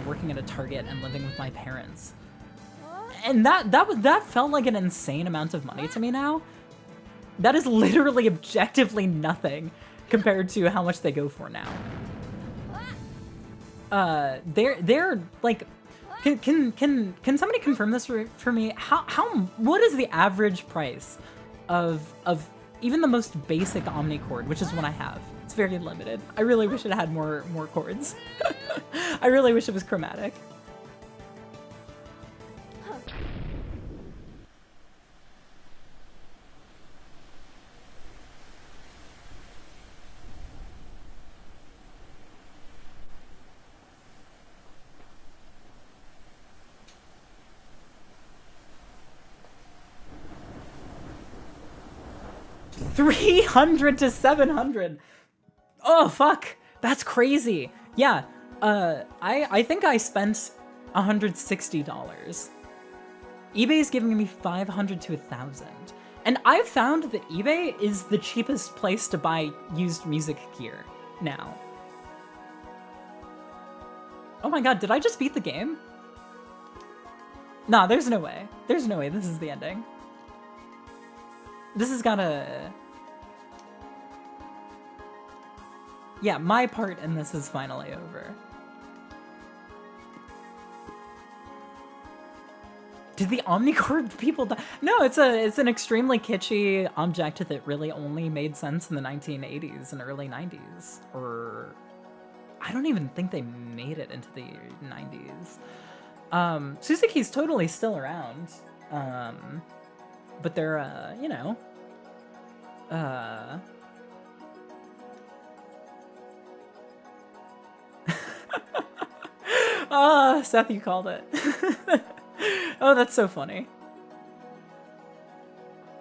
S1: working at a Target and living with my parents. And that felt like an insane amount of money to me now. That is literally objectively nothing compared to how much they go for now. They're like, can somebody confirm this for me? What is the average price of even the most basic omnichord, which is what I have? It's very limited. I really wish it had more chords. I really wish it was chromatic. $300 to $700. Oh fuck, that's crazy. Yeah, I think I spent $160. eBay's giving me $500 to $1,000, and I've found that eBay is the cheapest place to buy used music gear now. Oh my god, did I just beat the game? Nah, there's no way. There's no way this is the ending. This has gotta... Yeah, my part in this is finally over. Did the omnichord people die? No, it's an extremely kitschy object that really only made sense in the 1980s and early 90s. Or... I don't even think they made it into the 90s. Suzuki's totally still around. But they're, you know... Ah, Seth, you called it. Oh, that's so funny.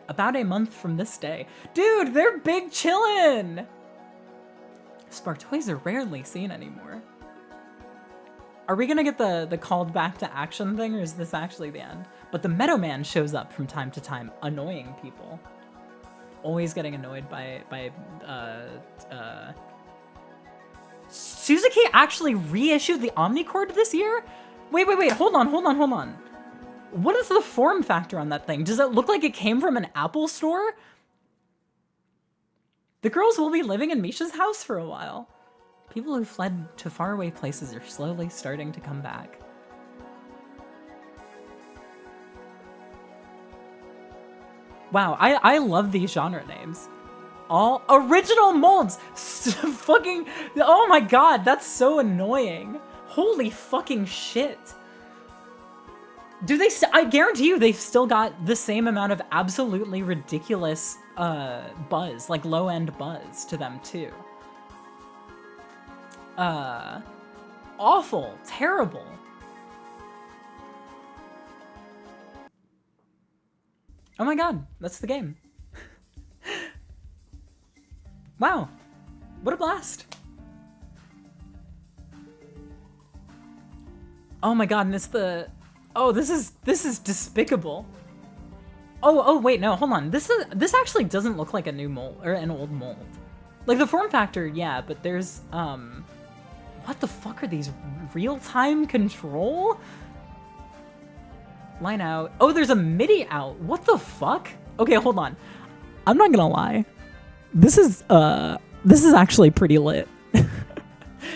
S1: About a month from this day. Dude, they're big chillin'! Spartois are rarely seen anymore. Are we gonna get the called back to action thing, or is this actually the end? But the Meadow Man shows up from time to time, annoying people. Always getting annoyed by Suzuki actually reissued the omnichord this year? Wait, hold on. What is the form factor on that thing? Does it look like it came from an Apple store? The girls will be living in Misha's house for a while. People who fled to faraway places are slowly starting to come back. Wow, I love these genre names. All original molds! Fucking, oh my god, that's so annoying. Holy fucking shit. Do they, I guarantee you they've still got the same amount of absolutely ridiculous buzz, like low-end buzz to them too. Awful, terrible. Oh my god, that's the game. Wow, what a blast. Oh my god, and it's the... Oh, this is despicable. Oh wait, no, hold on. This actually doesn't look like a new mold or an old mold. Like the form factor, yeah, but there's What the fuck are these? Real-time control? Line out. Oh, there's a MIDI out. What the fuck? Okay, hold on. I'm not gonna lie. This is actually pretty lit.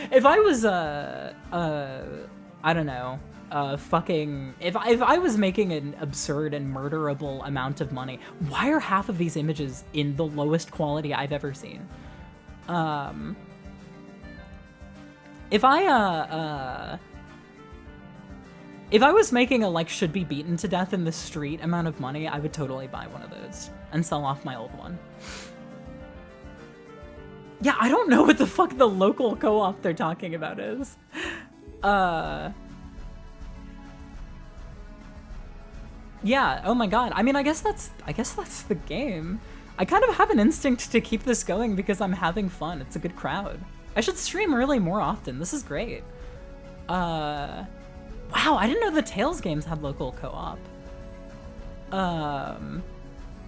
S1: If I was I don't know, fucking if I was making an absurd and murderable amount of money, why are half of these images in the lowest quality I've ever seen? If I was making a like should be beaten to death in the street amount of money, I would totally buy one of those and sell off my old one. Yeah, I don't know what the fuck the local co-op they're talking about is. Yeah, oh my god. I mean, I guess that's the game. I kind of have an instinct to keep this going because I'm having fun. It's a good crowd. I should stream really more often. This is great. Wow, I didn't know the Tales games had local co-op.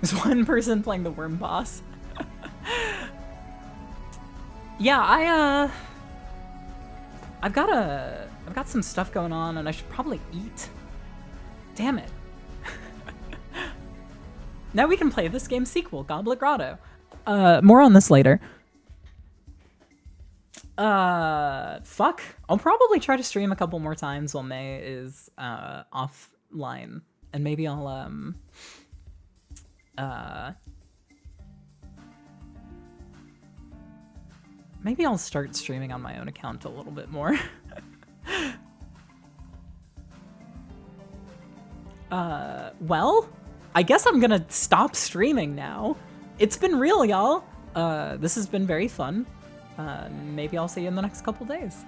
S1: There's one person playing the worm boss. Yeah, I've got some stuff going on and I should probably eat. Damn it. Now we can play this game's sequel, Goblet Grotto. More on this later. Fuck. I'll probably try to stream a couple more times while May is offline. And maybe I'll maybe I'll start streaming on my own account a little bit more. Well, I guess I'm gonna stop streaming now. It's been real, y'all. This has been very fun. Maybe I'll see you in the next couple days.